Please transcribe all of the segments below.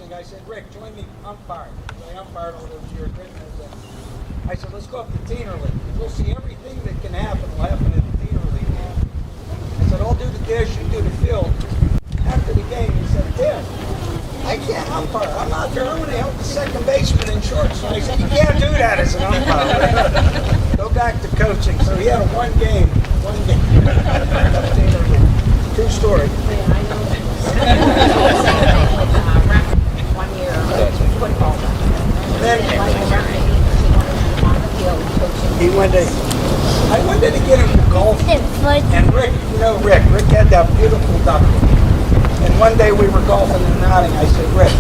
coaching, I said, Rick, join me umpiring. I umpired all those years. I said, let's go up to Teener League. We'll see everything that can happen will happen in the Teener League game. I said, I'll do the dish, you do the field. After the game, he said, Tim, I can't umpire. I'm out there. I'm going to help the second baseman in shorts. I said, you can't do that as an umpire. Go back to coaching. So he had a one game. True story. He wanted I wanted to get him to golf. And Rick, you know Rick had that beautiful duckling. And one day we were golfing in Notting. I said, Rick,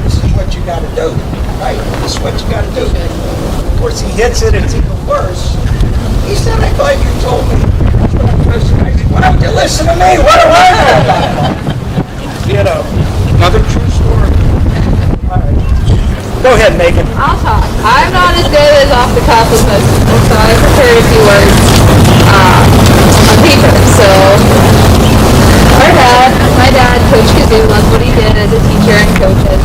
this is what you got to do, right? This is what you got to do. Of course, he hits it. It's even worse. He said, I thought you told me. I said, why don't you listen to me? What do I know about it? You know, another true story. All right. Go ahead, Megan. I'll talk. I'm not as good as off the cuff as most people, so I prepared a few words on paper. So, my dad, Coach Kazoo, loves what he did as a teacher and coaches,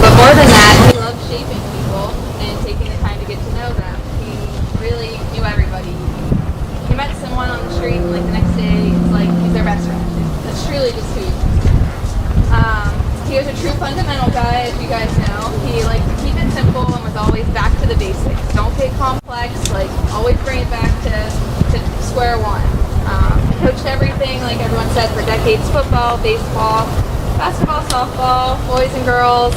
but more than that, he loved shaping people and taking the time to get to know them. He really knew everybody. He met someone on the street, and like the next day, it's like he's their best friend. That's truly just who he was. He was a true fundamental guy, as you guys know. He liked to keep it simple and was always back to the basics. Don't get complex, like always bring it back to square one. He coached everything, like everyone said, for decades: football, baseball, basketball, softball, boys and girls.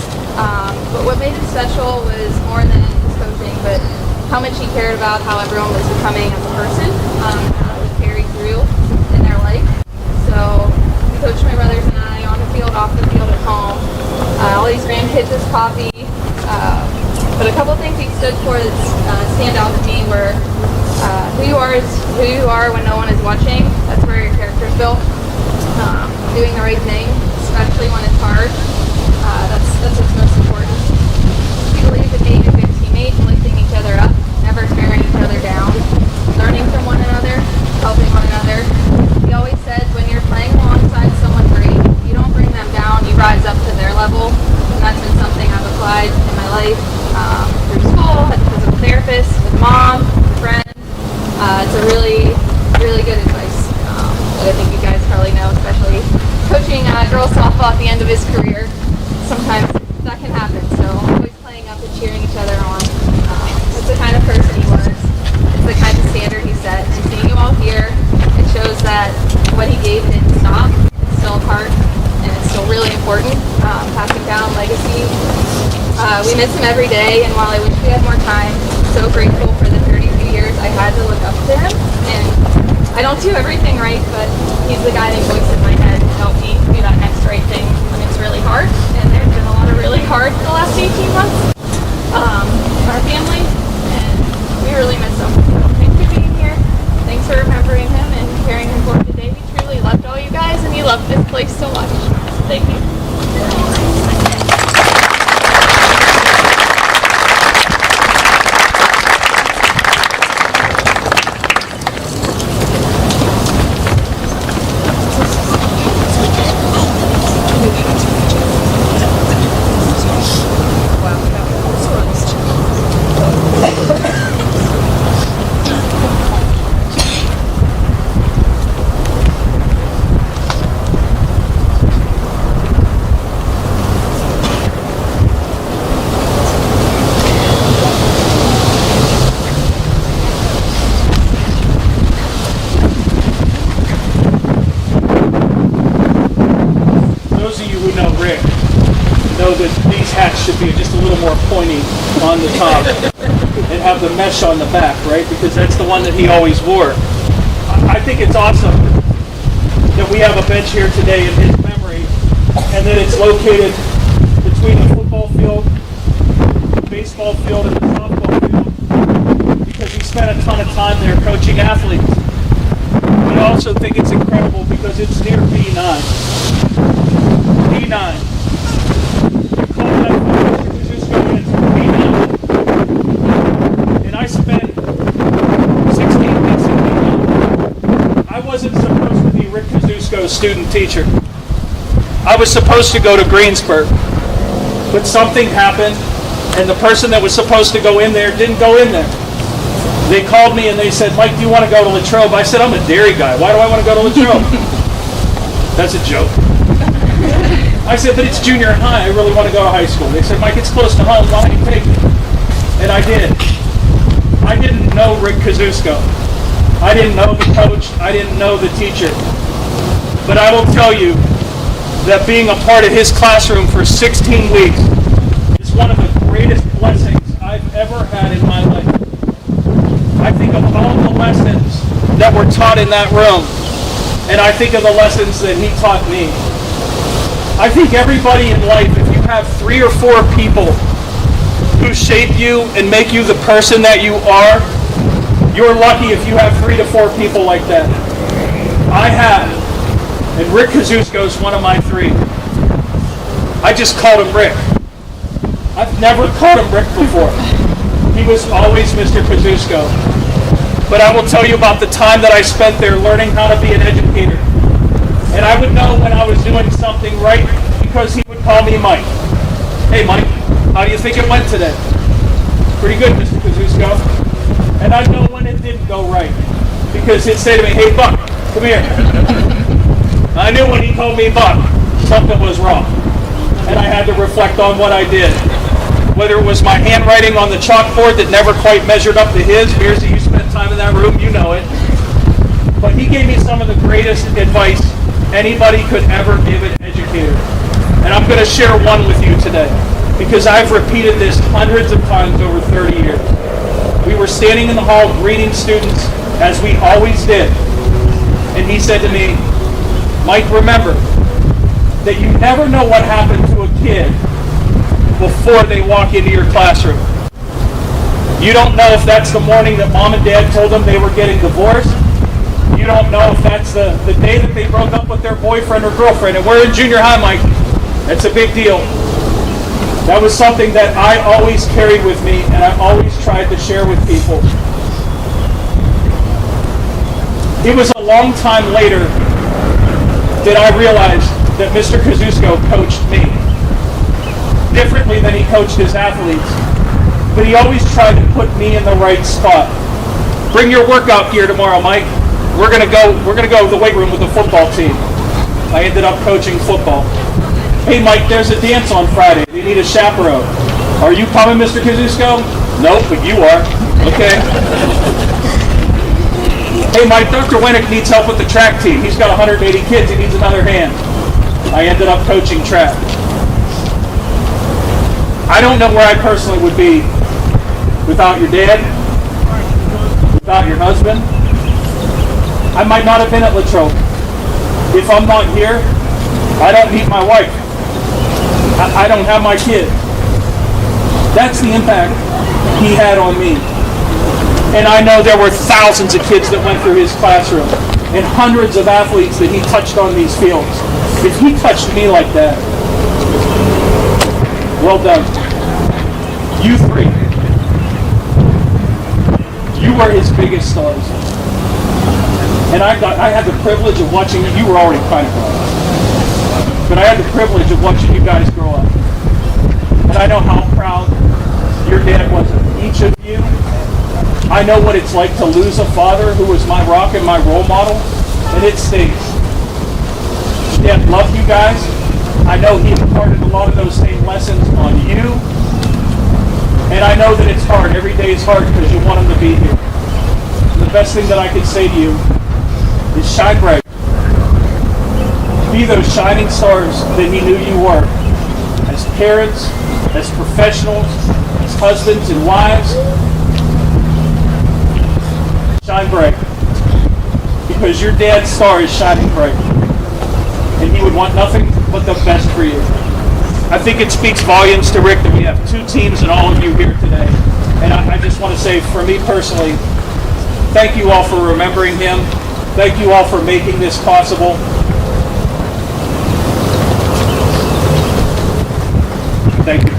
But what made him special was more than his coaching, but how much he cared about how everyone was becoming as a person, and how it would carry through in their life. So he coached my brothers and I on the field, off the field, at home. All these grandkids is coffee. But a couple things he stood for that stand out to me were who you are is who you are when no one is watching. That's where your character is built. Doing the right thing, especially when it's hard. That's what's most important. He believed in being a good teammate, lifting each other up, never tearing each other down, learning from one another, helping one another. He always said, when you're playing alongside someone great, you don't bring them down, you rise up to their level. And that's been something I've applied in my life through school, as a physical therapist, with mom, with friends. It's a really, really good advice that I think you guys probably know, especially coaching girls softball at the end of his career. Sometimes that can happen, so always playing up and cheering each other on. That's the kind of person he was. It's the kind of standard he set. And seeing you all here, it shows that what he gave didn't stop. It's still a part, and it's still really important. Passing down legacy. We miss him every day, and while I wish we had more time, I'm so grateful for the 32 years I had to look up to him. And I don't do everything right, but he's the guiding voice in my head to help me do that next right thing when it's really hard. And there's been a lot of really hard in the last 18 months. Our family, and we really miss him. So thanks for being here. Thanks for remembering him and carrying him forward today. He truly loved all you guys, and he loved this place so much. So thank you. Should be just a little more pointy on the top and have the mesh on the back, right? Because that's the one that he always wore. I think it's awesome that we have a bench here today in his memory, and that it's located between the football field, the baseball field, and the softball field, because he spent a ton of time there coaching athletes. But I also think it's incredible because it's near B9. B9. And I spent 16 weeks in B9. I wasn't supposed to be Rick Kazusko's student teacher. I was supposed to go to Greensburg, but something happened, and the person that was supposed to go in there didn't go in there. They called me and they said, Mike, do you want to go to Latrobe? I said, I'm a dairy guy. Why do I want to go to Latrobe? That's a joke. I said, but it's junior high. I really want to go to high school. They said, Mike, it's close to home. Why don't you take it? And I did. I didn't know Rick Kazusko. I didn't know the coach. I didn't know the teacher. But I will tell you that being a part of his classroom for 16 weeks is one of the greatest blessings I've ever had in my life. I think of all the lessons that were taught in that room, and I think of the lessons that he taught me. I think everybody in life, if you have 3 or 4 people who shape you and make you the person that you are, you're lucky if you have 3 to 4 people like that. I have, and Rick Kazusko is one of my 3. I just called him Rick. I've never called him Rick before. He was always Mr. Kazusko. But I will tell you about the time that I spent there learning how to be an educator. And I would know when I was doing something right because he would call me Mike. Hey Mike, how do you think it went today? Pretty good, Mr. Kazusko. And I'd know when it didn't go right because he'd say to me, hey Buck, come here. I knew when he told me Buck, something was wrong. And I had to reflect on what I did. Whether it was my handwriting on the chalkboard that never quite measured up to his. Beersy, you spent time in that room, you know it. But he gave me some of the greatest advice anybody could ever give an educator. And I'm going to share one with you today because I've repeated this hundreds of times over 30 years. We were standing in the hall greeting students as we always did. And he said to me, Mike, remember that you never know what happened to a kid before they walk into your classroom. You don't know if that's the morning that mom and dad told them they were getting divorced. You don't know if that's the day that they broke up with their boyfriend or girlfriend. And we're in junior high, Mike. That's a big deal. That was something that I always carried with me and I always tried to share with people. It was a long time later that I realized that Mr. Kazusko coached me differently than he coached his athletes. But he always tried to put me in the right spot. Bring your workout gear tomorrow, Mike. We're gonna go to the weight room with the football team. I ended up coaching football. Hey Mike, there's a dance on Friday. They need a chaperone. Are you coming, Mr. Kazusko? Nope, but you are. Okay. Hey Mike, Dr. Winnick needs help with the track team. He's got 180 kids, he needs another hand. I ended up coaching track. I don't know where I personally would be without your dad, without your husband. I might not have been at Latrobe. If I'm not here, I don't meet my wife. I don't have my kid. That's the impact he had on me. And I know there were thousands of kids that went through his classroom and hundreds of athletes that he touched on these fields. If he touched me like that, well done. You 3. You were his biggest stars. And I had the privilege of watching you. You were already kind of grown up. But I had the privilege of watching you guys grow up. And I know how proud your dad was of each of you. I know what it's like to lose a father who was my rock and my role model. And it stays. Dad loved you guys. I know he imparted a lot of those same lessons on you. And I know that it's hard. Every day is hard because you want him to be here. And the best thing that I could say to you is shine bright. Be those shining stars that he knew you were. As parents, as professionals, as husbands and wives. Shine bright. Because your dad's star is shining bright. And he would want nothing but the best for you. I think it speaks volumes to Rick that we have 2 teams and all of you here today. And I just want to say, for me personally, thank you all for remembering him. Thank you all for making this possible. Thank you.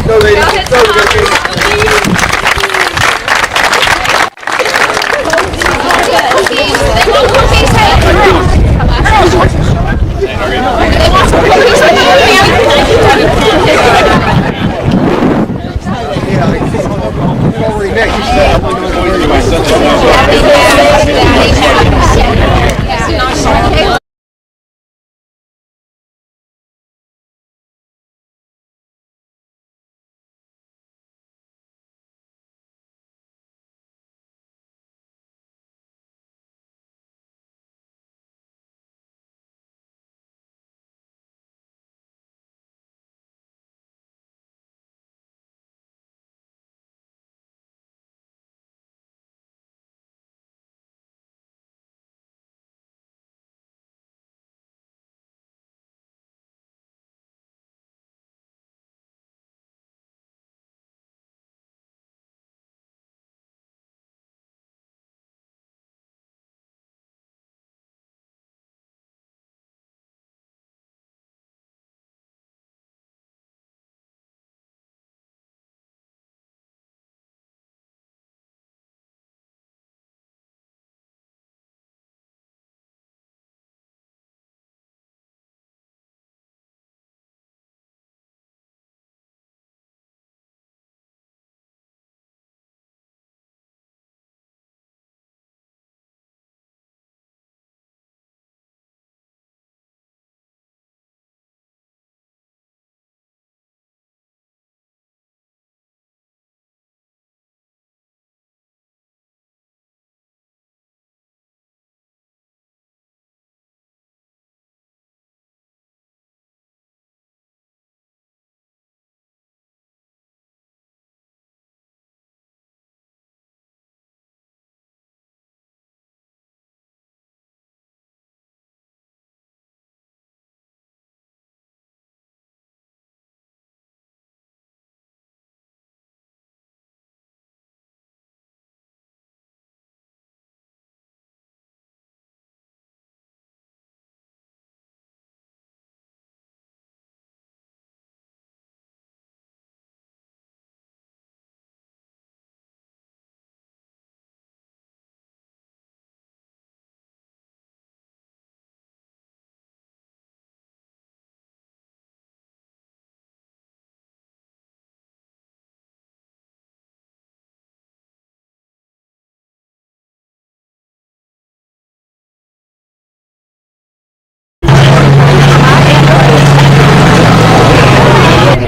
Go, ladies. Go hit Go, some ladies.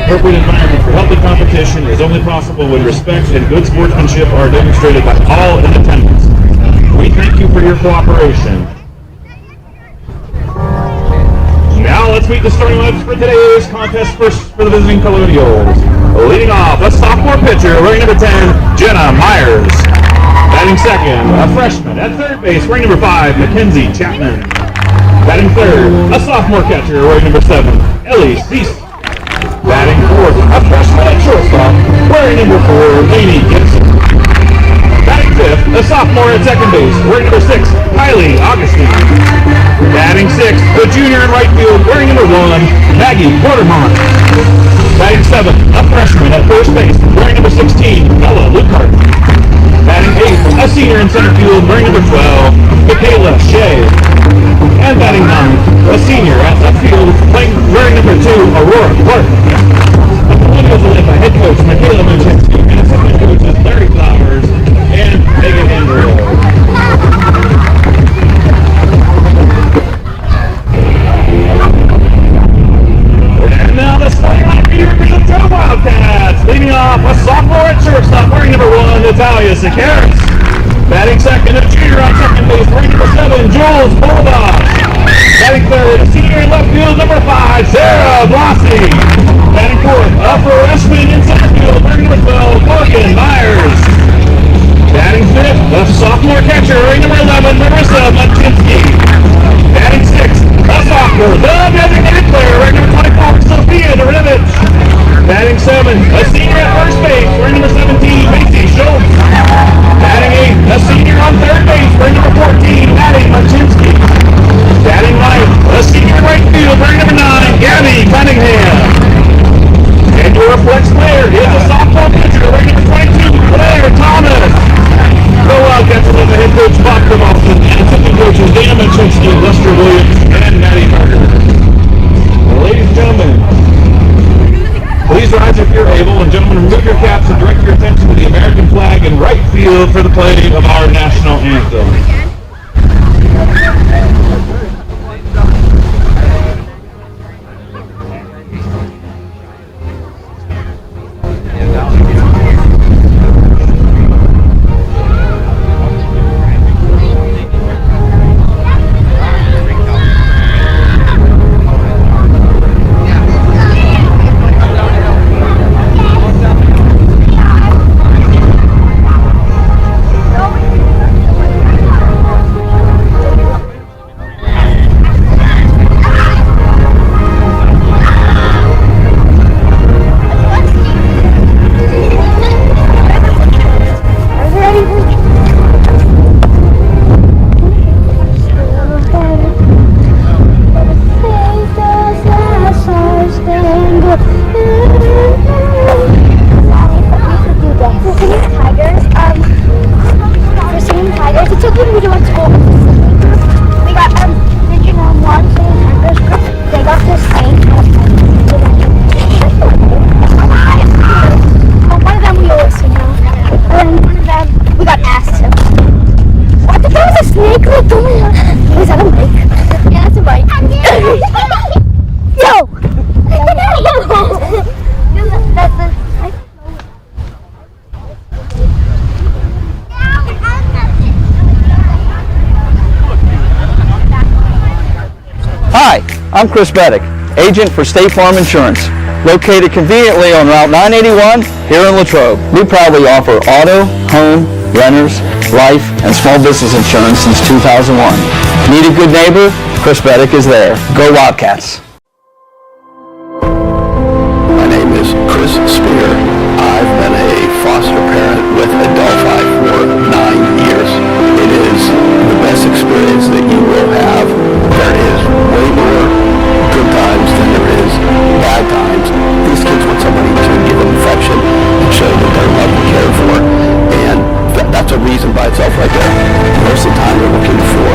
Appropriate environment for healthy competition is only possible when respect and good sportsmanship are demonstrated by all in attendance. We thank you for your cooperation. Now let's meet the starting lineups for today's contest first for the visiting Colonials. Leading off, a sophomore pitcher wearing number 10, Jenna Myers. Batting second, a freshman at third base wearing number 5, Mackenzie Chapman. Batting third, a sophomore catcher wearing number 7, Ellie Cease. Batting fourth, a freshman at shortstop wearing number 4, Lainey Gibson. Batting fifth, a sophomore at second base wearing number 6, Kylie Augustine. Batting sixth, the junior in right field wearing number 1, Maggie Quartermont. Batting seventh, a freshman at first base wearing number 16, Bella Lucart. Batting eighth, a senior in center field wearing number 12, Michaela Shea. And batting ninth, a senior at left field wearing number 2, Aurora Clark. The Colonials are led by head coach Michaela Muczynski and assistant coaches Larry Flowers and Megan Andrew. And now the starting lineup here for the Joe Wildcats. Leading off, a sophomore at shortstop wearing number 1, Natalia Sakaris. Batting second, a junior on second base wearing number 7, Jules Boldosh. Batting third, a senior in left field, number 5, Sarah Blasi. Batting fourth, a freshman in center field wearing number 12, Morgan Myers. Batting fifth, a sophomore catcher wearing number 11, Marissa Matinsky. Batting sixth, a sophomore, the designated player wearing number 24, Sophia Dorinevich. Batting seventh, a senior at first base wearing number 17, Macy Schultz. Batting eighth, a senior on third base wearing number 14, Maddie Matinsky. Batting ninth, a senior in right field wearing number 9, Gabby Cunningham. And for a flex player is a sophomore pitcher, wearing number 22, Blair Thomas. The Wildcats will have the head coach Bob Krumholtzen and assistant coaches Dan Machinsky, Lester Williams, and Matty Carter. Ladies and gentlemen, please rise if you're able, and gentlemen, remove your caps and direct your attention to the American flag in right field for the playing of our national anthem. Hi, I'm Chris Beddick, agent for State Farm Insurance, located conveniently on Route 981 here in Latrobe. We proudly offer auto, home, renters, life, and small business insurance since 2001. Need a good neighbor? Chris Beddick is there. Go Wildcats! My name is Chris Spear. I've been a foster parent with Adelphi for 9 years. It is the best experience that you will have. There is way more good times than there is bad times. These kids want somebody to give them affection and show that they're loved and cared for. And that's a reason by itself right there. Most of the time they're looking for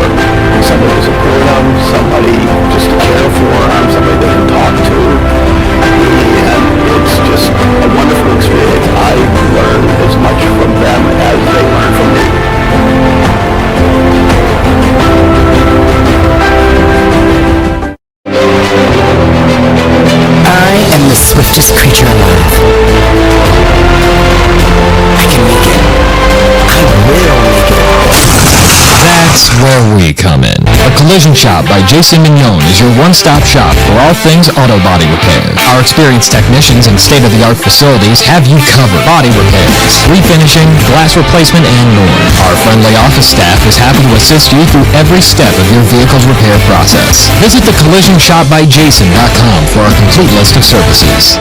somebody to support them, somebody just to care for them, somebody they can talk to. And it's just a wonderful experience. I learn as much from them as they learn from me. I am the swiftest creature alive. I can make it. I will make it. That's where we come in. A Collision Shop by Jason Mignon is your one-stop shop for all things auto body repair. Our experienced technicians and state-of-the-art facilities have you covered. Body repairs, refinishing, glass replacement, and more. Our friendly office staff is happy to assist you through every step of your vehicle's repair process. Visit thecollisionshopbyjason.com for a complete list of services.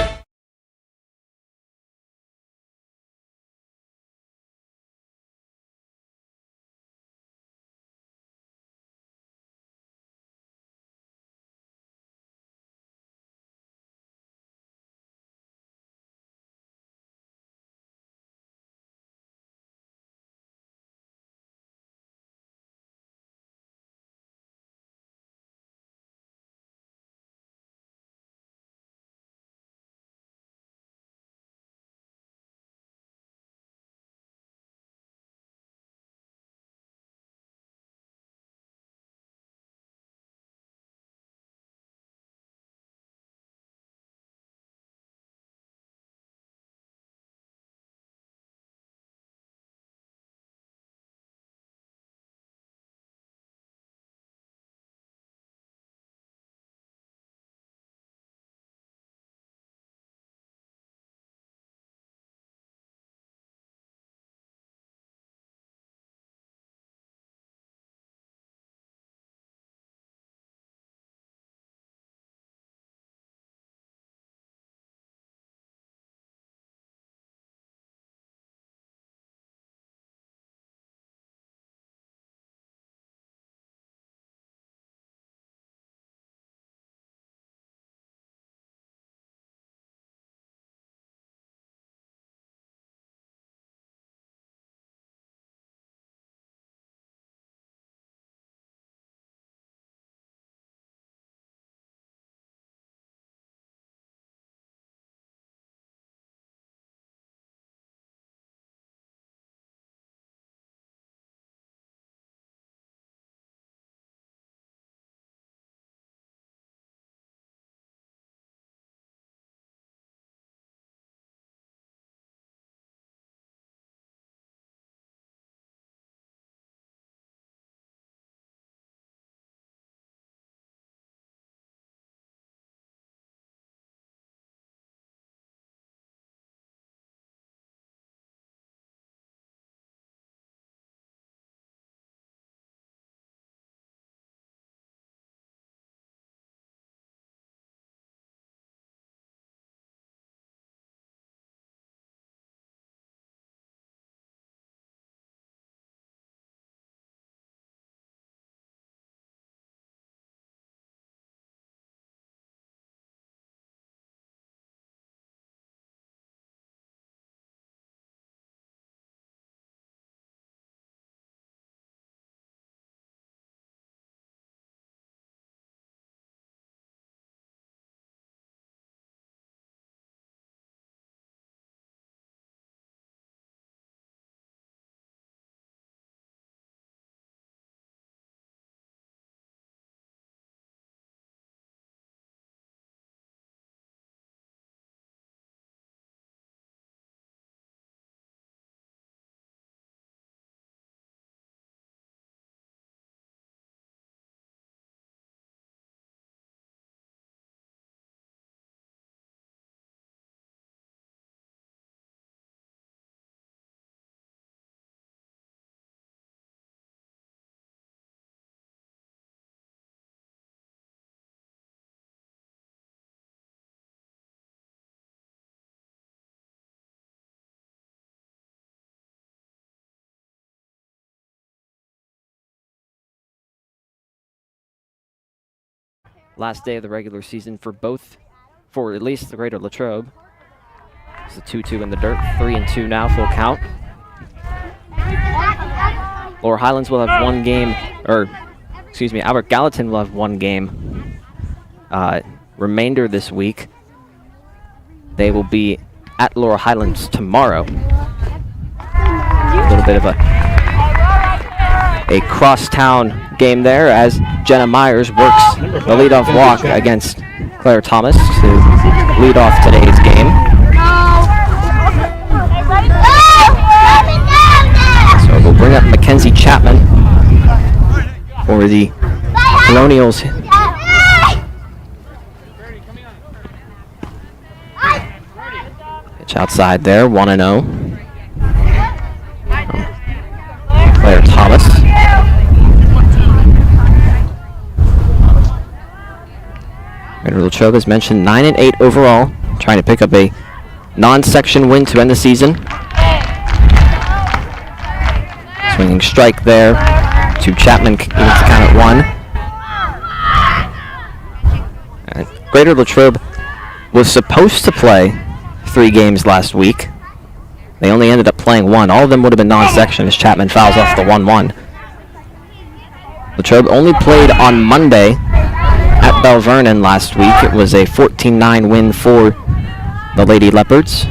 last day of the regular season for at least the Greater Latrobe. It's a 2-2 in the dirt, 3-2 now, full count. Lower Highlands will have one game, Albert Gallatin will have one game remainder this week. They will be at Lower Highlands tomorrow. A little bit of a crosstown game there as Jenna Myers works the leadoff walk against Claire Thomas to lead off today's game. So we'll bring up Mackenzie Chapman for the Colonials. Pitch outside there, 1-0. Claire Thomas. Greater Latrobe, as mentioned, 9-8 overall, trying to pick up a non-section win to end the season. Swinging strike there to Chapman, even to count at 1. Greater Latrobe was supposed to play 3 games last week. They only ended up playing 1. All of them would have been non-section as Chapman fouls off the 1-1. Latrobe only played on Monday at Bell Vernon last week. It was a 14-9 win for the Lady Leopards.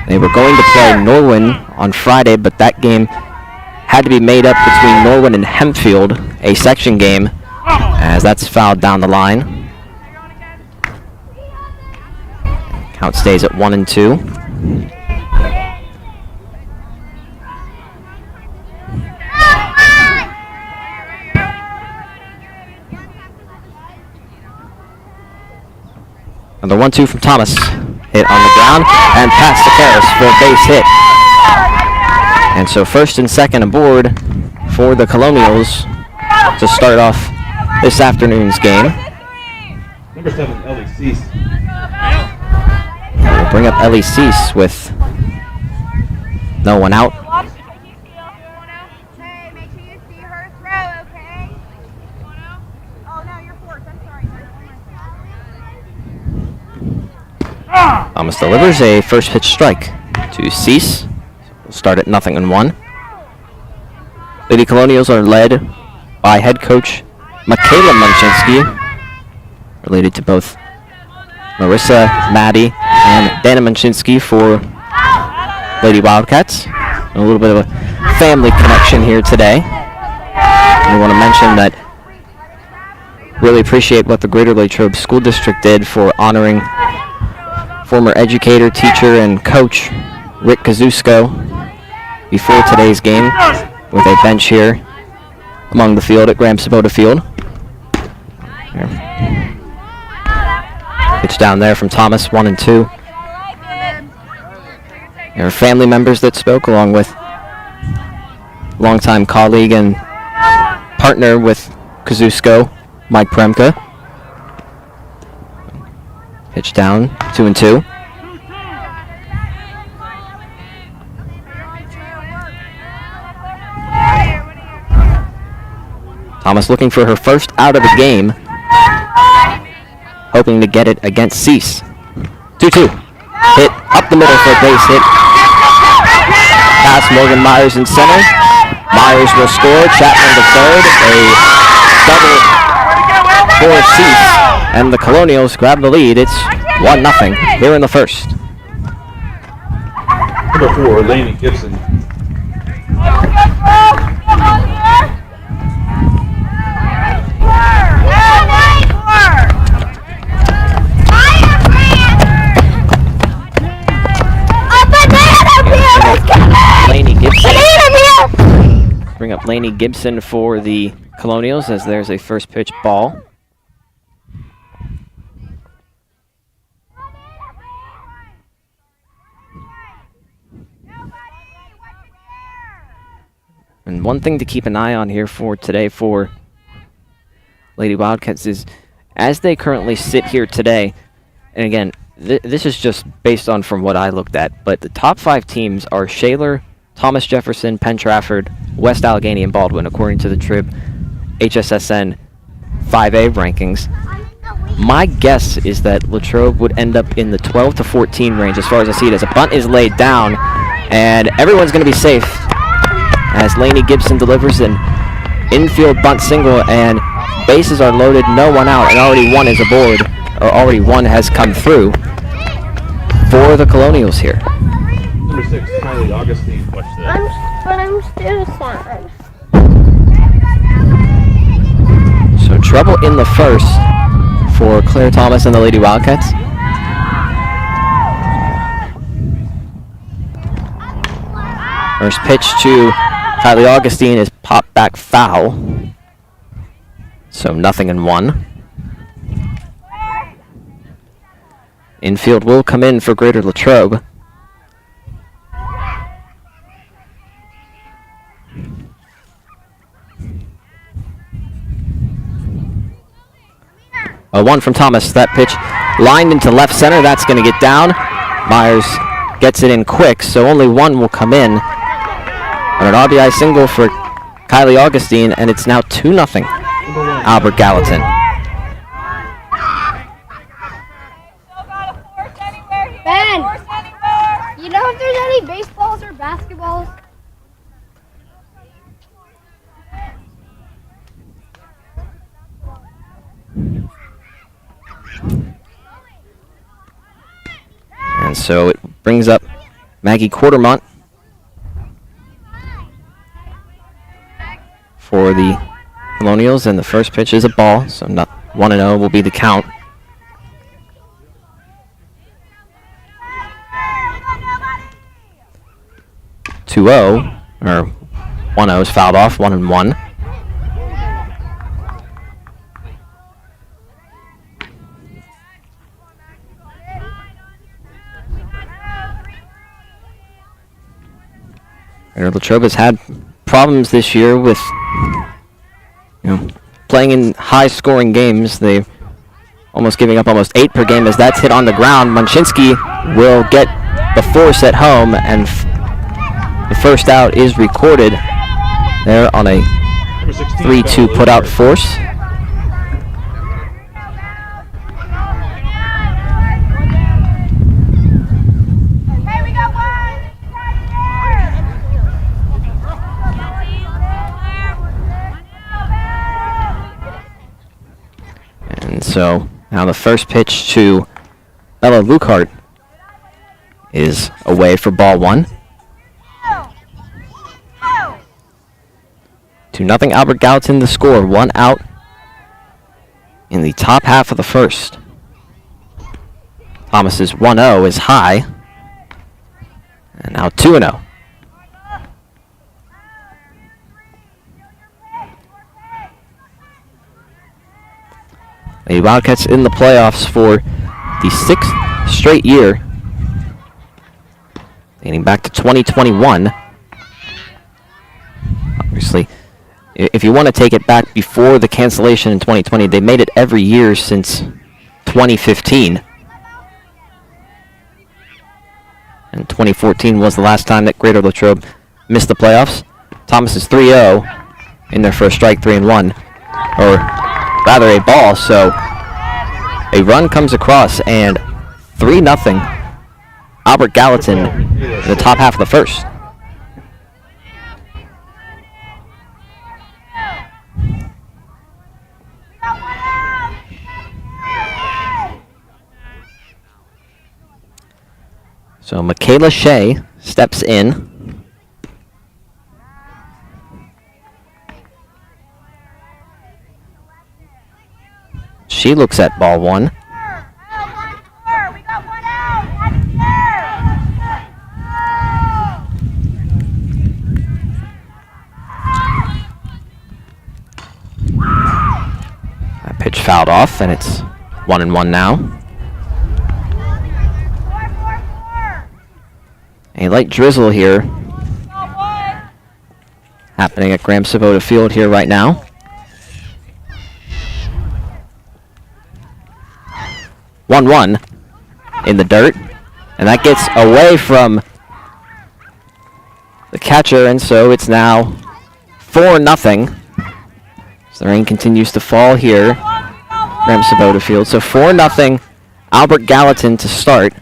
They were going to play Norwin on Friday, but that game had to be made up between Norwin and Hempfield, a section game, as that's fouled down the line. Count stays at 1-2. Another 1-2 from Thomas. Hit on the ground and past the Ferris for a base hit. And so first and second aboard for the Colonials to start off this afternoon's game. Number 7, Ellie Cease. We'll bring up Ellie Cease with no one out. Thomas delivers a first pitch strike to Cease. We'll start at 0-1. Lady Colonials are led by head coach Michaela Munchinsky, related to both Marissa, Maddie, and Dana Munchinsky for Lady Wildcats. And a little bit of a family connection here today. We want to mention that really appreciate what the Greater Latrobe School District did for honoring former educator, teacher, and coach Rick Kazusko before today's game with a bench here among the field at Graham Sabota Field. Here. Pitch down there from Thomas, 1-2. There are family members that spoke, along with longtime colleague and partner with Kazusko, Mike Premka. Pitch down, 2-2. Thomas looking for her first out of the game, hoping to get it against Cease. 2-2. Hit up the middle for a base hit. Pass Morgan Myers in center. Myers will score. Chapman to third. A double for Cease. And the Colonials grab the lead. It's 1-0 here in the first. Number 4, Laney Gibson. Bring up Laney Gibson for the Colonials as there's a first pitch ball. And one thing to keep an eye on here for today for Lady Wildcats is, as they currently sit here today, and again, this is just based on from what I looked at, but the top 5 teams are Shaler, Thomas Jefferson, Penn Trafford, West Allegheny, and Baldwin, according to the Trib HSSN 5A rankings. My guess is that Latrobe would end up in the 12 to 14 range as far as I see it, as a bunt is laid down, and everyone's going to be safe as Laney Gibson delivers an infield bunt single, and bases are loaded, no one out, and already one is aboard, or already one has come through for the Colonials here. Number 6, Kylie Augustine. Watch that. I'm still sad. So trouble in the first for Claire Thomas and the Lady Wildcats. First pitch to Kylie Augustine is popped back foul. So 0-1. Infield will come in for Greater Latrobe. A 1 from Thomas. That pitch lined into left center. That's going to get down. Myers gets it in quick, so only one will come in. On an RBI single for Kylie Augustine, and it's now 2-0. Albert Gallatin. Ben, you know if there's any baseballs or basketballs? And so it brings up Maggie Quartermont for the Colonials, and the first pitch is a ball, so 1-0 will be the count. Or 1-0 is fouled off, 1-1. Latrobe has had problems this year with playing in high-scoring games. They're almost giving up almost 8 per game as that's hit on the ground. Munchinsky will get the force at home, and the first out is recorded there on a 3-2 put-out force. And so now the first pitch to Bella Luckhart is away for ball 1. 2-0 Albert Gallatin the score, 1 out in the top half of the first. Thomas's 1-0 is high, and now 2-0. The Wildcats in the playoffs for the 6th straight year, dating back to 2021. Obviously, if you want to take it back before the cancellation in 2020, they made it every year since 2015. And 2014 was the last time that Greater Latrobe missed the playoffs. Thomas is 3-0 in their first strike, 3-1, or rather a ball. So a run comes across, and 3-0 Albert Gallatin in the top half of the first. So Michaela Shea steps in. She looks at ball 1. That pitch fouled off, and it's 1-1 now. A light drizzle here happening at Graham Sabota Field here right now. One in the dirt, and that gets away from the catcher, and so it's now 4-0. As the rain continues to fall here, Ramsabota Field. So 4-0, Albert Gallatin to start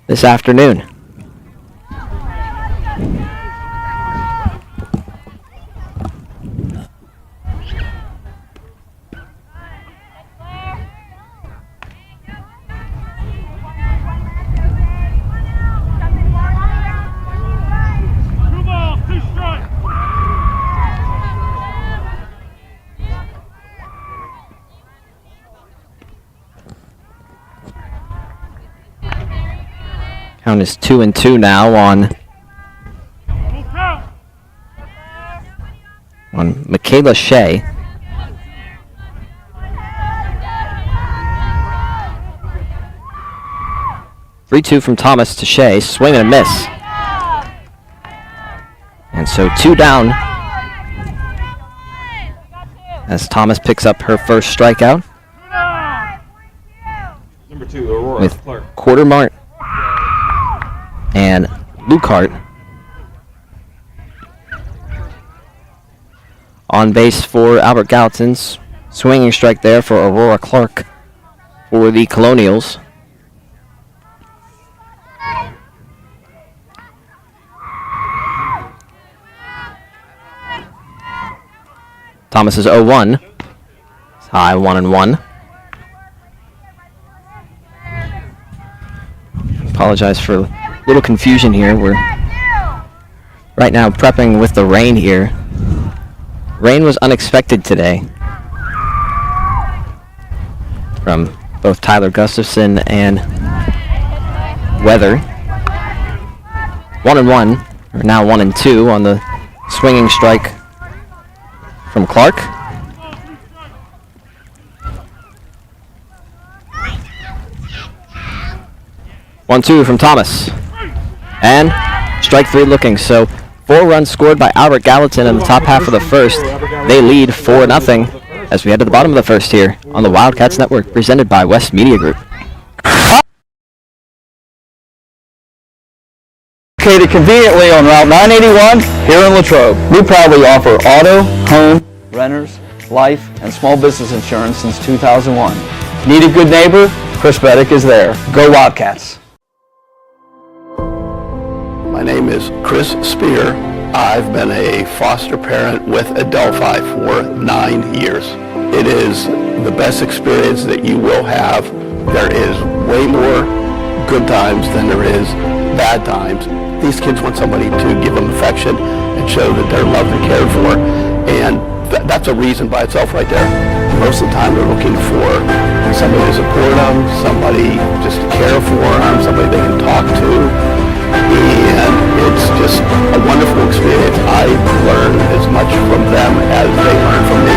this afternoon. Count is 2-2 now on Michaela Shea. Three-2 from Thomas to Shea, swing and a miss. And so 2 down as Thomas picks up her first strikeout. Number 2, Aurora With Clark. Quartermart and Lucart on base for Albert Gallatin's. Swinging strike there for Aurora Clark for the Colonials. Thomas is 0-1. It's high 1-1. Apologize for a little confusion here. We're right now prepping with the rain here. Rain was unexpected today from both Tyler Gustafson and Weather. 1-1, or now 1-2 on the swinging strike from Clark. One-two from Thomas. And strike 3 looking. So 4 runs scored by Albert Gallatin in the top half of the first. They lead 4-0 as we head to the bottom of the first here on the Wildcats Network, presented by West Media Group. Located conveniently on Route 981 here in Latrobe. We proudly offer auto, home, renters, life, and small business insurance since 2001. Need a good neighbor? Chris Beddick is there. Go Wildcats. My name is Chris Spear. I've been a foster parent with Adelphi for 9 years. It is the best experience that you will have. There is way more good times than there is bad times. These kids want somebody to give them affection and show that they're loved and cared for, and that's a reason by itself right there. Most of the time they're looking for somebody to support them, somebody just to care for them, somebody they can talk to, and it's just a wonderful experience. I learn as much from them as they learn from me.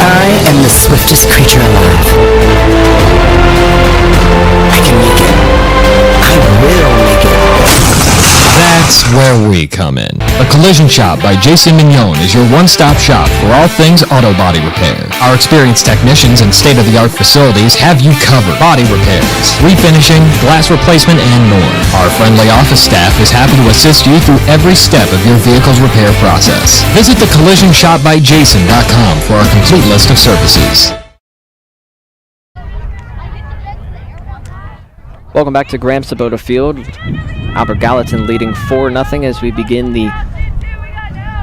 I am the swiftest creature alive. I can make it. I will make it. That's where we come in. A Collision Shop by Jason Mignon is your one-stop shop for all things auto body repair. Our experienced technicians and state-of-the-art facilities have you covered. Body repairs, refinishing, glass replacement, and more. Our friendly office staff is happy to assist you through every step of your vehicle's repair process. Visit thecollisionshopbyjason.com for our complete list of services. Welcome back to Ramsabota Field. Albert Gallatin leading 4-0 as we begin the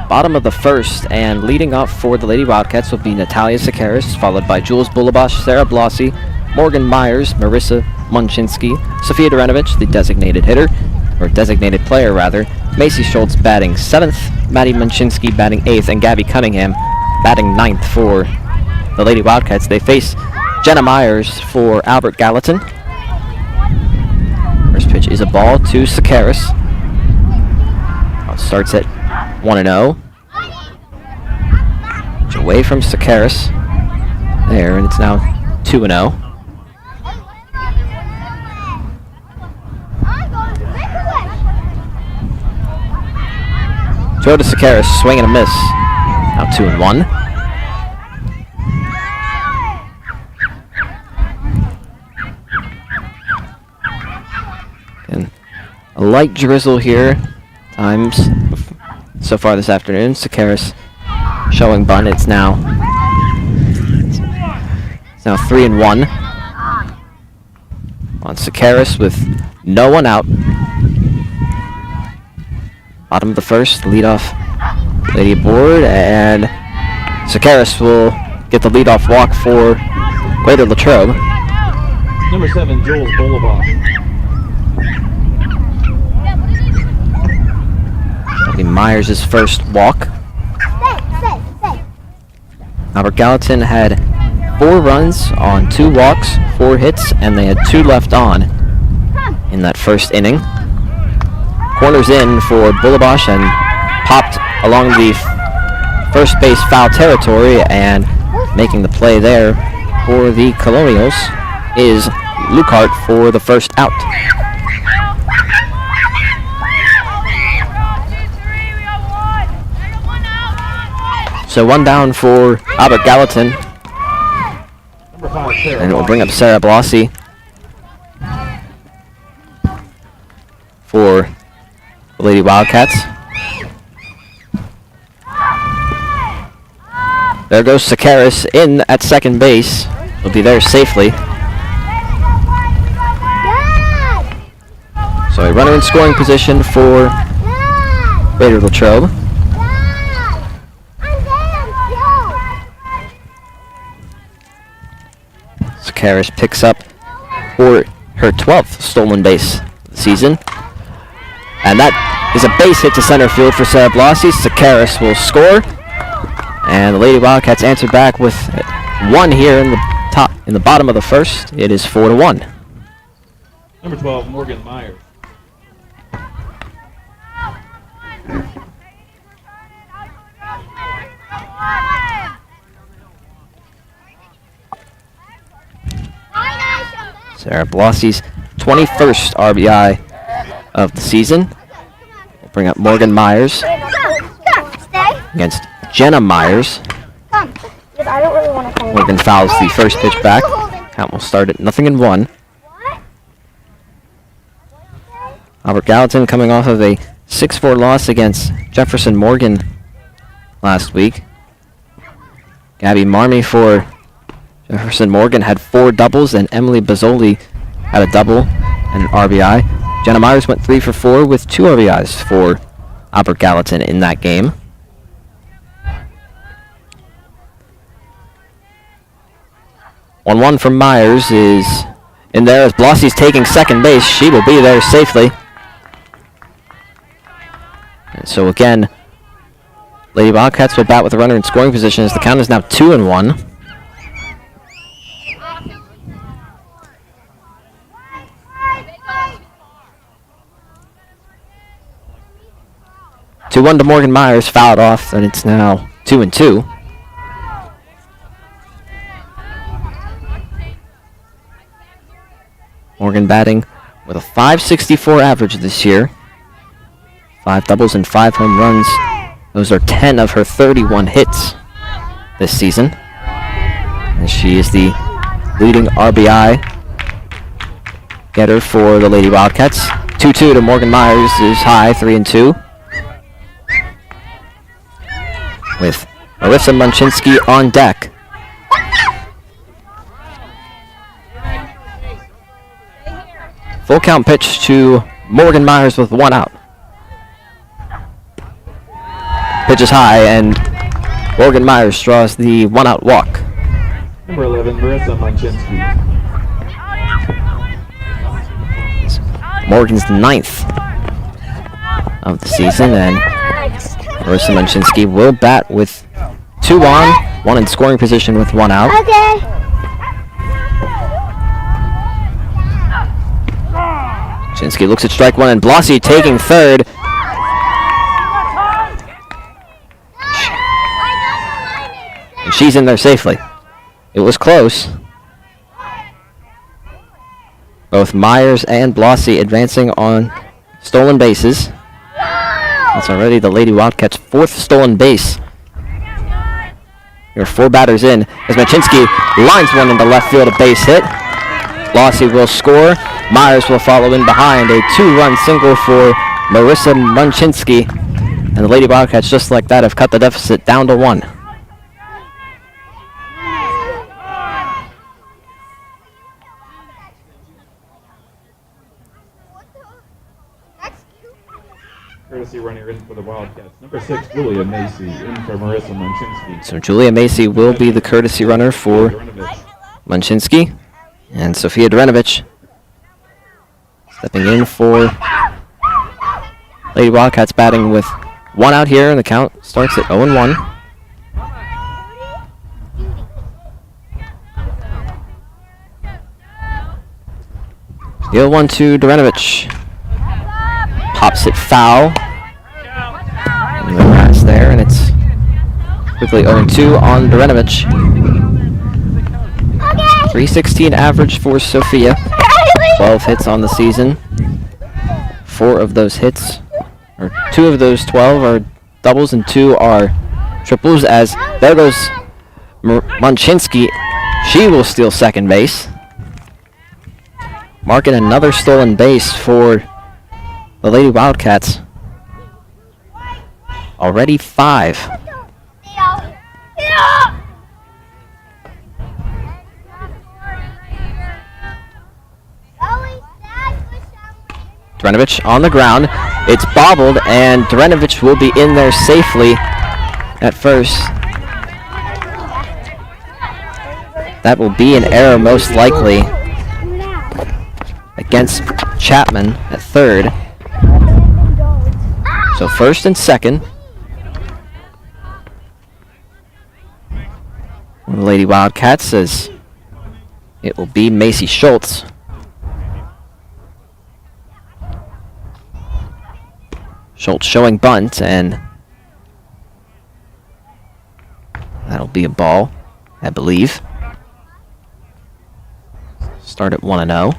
bottom of the first, and leading off for the Lady Wildcats will be Natalia Sakaris, followed by Jules Bulabash, Sarah Blossi, Morgan Myers, Marissa Munchinsky, Sophia Dorenovich, the designated hitter, or designated player rather, Macy Schultz batting 7th, Maddie Munchinsky batting 8th, and Gabby Cunningham batting 9th for the Lady Wildcats. They face Jenna Myers for Albert Gallatin. First pitch is a ball to Sakaris. Starts at 1-0. Pitch away from Sakaris. There, and it's now 2-0. Throw to Sakaris, swing and a miss. Now 2-1. a light drizzle here. Times so far this afternoon. Sakaris showing bunt. It's now 3-1 on Sakaris with no one out. Bottom of the first, leadoff lady aboard, and Sakaris will get the leadoff walk for Greater Latrobe. Number 7, Jules Bolivar. Myers' first walk. Albert Gallatin had 4 runs on 2 walks, 4 hits, and they had 2 left on in that first inning. Corners in for Bullabosh and popped along the first base foul territory, and making the play there for the Colonials is Lukart for the first out. So 1 down for Albert Gallatin. Number 5, Sarah And it will bring up Sarah Blasi for the Lady Wildcats. There goes Sakaris in at second base. He'll be there safely. So a runner in scoring position for Greater Latrobe. Sakaris picks up for her 12th stolen base of the season. And that is a base hit to center field for Sarah Blasi. Sakaris will score. And the Lady Wildcats answer back with 1 here in the bottom of the first. It is 4-1. Number 12, Morgan Myers. Sarah Blasi's 21st RBI of the season. We'll bring up Morgan Myers against Jenna Myers. Morgan fouls the first pitch back. Count will start at 0-1. Albert Gallatin coming off of a 6-4 loss against Jefferson Morgan last week. Gabby Marmee for Jefferson Morgan had 4 doubles, and Emily Bazzoli had a double and an RBI. Jenna Myers went 3 for 4 with 2 RBIs for Albert Gallatin in that game. One from Myers is in there as Blossie's taking second base. She will be there safely. And so again, Lady Wildcats will bat with a runner in scoring position as the count is now 2-1. To Morgan Myers, fouled off, and it's now 2-2. Morgan batting with a .564 average this year. 5 doubles and 5 home runs. Those are 10 of her 31 hits this season. And she is the leading RBI getter for the Lady Wildcats. 2-2 to Morgan Myers is high, 3-2. With Marissa Munchinsky on deck. Full count pitch to Morgan Myers with 1 out. Pitch is high, and Morgan Myers draws the 1-out walk. Number 11, Marissa Munchinsky. Morgan's 9th of the season, and Marissa Munchinsky will bat with 2 on, 1 in scoring position with 1 out. Okay. Munchinsky looks at strike 1, and Blasi taking third. And she's in there safely. It was close. Both Myers and Blasi advancing on stolen bases. That's already the Lady Wildcats' 4th stolen base. There are 4 batters in as Munchinsky lines one into left field, a base hit. Blasi will score, Myers will follow in behind. A 2-run single for Marissa Munchinsky. And the Lady Wildcats, just like that, have cut the deficit down to 1. Courtesy runner in for the Wildcats. Number 6, Julia Macy, in for Marissa Munchinsky. So Julia Macy will be the courtesy runner for Munchinsky. And Sofia Drenovich stepping in for Lady Wildcats, batting with 1 out here, and the count starts at 0-1. The 0-1 to Drenovich. Pops it foul. And the grass there, and it's quickly 0-2 on Drenovich. 316 average for Sofia. 12 hits on the season. 4 of those hits, or 2 of those 12 are doubles and 2 are triples, as there goes Munchinsky. She will steal second base. Marking another stolen base for the Lady Wildcats. Already 5. Drenovich on the ground. It's bobbled, and Drenovich will be in there safely at first. That will be an error, most likely, against Chapman at third. So first and second. The Lady Wildcats says it will be Macy Schultz. Schultz showing bunt, and that'll be a ball, I believe. Start at 1-0.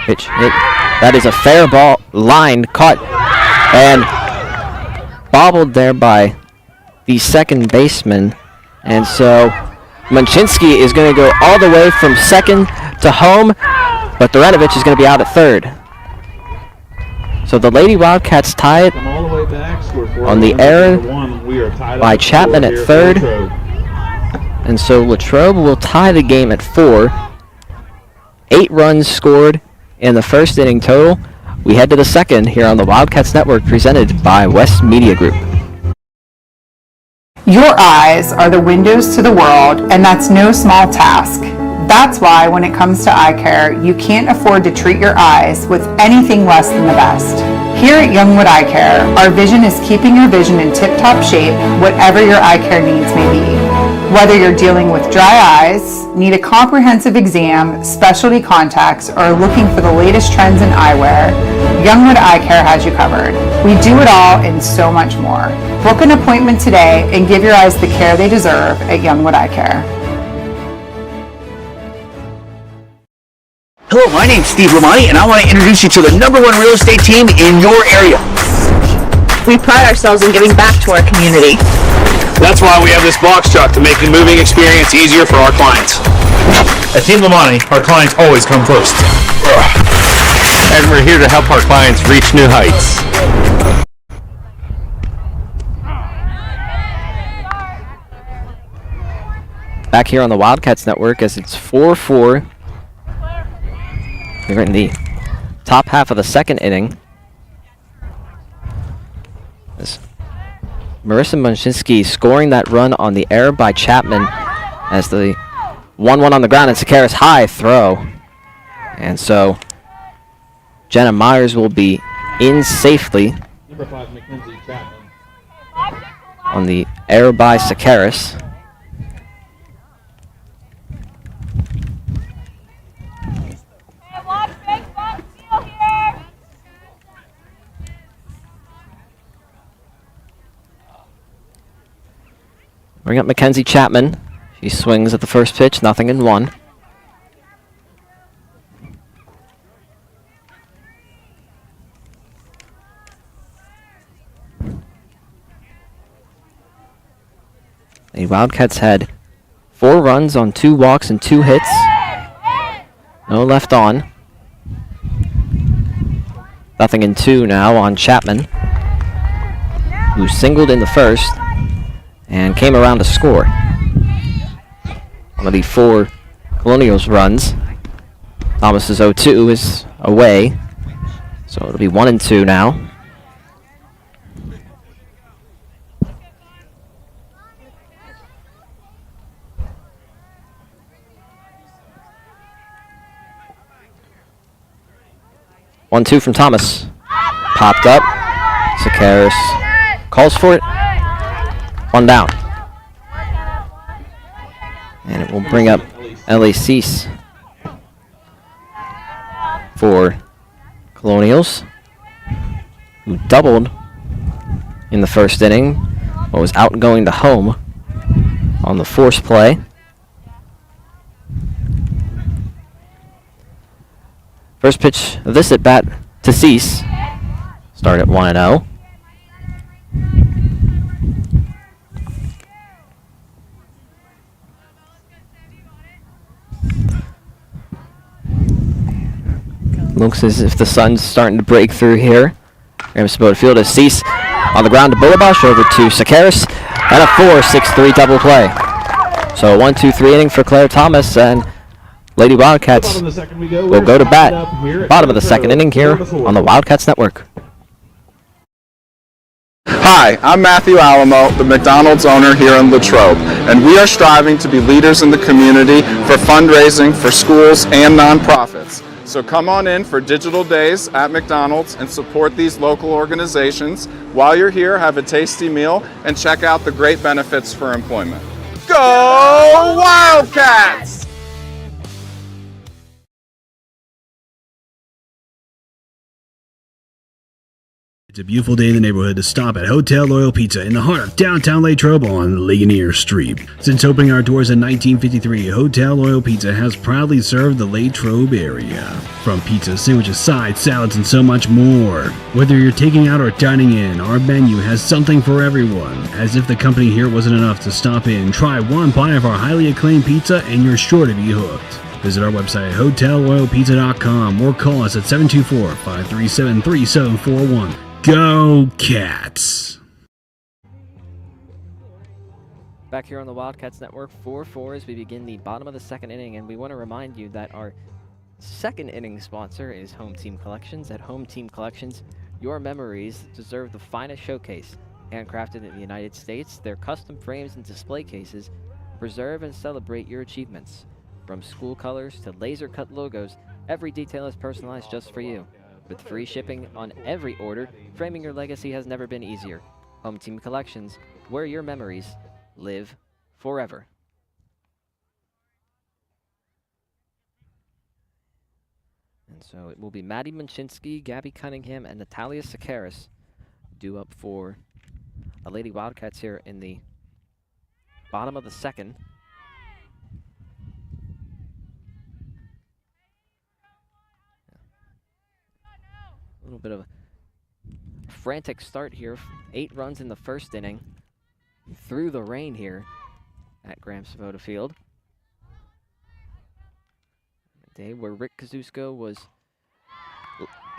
Pitch hit. That is a fair ball. Line caught and bobbled there by the second baseman. And so Munchinsky is going to go all the way from second to home, but Drenovich is going to be out at third. So the Lady Wildcats tie it on the error by Chapman at third. And so Latrobe will tie the game at 4. 8 runs scored in the first inning total. We head to the second here on the Wildcats Network, presented by West Media Group. Your eyes are the windows to the world, and that's no small task. That's why when it comes to eye care, you can't afford to treat your eyes with anything less than the best. Here at Youngwood Eye Care, our vision is keeping your vision in tip-top shape, whatever your eye care needs may be. Whether you're dealing with dry eyes, need a comprehensive exam, specialty contacts, or looking for the latest trends in eyewear, Youngwood Eye Care has you covered. We do it all and so much more. Book an appointment today and give your eyes the care they deserve at Youngwood Eye Care. Hello, my name's Steve Lamani, and I want to introduce you to the #1 real estate team in your area. We pride ourselves in giving back to our community. That's why we have this box truck to make the moving experience easier for our clients. At Team Lamani, our clients always come first. And we're here to help our clients reach new heights. Back here on the Wildcats Network as it's 4-4. We're in the top half of the second inning. As Marissa Munchinsky scoring that run on the error by Chapman as the 1-1 on the ground, and Sakara's high throw. And so Jenna Myers will be in safely Number 5, Mackenzie Chapman. on the error by Sakaris. Bring up Mackenzie Chapman. She swings at the first pitch, 0-1. The Wildcats had 4 runs on 2 walks and 2 hits. No left on. 0-2 now on Chapman, who singled in the first and came around to score. One of the 4 Colonials runs. Thomas's 0-2 is away, so it'll be 1-2 now. One-two from Thomas. Popped up. Sakaris calls for it. 1 down. And it will bring up Ellie Cease for Colonials, who doubled in the first inning, but was out going to home on the force play. First pitch of this at bat to Cease. Start at 1-0. Looks as if the sun's starting to break through here. Graham Sabota Field as Cease on the ground to Bullabosh, over to Sakaris, and a 4-6-3 double play. So a 1-2-3 inning for Claire Thomas, and Lady Wildcats will go to bat. Bottom of the second inning here on the Wildcats Network. Hi, I'm Matthew Alamo, the McDonald's owner here in Latrobe, and we are striving to be leaders in the community for fundraising for schools and nonprofits. So come on in for Digital Days at McDonald's and support these local organizations. While you're here, have a tasty meal and check out the great benefits for employment. Go Wildcats! It's a beautiful day in the neighborhood to stop at Hotel Loyal Pizza in the heart of downtown Latrobe on Ligonier Street. Since opening our doors in 1953, Hotel Loyal Pizza has proudly served the Latrobe area. From pizza, sandwiches, sides, salads, and so much more. Whether you're taking out or dining in, our menu has something for everyone. As if the company here wasn't enough to stop in, try one bite of our highly acclaimed pizza and you're sure to be hooked. Visit our website at hotelloyalpizza.com or call us at 724-537-3741. Go Cats! Back here on the Wildcats Network, 4-4 as we begin the bottom of the second inning, and we want to remind you that our second inning sponsor is Home Team Collections. At Home Team Collections, your memories deserve the finest showcase. Handcrafted in the United States, their custom frames and display cases preserve and celebrate your achievements. From school colors to laser-cut logos, every detail is personalized just for you. With free shipping on every order, framing your legacy has never been easier. Home Team Collections, where your memories live forever. And so it will be Maddie Munchinsky, Gabby Cunningham, and Natalia Sakaris due up for the Lady Wildcats here in the bottom of the second. A little bit of a frantic start here. 8 runs in the first inning through the rain here at Graham Sabota Field. A day where Rick Kazusko was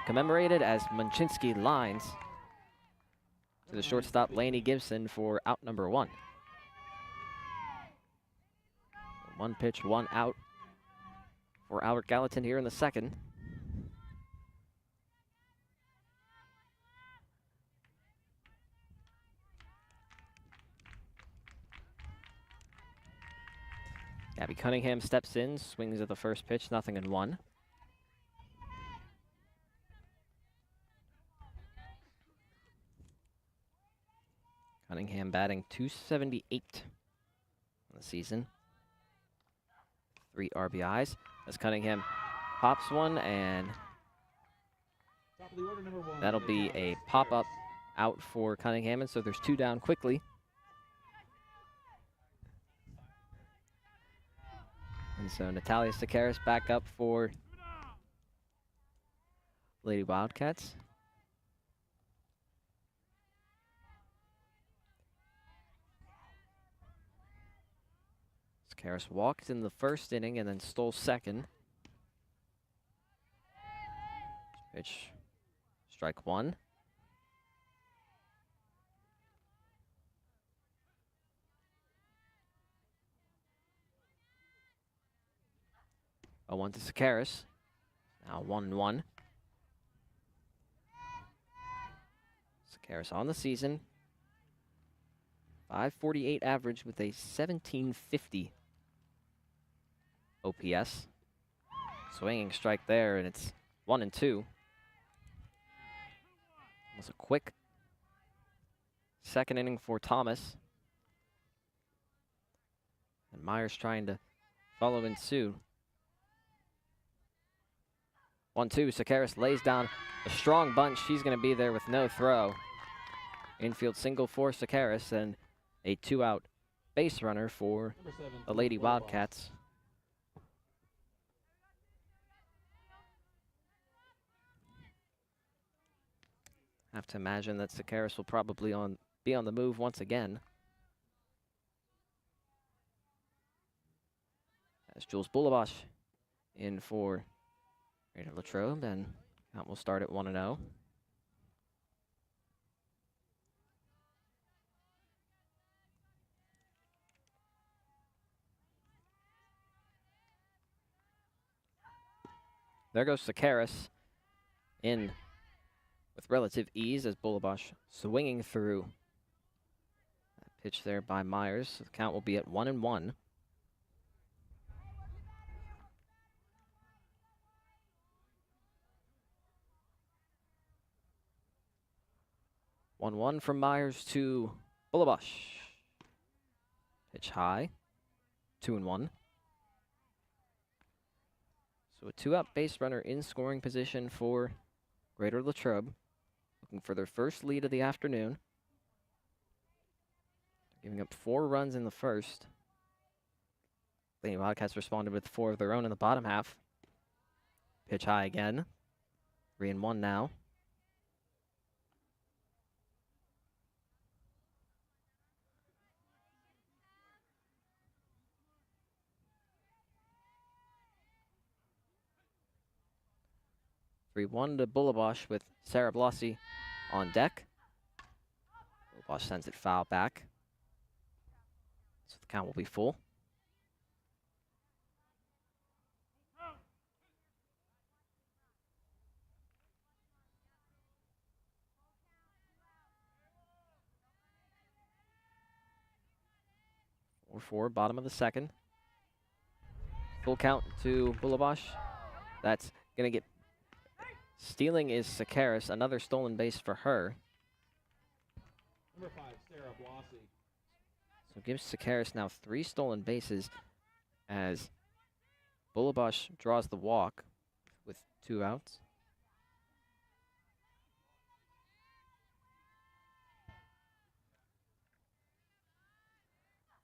commemorated as Munchinsky lines to the shortstop Laney Gibson for out number 1. 1 pitch, 1 out for Albert Gallatin here in the second. Gabby Cunningham steps in, swings at the first pitch, 0-1. Cunningham batting .278 on the season. 3 RBIs as Cunningham pops one, and that'll be a pop-up out for Cunningham, and so there's 2 down quickly. And so Natalia Sakaris back up for Lady Wildcats. Sakaris walked in the first inning and then stole second. Pitch, strike one. A 1 to Sakaris. Now 1-1. Sakaris on the season. 548 average with a 1750 OPS. Swinging strike there, and it's 1-2. It was a quick second inning for Thomas. And Myers trying to follow in suit. 1-2, Sakaris lays down a strong bunch. She's going to be there with no throw. Infield single for Sakaris and a 2-out base runner for the Lady Wildcats. Have to imagine that Sakaris will probably be on the move once again. As Jules Boulabash in for Raider Latrobe, and count will start at 1-0. There goes Sakaris in with relative ease as Boulabash swinging through. That pitch there by Myers. So the count will be at 1-1. One from Myers to Boulabash. Pitch high. 2-1. So a 2-out base runner in scoring position for Greater Latrobe, looking for their first lead of the afternoon. Giving up 4 runs in the first. The Wildcats responded with 4 of their own in the bottom half. Pitch high again. 3-1 now. One to Boulabash with Sarah Blossi on deck. Boulabash sends it foul back. So the count will be full. Four, bottom of the second. Full count to Boulabash. That's going to get... Stealing is Sakaris, another stolen base for her. Number 5, Sarah Blossi. So gives Sakaris now 3 stolen bases as Boulabash draws the walk with 2 outs.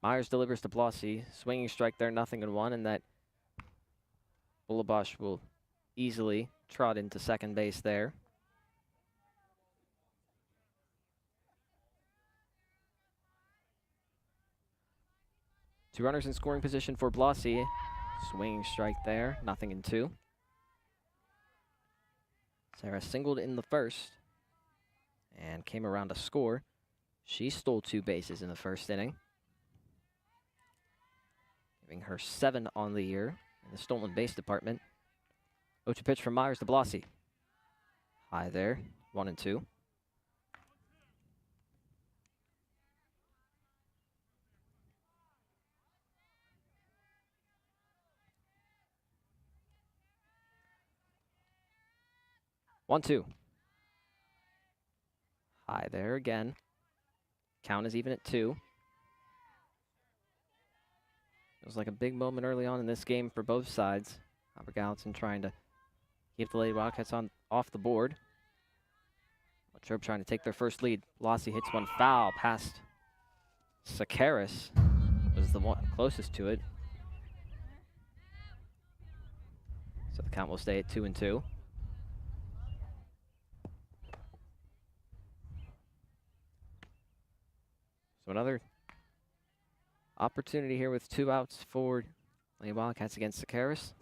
Myers delivers to Blossi. Swinging strike there, 0-1, and that Boulabash will easily trot into second base there. Two runners in scoring position for Blossi. Swinging strike there, 0-2. Sarah singled in the first and came around to score. She stole 2 bases in the first inning, giving her 7 on the year in the stolen base department. 0-2 pitch from Myers to Blossi. High there, 1-2. High there again. Count is even at 2. It was like a big moment early on in this game for both sides. Albert Gallatin trying to keep the Lady Wildcats off the board. Latrobe trying to take their first lead. Blossi hits one foul past Sakaris. Was the one closest to it. So the count will stay at 2-2. So another Opportunity here with 2 outs for the Wildcats against Sakaris.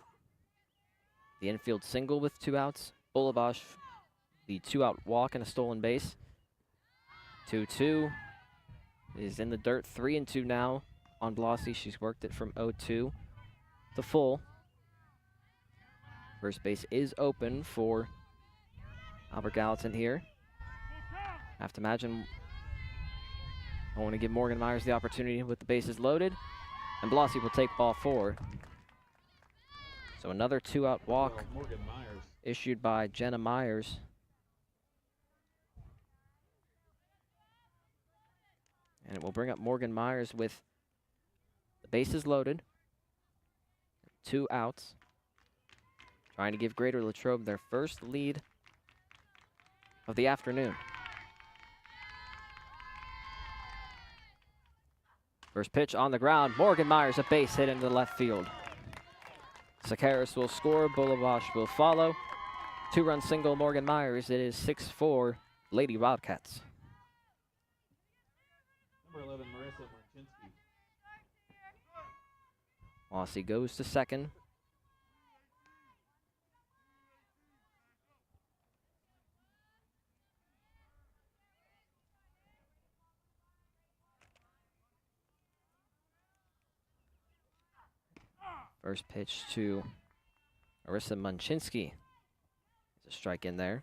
The infield single with 2 outs. Bulabash, the 2-out walk and a stolen base. 2-2 is in the dirt. 3-2 now on Blasi. She's worked it from 0-2 to full. First base is open for Albert Gallatin here. Have to imagine I want to give Morgan Myers the opportunity with the bases loaded, and Blasi will take ball 4. So another 2-out walk issued by Jenna Myers. And it will bring up Morgan Myers with the bases loaded, 2 outs, trying to give Greater Latrobe their first lead of the afternoon. First pitch on the ground. Morgan Myers, a base hit into the left field. Sakaris will score. Bulabash will follow. 2-run single, Morgan Myers. It is 6-4, Lady Wildcats. Number 11, Marissa Marchinsky. Blasi goes to second. First pitch to Marissa Munchinsky. There's a strike in there.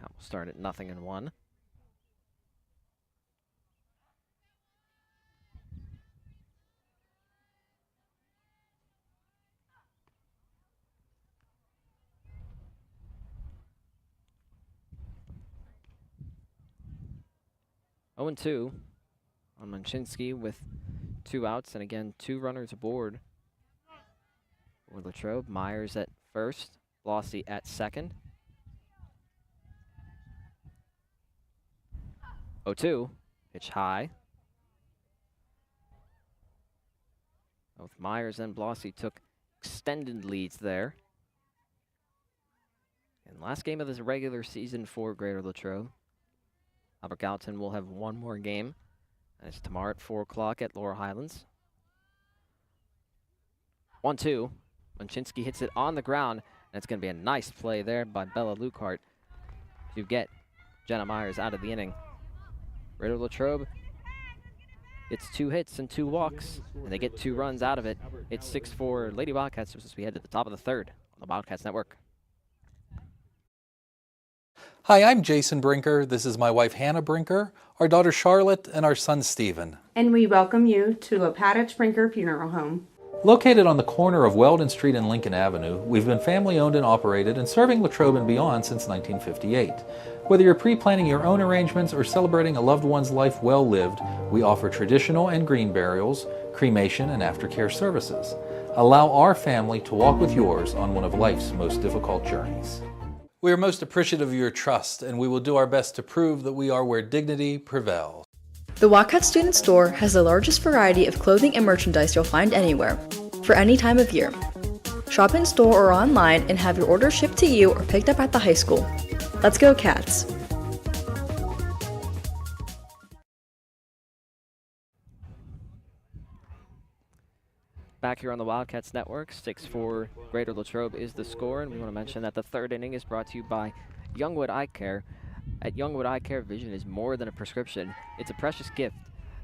Count will start at 0-1. Oh and 2 on Munchinsky with 2 outs, and again 2 runners aboard for Latrobe. Myers at first, Blasi at second. 0-2, pitch high. Both Myers and Blasi took extended leads there. And last game of this regular season for Greater Latrobe. Albert Gallatin will have one more game. And it's tomorrow at 4 o'clock at Laurel Highlands. 1-2. Munchinsky hits it on the ground, and it's going to be a nice play there by Bella Lukehart to get Jenna Myers out of the inning. Greater Latrobe, it's 2 hits and 2 walks, and they get 2 runs out of it. It's 6-4 Lady Wildcats as we head to the top of the 3rd on the Wildcats Network. Hi, I'm Jason Brinker. This is my wife Hannah Brinker, our daughter Charlotte, and our son Stephen. And we welcome you to Lepatich Brinker Funeral Home. Located on the corner of Weldon Street and Lincoln Avenue, we've been family owned and operated and serving Latrobe and beyond since 1958. Whether you're pre-planning your own arrangements or celebrating a loved one's life well lived, we offer traditional and green burials, cremation, and aftercare services. Allow our family to walk with yours on one of life's most difficult journeys. We are most appreciative of your trust, and we will do our best to prove that we are where dignity prevails. The Wildcats Student Store has the largest variety of clothing and merchandise you'll find anywhere, for any time of year. Shop in store or online and have your order shipped to you or picked up at the high school. Let's go, Cats! Back here on the Wildcats Network, 6-4 Greater Latrobe is the score, and we want to mention that the 3rd inning is brought to you by Youngwood Eye Care. At Youngwood Eye Care, vision is more than a prescription. It's a precious gift.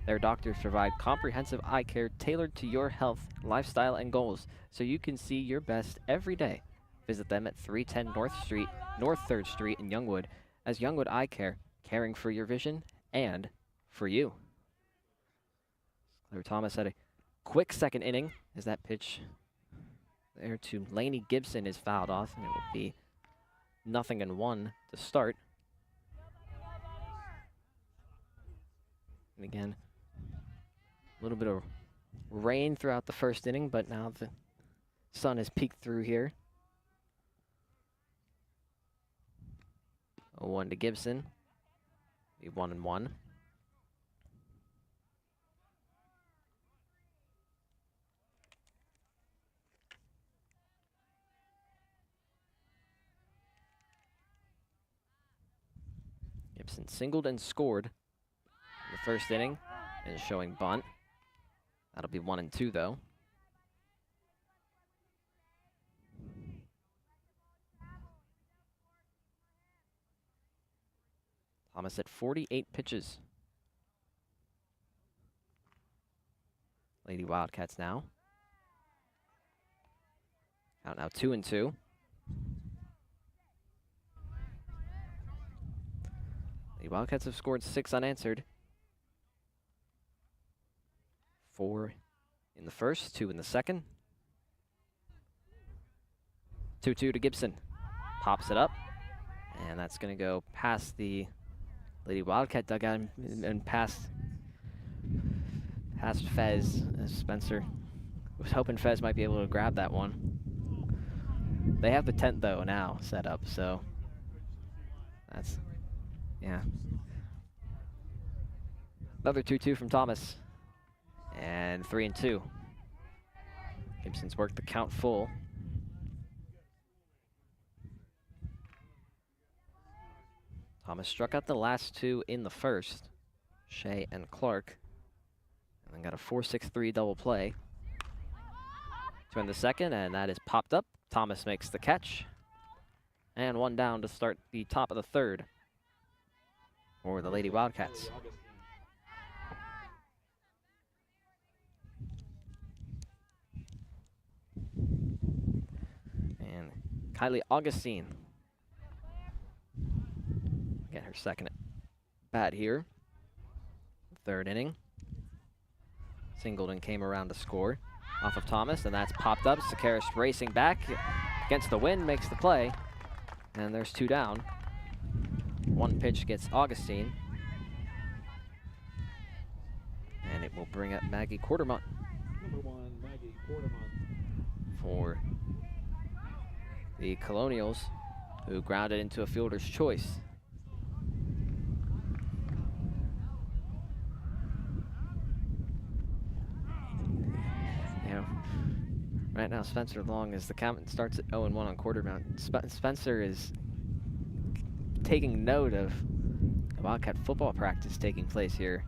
Their doctors provide comprehensive eye care tailored to your health, lifestyle, and goals, so you can see your best every day. Visit them at 310 North 3rd Street in Youngwood, as Youngwood Eye Care, caring for your vision and for you. Claire Thomas had a quick 2nd inning as that pitch there to Lainey Gibson is fouled off, and it will be 0-1 to start. And again, a little bit of rain throughout the 1st inning, but now the sun has peeked through here. 0-1 to Gibson. Be 1-1. Gibson singled and scored first inning and showing bunt. That'll be 1-2 though. Thomas at 48 pitches. Lady Wildcats now. Out now 2-2. The Wildcats have scored 6 unanswered. 4 in the first, 2 in the second. 2-2 to Gibson. Pops it up. And that's going to go past the Lady Wildcat dugout and past Fez. Spencer was hoping Fez might be able to grab that one. They have the tent though now set up, so that's, yeah. Another 2-2 from Thomas. And 3-2. Gibson's worked the count full. Thomas struck out the last 2 in the first, Shea and Clark, and then got a 4-6-3 double play. 2 in the second, and that is popped up. Thomas makes the catch, and 1 down to start the top of the third for the Lady Wildcats. And Kylie Augustine get her second bat here. Third inning. Singleton came around to score off of Thomas, and that's popped up. Sakaris racing back against the wind, makes the play, and there's 2 down. 1 pitch gets Augustine, and it will bring up Maggie Quartermont. Number 1, Maggie Quartermont. For the Colonials, who grounded into a fielder's choice. Right now, Spencer Long, as the count starts at 0-1 on Quartermount. Spencer is taking note of Wildcat football practice taking place here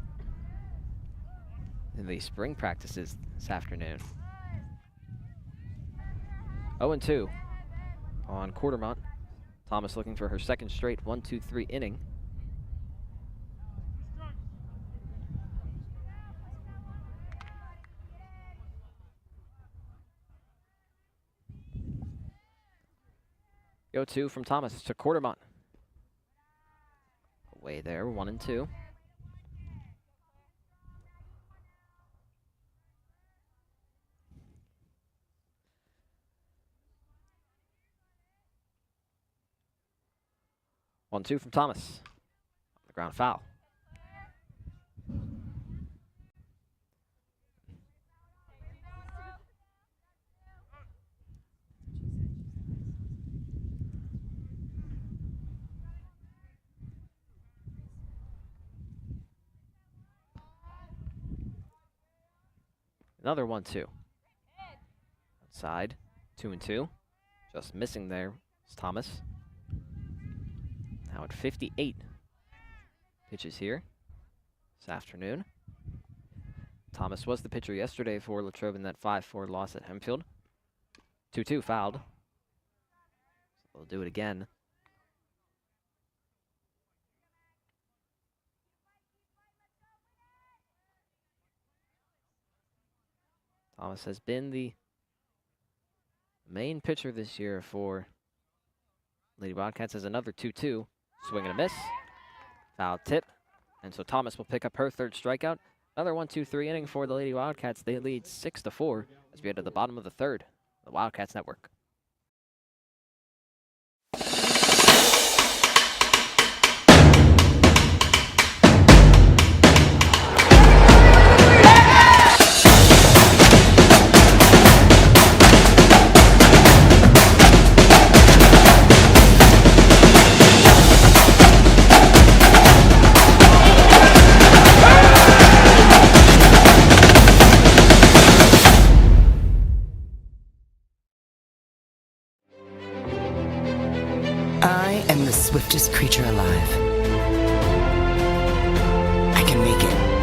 in the spring practices this afternoon. 0-2 on Quartermont. Thomas looking for her second straight 1-2-3 inning. Go 2 from Thomas to Quartermont. Away there, 1-2. One, 2 from Thomas. On the ground foul. Another 1-2. Outside, 2-2. Just missing there is Thomas. Now at 58 pitches here this afternoon. Thomas was the pitcher yesterday for Latrobe in that 5-4 loss at Hempfield. 2-2 fouled. So they'll do it again. Thomas has been the main pitcher this year for Lady Wildcats. Has another 2-2. Swing and a miss. Foul tip. And so Thomas will pick up her third strikeout. Another 1-2-3 inning for the Lady Wildcats. They lead 6-4 as we head to the bottom of the third. The Wildcats Network. I am the swiftest creature alive. I can make it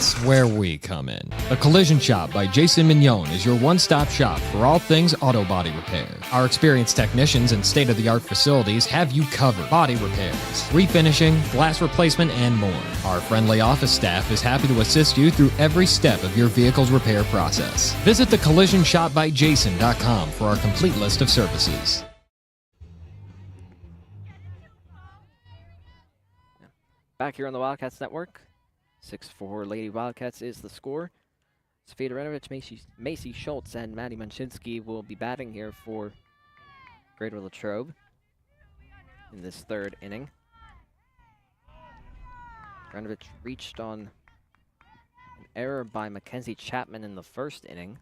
That's where we come in. The Collision Shop by Jason Mignon is your one-stop shop for all things auto body repair. Our experienced technicians and state-of-the-art facilities have you covered. Body repairs, refinishing, glass replacement, and more. Our friendly office staff is happy to assist you through every step of your vehicle's repair process. Visit thecollisionshopbyjason.com for our complete list of services. Back here on the Wildcats Network, 6-4 Lady Wildcats is the score. Sofia Renovich, Macy Schultz, and Maddie Manchinski will be batting here for Greater Latrobe in this third inning. Renovich reached on an error by Mackenzie Chapman in the first inning.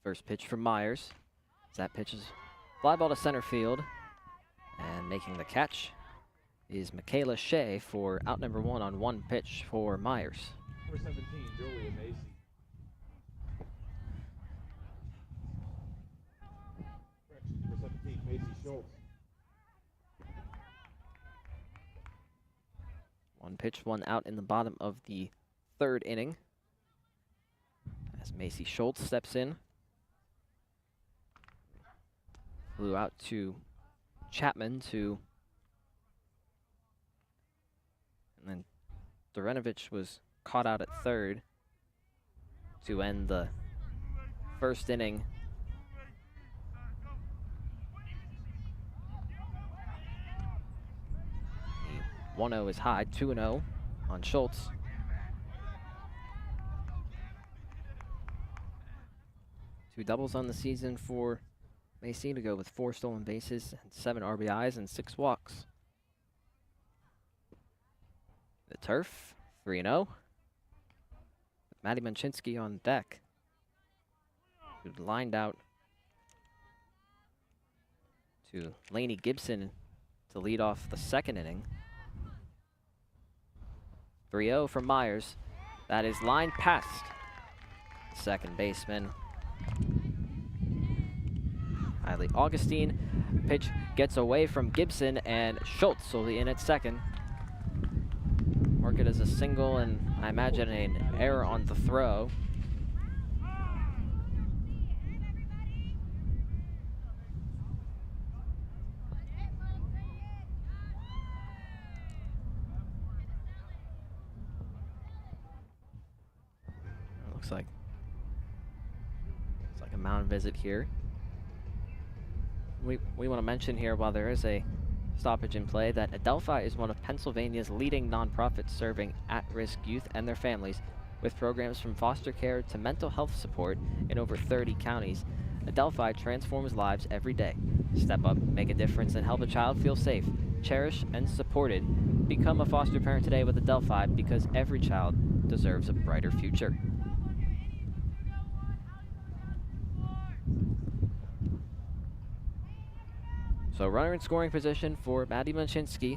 First pitch from Myers. That pitch is fly ball to center field, and making the catch is Michaela Shea for out number 1 on one pitch for Myers. Number 17, Julia Macy. Correction, number 17, Macy Schultz. One pitch, one out in the bottom of the third inning as Macy Schultz steps in. Flew out to Chapman and then Dorenovich was caught out at third to end the first inning. The 1-0 is high, 2-0 on Schultz. Two doubles on the season for Macy to go with 4 stolen bases, and 7 RBIs, and 6 walks. The turf, 3-0. Maddie Manchinski on deck, who lined out to Lainey Gibson to lead off the second inning. 3-0 from Myers. That is lined past second baseman Kylie Augustine. Pitch gets away from Gibson, and Schultz will be in at second. Mark it as a single, and I imagine an error on the throw. Looks like it's like a mound visit here. We want to mention here, while there is a stoppage in play, that Adelphi is one of Pennsylvania's leading nonprofits serving at-risk youth and their families, with programs from foster care to mental health support in over 30 counties. Adelphi transforms lives every day. Step up, make a difference, and help a child feel safe, cherished, and supported. Become a foster parent today with Adelphi, because every child deserves a brighter future. So runner in scoring position for Maddie Manchinski,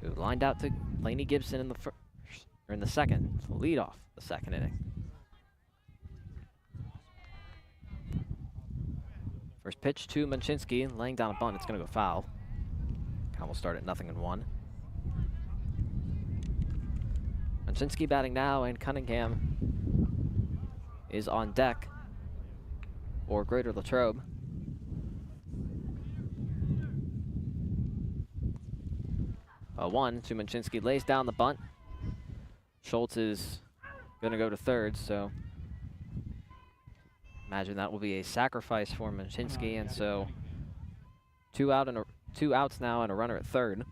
who lined out to Lainey Gibson in the in the second to lead off the second inning. First pitch to Manchinski, laying down a bunt. It's going to go foul. Count will start at 0-1. Manchinski batting now, and Cunningham is on deck for Greater Latrobe. 1 to Manchinski, lays down the bunt. Schultz is going to go to third, so imagine that will be a sacrifice for Manchinski, and so two outs now and a runner at third.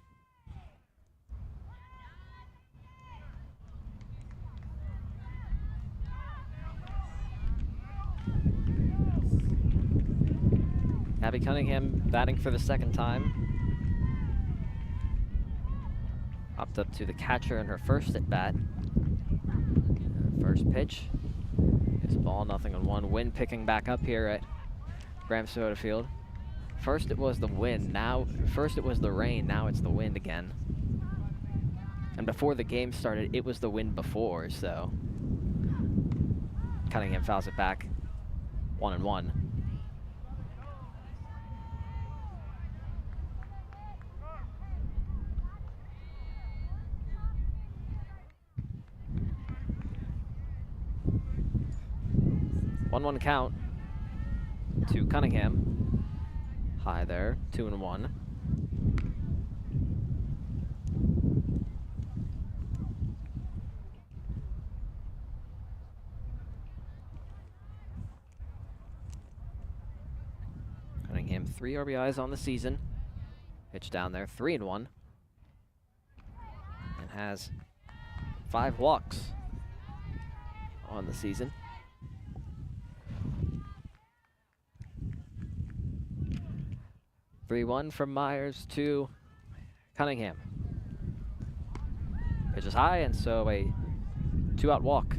Abby Cunningham batting for the second time. Popped up to the catcher in her first at bat. First pitch is ball, 0-1. Wind picking back up here at Graham Soda Field. First it was the wind, first it was the rain, now it's the wind again. And before the game started, it was the wind before, so Cunningham fouls it back, 1-1. 1-1 count to Cunningham. High there, 2-1. Cunningham 3 RBIs on the season. Pitch down there, 3-1. And has 5 walks on the season. Three-one from Myers to Cunningham. Pitch is high, and so a 2-out walk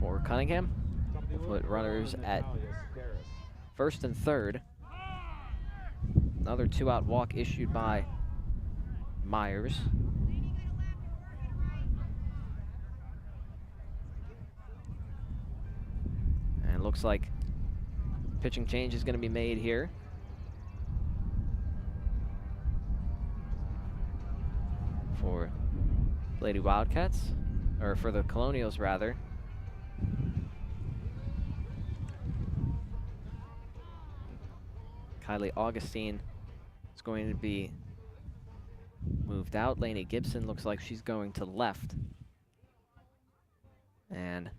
for Cunningham. Put runners at first and third. Another 2-out walk issued by Myers. And looks like pitching change is going to be made here. For Lady Wildcats, or for the Colonials rather. Kylie Augustine is going to be moved out. Lainey Gibson looks like she's going to left. And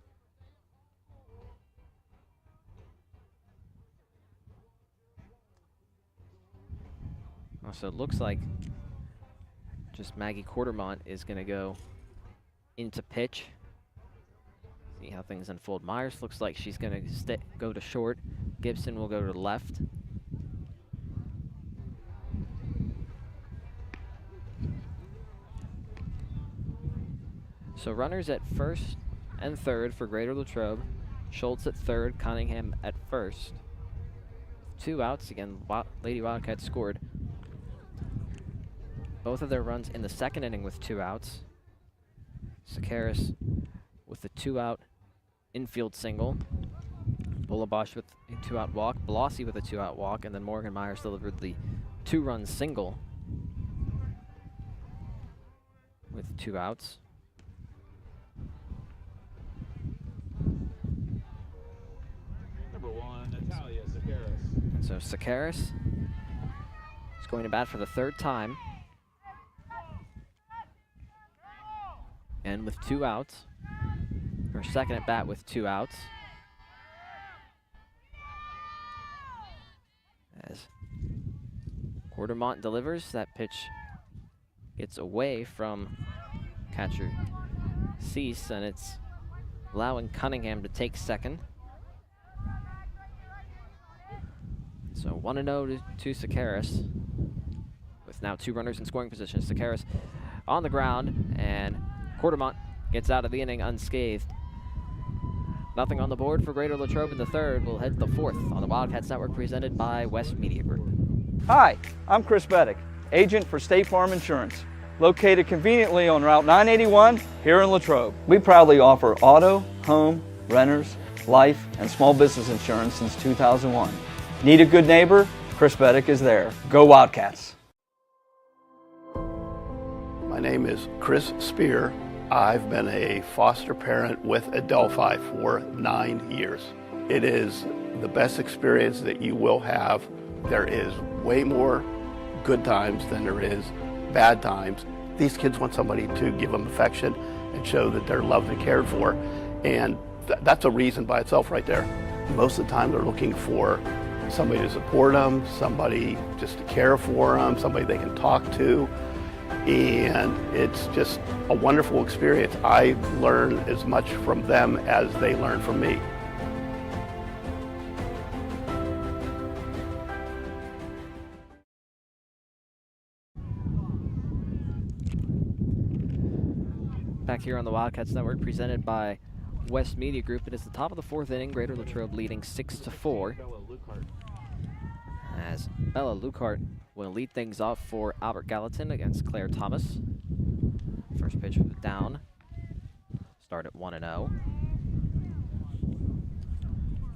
also it looks like just Maggie Quartermont is going to go into pitch. See how things unfold. Myers looks like she's going to go to short. Gibson will go to left. So runners at first and third for Greater Latrobe. Schultz at third, Cunningham at first. 2 outs. Again, Lady Wildcats scored both of their runs in the second inning with 2 outs. Sakaris with a 2-out infield single. Bullabosh with a 2-out walk. Blasi with a 2-out walk. And then Morgan Myers delivered the 2-run single with 2 outs. Number 1, Natalia Sakaris. And so Sakaris is going to bat for the 3rd time. And with 2 outs. Her second at bat with 2 outs. As Quartermont delivers, that pitch gets away from catcher Cease, and it's allowing Cunningham to take second. So 1-0 to Sakaris, with now 2 runners in scoring position. Sakaris on the ground, and Quartermont gets out of the inning unscathed. Nothing on the board for Greater Latrobe in the 3rd. We'll head to the 4th on the Wildcats Network, presented by West Media Group. Hi, I'm Chris Beddick, agent for State Farm Insurance, located conveniently on Route 981 here in Latrobe. We proudly offer auto, home, renters, life, and small business insurance since 2001. Need a good neighbor? Chris Beddick is there. Go Wildcats! My name is Chris Spear. I've been a foster parent with Adelphi for 9 years. It is the best experience that you will have. There is way more good times than there is bad times. These kids want somebody to give them affection and show that they're loved and cared for, and that's a reason by itself right there. Most of the time they're looking for somebody to support them, somebody just to care for them, somebody they can talk to. And it's just a wonderful experience. I learn as much from them as they learn from me. Back here on the Wildcats Network, presented by West Media Group. It is the top of the 4th inning. Greater Latrobe leading 6-4. As Bella Lucart will lead things off for Albert Gallatin against Claire Thomas. First pitch down. Start at 1-0.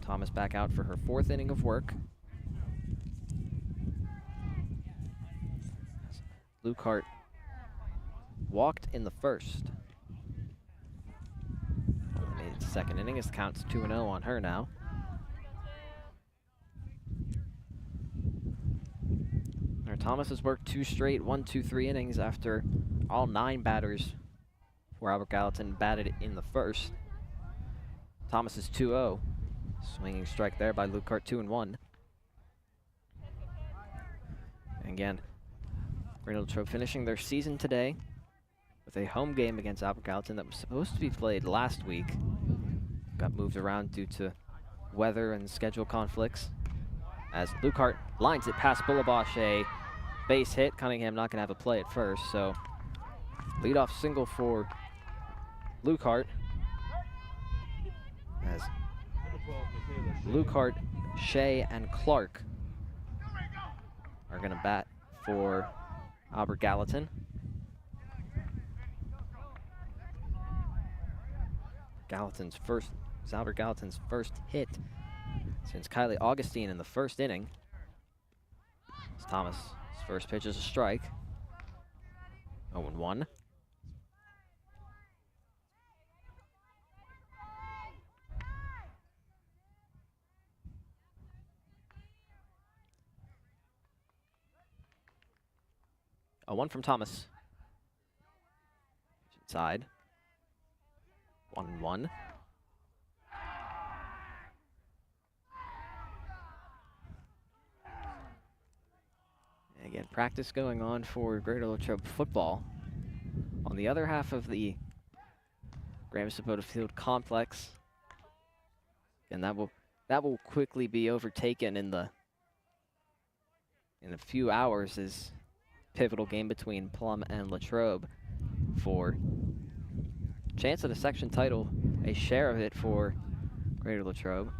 Thomas back out for her 4th inning of work. Lucart walked in the 1st. Made into second inning as the count's 2-0 on her now. Thomas has worked 2 straight 1-2-3 innings after all 9 batters for Albert Gallatin batted in the first. Thomas is 2-0. Swinging strike there by Lukehart, 2-1. Again, Greater Latrobe finishing their season today with a home game against Albert Gallatin that was supposed to be played last week. Got moved around due to weather and schedule conflicts. As Lukehart lines it past Bullabosh, a base hit. Cunningham not going to have a play at first, so leadoff single for Lukehart. As Lukehart, Shea, and Clark are going to bat for Albert Gallatin. Albert Gallatin's first hit since Kylie Augustine in the first inning. As Thomas' first pitch is a strike. 0-1. A 1 from Thomas. Inside. 1-1. Again, practice going on for Greater Latrobe football. On the other half of the Graham-Sabota Field complex. And that will quickly be overtaken in a few hours as pivotal game between Plum and Latrobe for chance at a section title, a share of it for Greater Latrobe.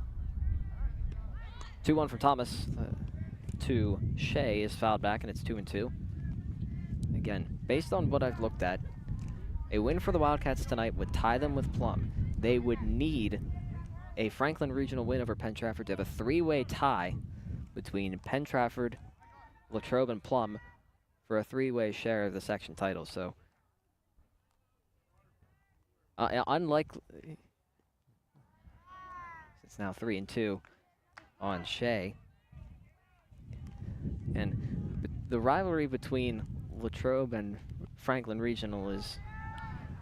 2-1 from Thomas to Shea is fouled back, and it's 2-2. Again, based on what I've looked at, a win for the Wildcats tonight would tie them with Plum. They would need a Franklin Regional win over Penn Trafford to have a 3-way tie between Penn Trafford, Latrobe, and Plum for a 3-way share of the section title. So, unlike, it's now 3-2 on Shea. And the rivalry between Latrobe and Franklin Regional is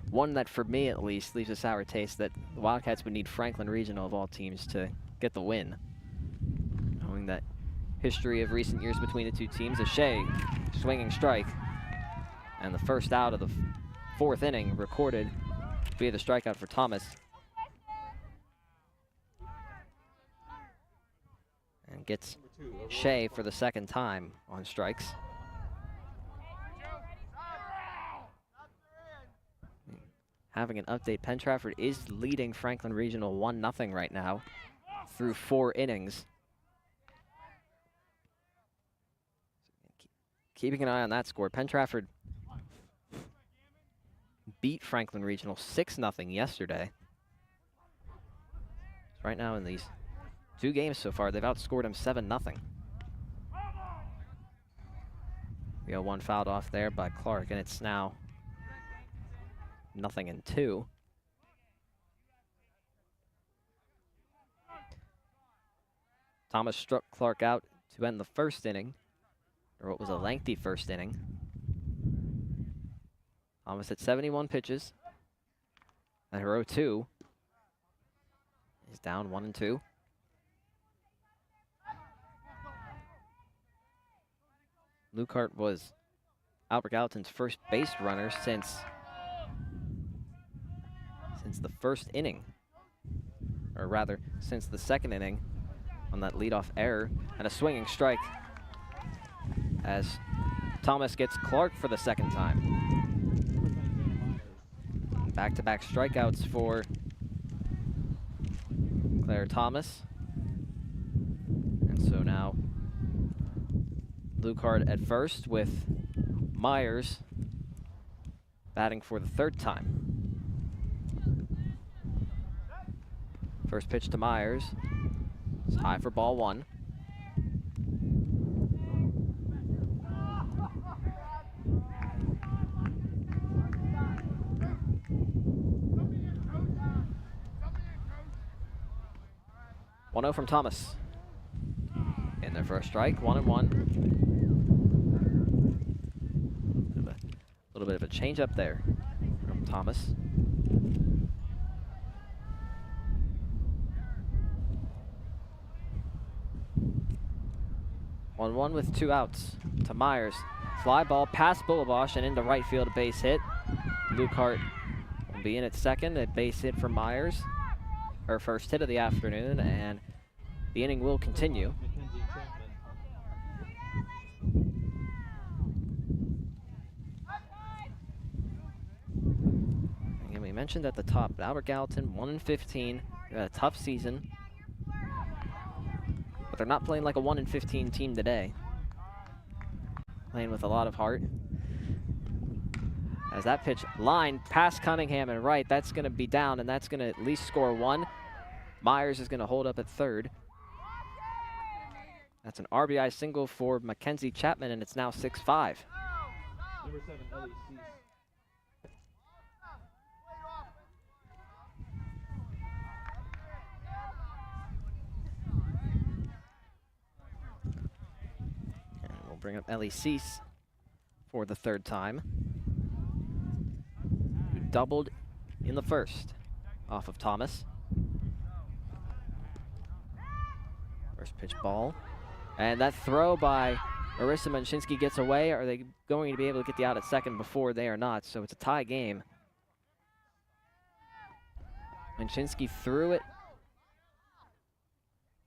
one that, for me at least, leaves a sour taste that the Wildcats would need Franklin Regional of all teams to get the win. Knowing that history of recent years between the two teams, a Shea swinging strike, and the first out of the 4th inning recorded via the strikeout for Thomas. And gets Shea for the 2nd time on strikes. Having an update, Penn Trafford is leading Franklin Regional 1-0 right now through 4 innings. Keeping an eye on that score, Penn Trafford beat Franklin Regional 6-0 yesterday. Right now in these 2 games so far, they've outscored them 7-0. We got 1 fouled off there by Clark, and it's now 0-2. Thomas struck Clark out to end the 1st inning, or what was a lengthy 1st inning. Thomas had 71 pitches. And her 0-2 is down 1-2. Lukehart was Albert Gallatin's first base runner since the 1st inning, or rather, since the 2nd inning on that leadoff error, and a swinging strike as Thomas gets Clark for the 2nd time. Back-to-back strikeouts for Claire Thomas. And so now Lukehart at first with Myers batting for the 3rd time. First pitch to Myers. It's high for ball 1. 1-0 from Thomas. In their first strike, 1-1. A little bit of a change up there from Thomas. One with 2 outs to Myers. Fly ball past Bullabosh and into right field, a base hit. Lukehart will be in at second, a base hit for Myers. Her first hit of the afternoon, and the inning will continue. And we mentioned at the top, Albert Gallatin 1-15, had a tough season. But they're not playing like a 1-15 team today. Playing with a lot of heart. As that pitch line past Cunningham and right, that's going to be down, and that's going to at least score 1. Myers is going to hold up at third. That's an RBI single for Mackenzie Chapman, and it's now 6-5. Number 7, Ellie Cease. And we'll bring up Ellie Cease for the third time. Who doubled in the first off of Thomas. First pitch ball. And that throw by Marissa Manchinski gets away. Are they going to be able to get the out at second before? They are not, so it's a tie game. Manchinski threw it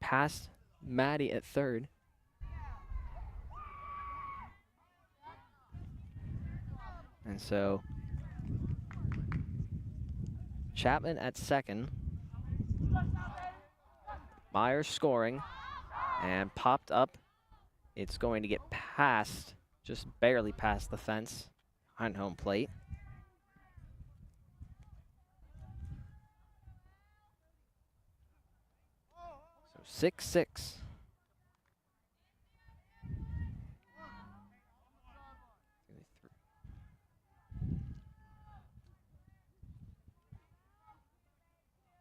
past Maddie at third. And so Chapman at second. Myers scoring and popped up. It's going to get past, just barely past the fence on home plate. So 6-6.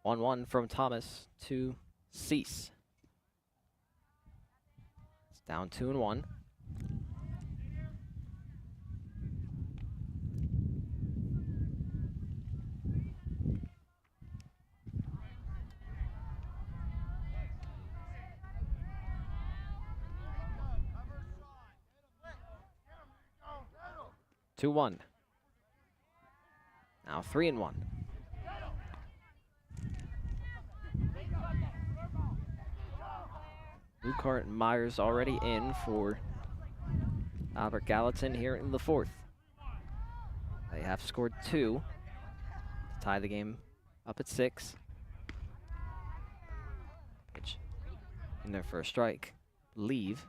1-1 from Thomas to Cease. It's down 2-1. Now 3-1. Lukehart and Myers already in for Albert Gallatin here in the fourth. They have scored 2 to tie the game up at 6. Pitch in there for a strike. Leave.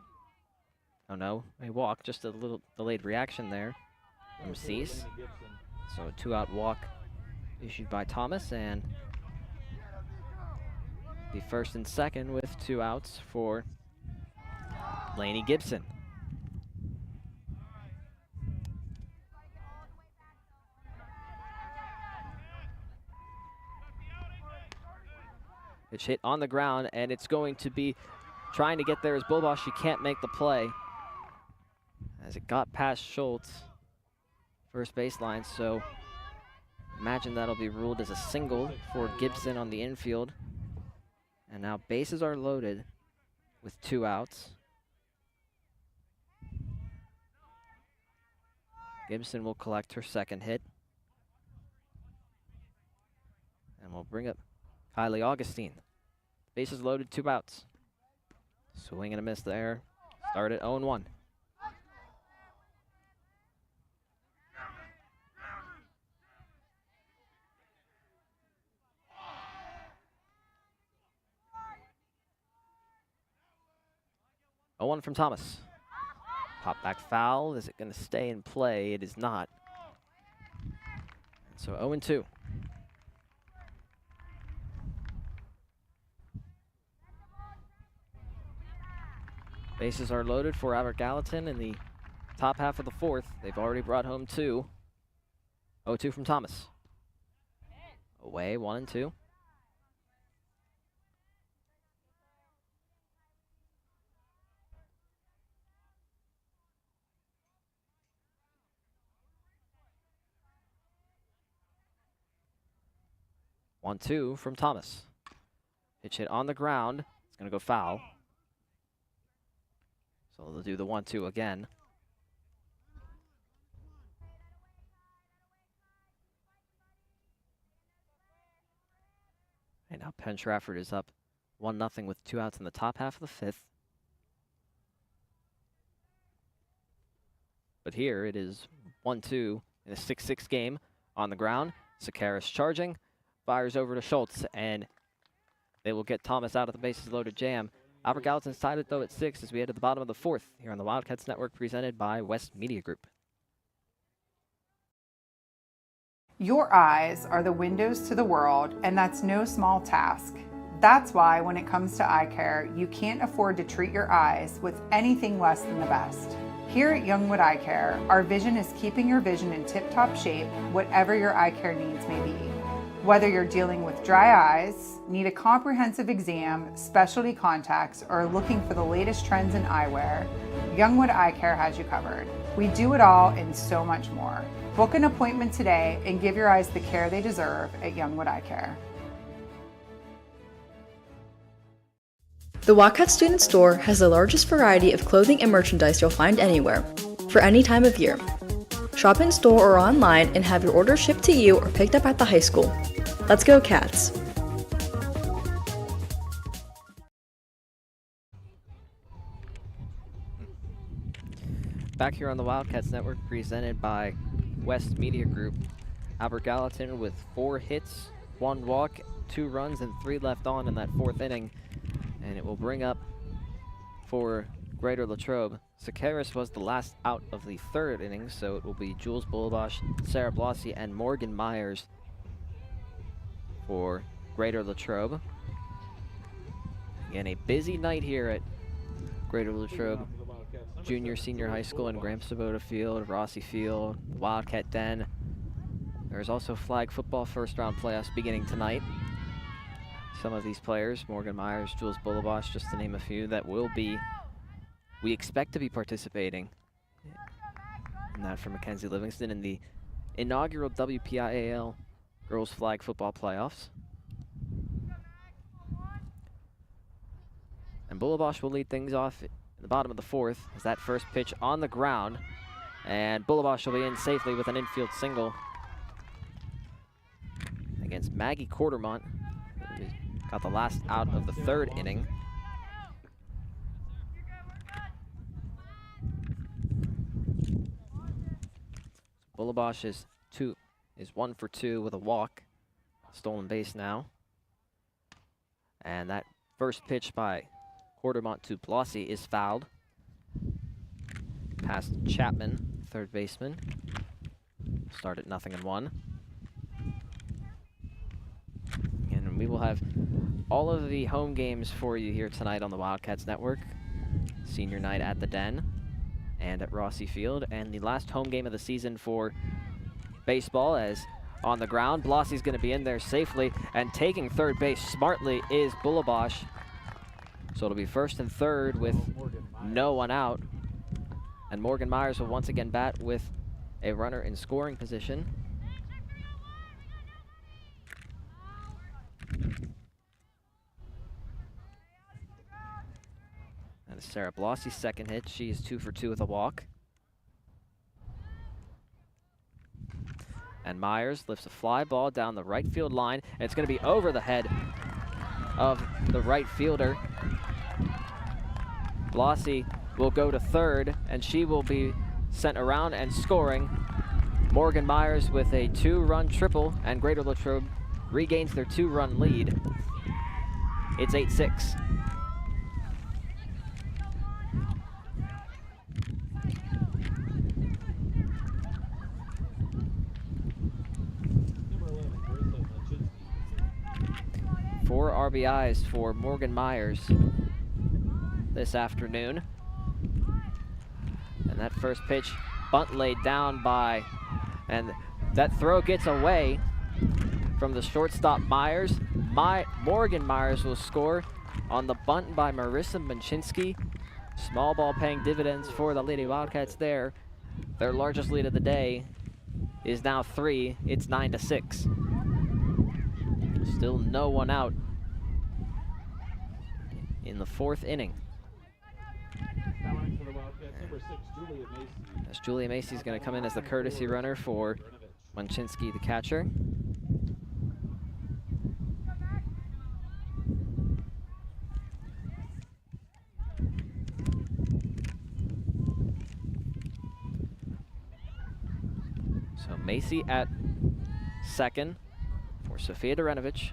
Oh no, a walk. Just a little delayed reaction there from Cease. So a 2-out walk issued by Thomas, and the first and second with 2 outs for Lainey Gibson. Pitch hit on the ground, and it's going to be trying to get there as Bullabosh. She can't make the play as it got past Schultz, first baseline. So imagine that'll be ruled as a single for Gibson on the infield. And now bases are loaded with 2 outs. Gibson will collect her second hit. And we'll bring up Kylie Augustine. Bases loaded, 2 outs. Swing and a miss there. Start at 0-1. One from Thomas. Pop back foul. Is it going to stay in play? It is not. And so 0-2. Bases are loaded for Albert Gallatin in the top half of the fourth. They've already brought home 2. 0-2 from Thomas. Away, 1-2. 1-2 from Thomas. Pitch hit on the ground. It's going to go foul. So they'll do the 1-2 again. And now Penn Trafford is up 1-0 with 2 outs in the top half of the 5th. But here it is 1-2 in a 6-6 game on the ground. Sakaris charging, fires over to Schultz, and they will get Thomas out of the bases loaded jam. Albert Gallatin's tied it though at 6 as we head to the bottom of the 4th here on the Wildcats Network, presented by West Media Group. Your eyes are the windows to the world, and that's no small task. That's why when it comes to eye care, you can't afford to treat your eyes with anything less than the best. Here at Youngwood Eye Care, our vision is keeping your vision in tip-top shape, whatever your eye care needs may be. Whether you're dealing with dry eyes, need a comprehensive exam, specialty contacts, or looking for the latest trends in eyewear, Youngwood Eye Care has you covered. We do it all and so much more. Book an appointment today and give your eyes the care they deserve at Youngwood Eye Care. The Wildcats Student Store has the largest variety of clothing and merchandise you'll find anywhere, for any time of year. Shop in store or online and have your order shipped to you or picked up at the high school. Let's go, Cats! Back here on the Wildcats Network, presented by West Media Group. Albert Gallatin with 4 hits, 1 walk, 2 runs, and 3 left on in that 4th inning. And it will bring up for Greater Latrobe. Sakaris was the last out of the 3rd inning, so it will be Jules Bullabosh, Sarah Blossi, and Morgan Myers for Greater Latrobe. Again, a busy night here at Greater Latrobe Junior Senior High School in Graham Sabota Field, Rossi Field, Wildcat Den. There's also flag football first round playoffs beginning tonight. Some of these players, Morgan Myers, Jules Bullabosh, just to name a few, that will be, we expect to be participating in that for Mackenzie Livingston in the inaugural WPIAL Girls Flag Football Playoffs. And Bullabosh will lead things off in the bottom of the 4th as that first pitch on the ground. And Bullabosh will be in safely with an infield single against Maggie Quartermont, who got the last out of the 3rd inning. Bullabosh is 1 for 2 with a walk. Stolen base now. And that first pitch by Quartermont to Blossi is fouled. Past Chapman, 3rd baseman. Start at 0-1. And we will have all of the home games for you here tonight on the Wildcats Network. Senior night at the Den and at Rossi Field. And the last home game of the season for baseball, as on the ground, Blossi's going to be in there safely, and taking 3rd base smartly is Bullabosh. So it'll be 1st and 3rd with no one out. And Morgan Myers will once again bat with a runner in scoring position. That is Sarah Blossi's 2nd hit. She is 2 for 2 with a walk. And Myers lifts a fly ball down the right field line, and it's going to be over the head of the right fielder. Blossi will go to 3rd, and she will be sent around and scoring. Morgan Myers with a 2-run triple, and Greater Latrobe regains their 2-run lead. It's 8-6. Four RBIs for Morgan Myers this afternoon. And that first pitch, bunt laid down by, and that throw gets away from the shortstop Myers. Morgan Myers will score on the bunt by Marissa Manchinski. Small ball paying dividends for the Lady Wildcats there. Their largest lead of the day is now 3. It's 9-6. Still no one out in the 4th inning. As Julia Macy's going to come in as the courtesy runner for Munchinsky, the catcher. So Macy at second for Sofia Duranovich,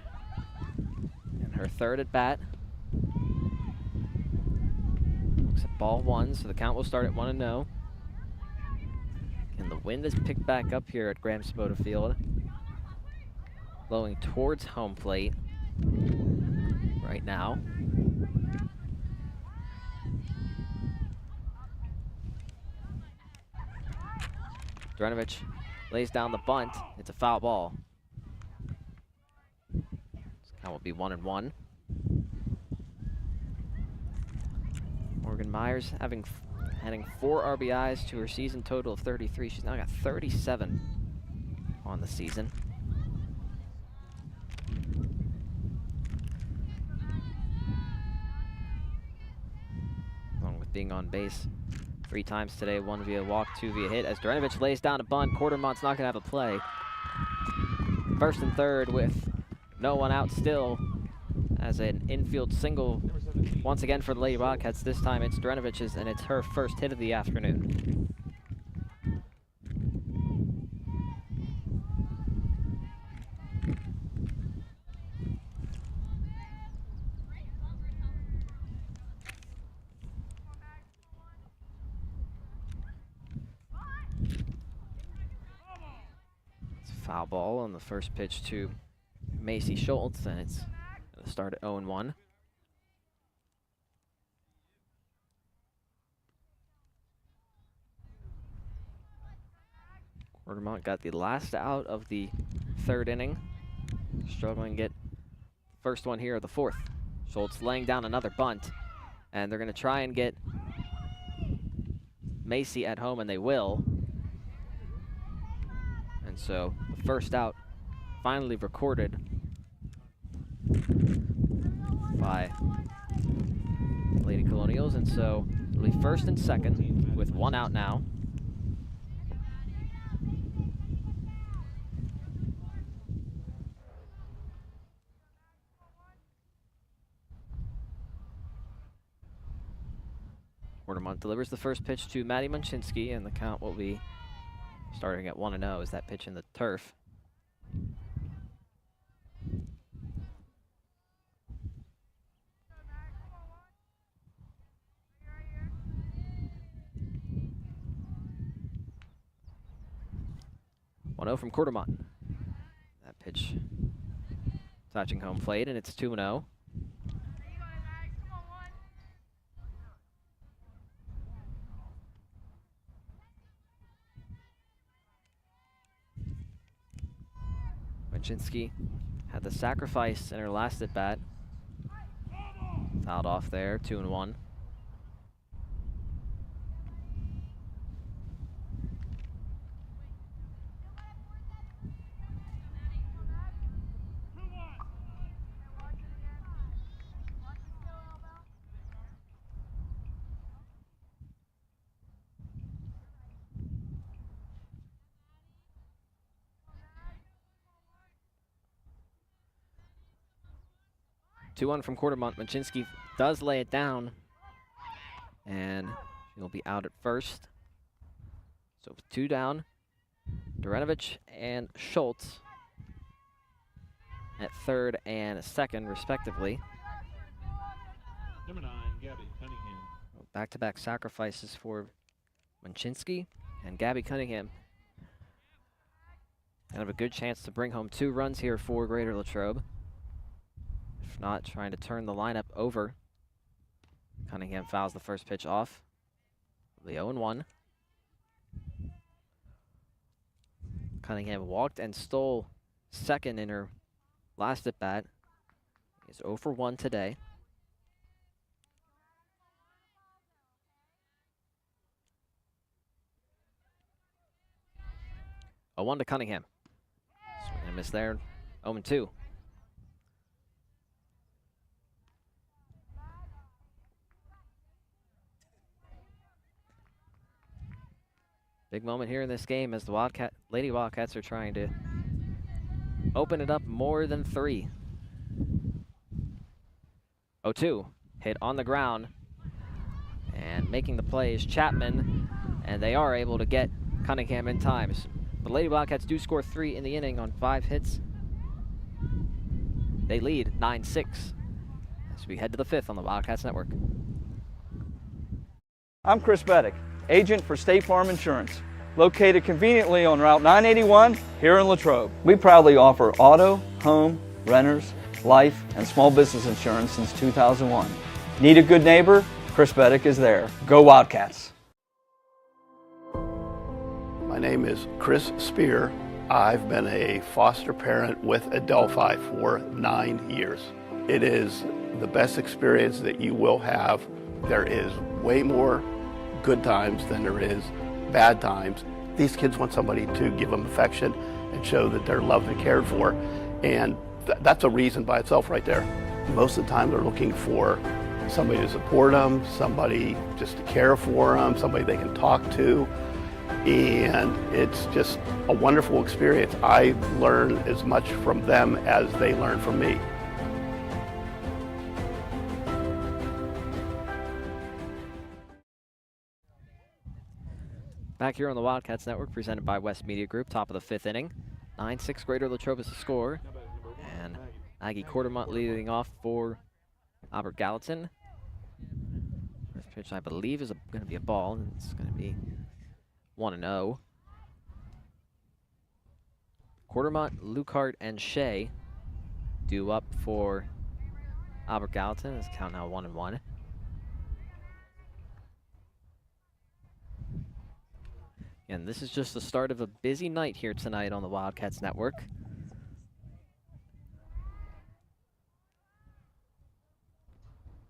and her 3rd at bat. Looks at ball 1, so the count will start at 1-0. And the wind is picked back up here at Graham Sabota Field, blowing towards home plate right now. Duranovich lays down the bunt. It's a foul ball. This count will be 1-1. Morgan Myers having 4 RBIs to her season total of 33. She's now got 37 on the season. Along with being on base 3 times today, 1 via walk, 2 via hit. As Duranovich lays down a bunt, Quartermont's not going to have a play. 1st and 3rd with no one out still, as an infield single once again for the Lady Wildcats. This time it's Duranovich's, and it's her 1st hit of the afternoon. It's a foul ball on the first pitch to Macy Schultz, and it's going to start at 0-1. Quartermont got the last out of the 3rd inning. Struggling to get first one here of the 4th. Schultz laying down another bunt, and they're going to try and get Macy at home, and they will. And so the first out finally recorded by Lady Colonials, and so it'll be 1st and 2nd with 1 out now. Quartermont delivers the first pitch to Maddie Munchinsky, and the count will be starting at 1-0 as that pitch in the turf. From Quartermont. That pitch touching home plate, and it's 2-0. Munchinsky had the sacrifice in her last at bat. Fouled off there, 2-1. From Quartermont. Munchinsky does lay it down, and she'll be out at first. So with 2 down, Duranovich and Schultz at 3rd and 2nd, respectively. Number 9, Gabby Cunningham. Back-to-back sacrifices for Munchinsky and Gabby Cunningham. Kind of a good chance to bring home 2 runs here for Greater Latrobe. If not, trying to turn the lineup over. Cunningham fouls the first pitch off. The 0-1. Cunningham walked and stole 2nd in her last at bat. He's 0 for 1 today. A 1 to Cunningham. Swing and a miss there. 0-2. Big moment here in this game as the Lady Wildcats are trying to open it up more than 3. 0-2, hit on the ground. And making the play is Chapman, and they are able to get Cunningham in time. The Lady Wildcats do score 3 in the inning on 5 hits. They lead 9-6 as we head to the 5th on the Wildcats Network. I'm Chris Beddick, agent for State Farm Insurance, located conveniently on Route 981 here in Latrobe. We proudly offer auto, home, renters, life, and small business insurance since 2001. Need a good neighbor? Chris Beddick is there. Go Wildcats! My name is Chris Spear. I've been a foster parent with Adelphi for 9 years. It is the best experience that you will have. There is way more good times than there is bad times. These kids want somebody to give them affection and show that they're loved and cared for, and that's a reason by itself right there. Most of the time they're looking for somebody to support them, somebody just to care for them, somebody they can talk to, and it's just a wonderful experience. I learn as much from them as they learn from me. Back here on the Wildcats Network, presented by West Media Group, top of the 5th inning. 9-6 Greater Latrobe is the score, and Aggie Quartermont leading off for Albert Gallatin. First pitch, I believe, is going to be a ball, and it's going to be 1-0. Quartermont, Lucart, and Shea due up for Albert Gallatin. It's count now 1-1. And this is just the start of a busy night here tonight on the Wildcats Network.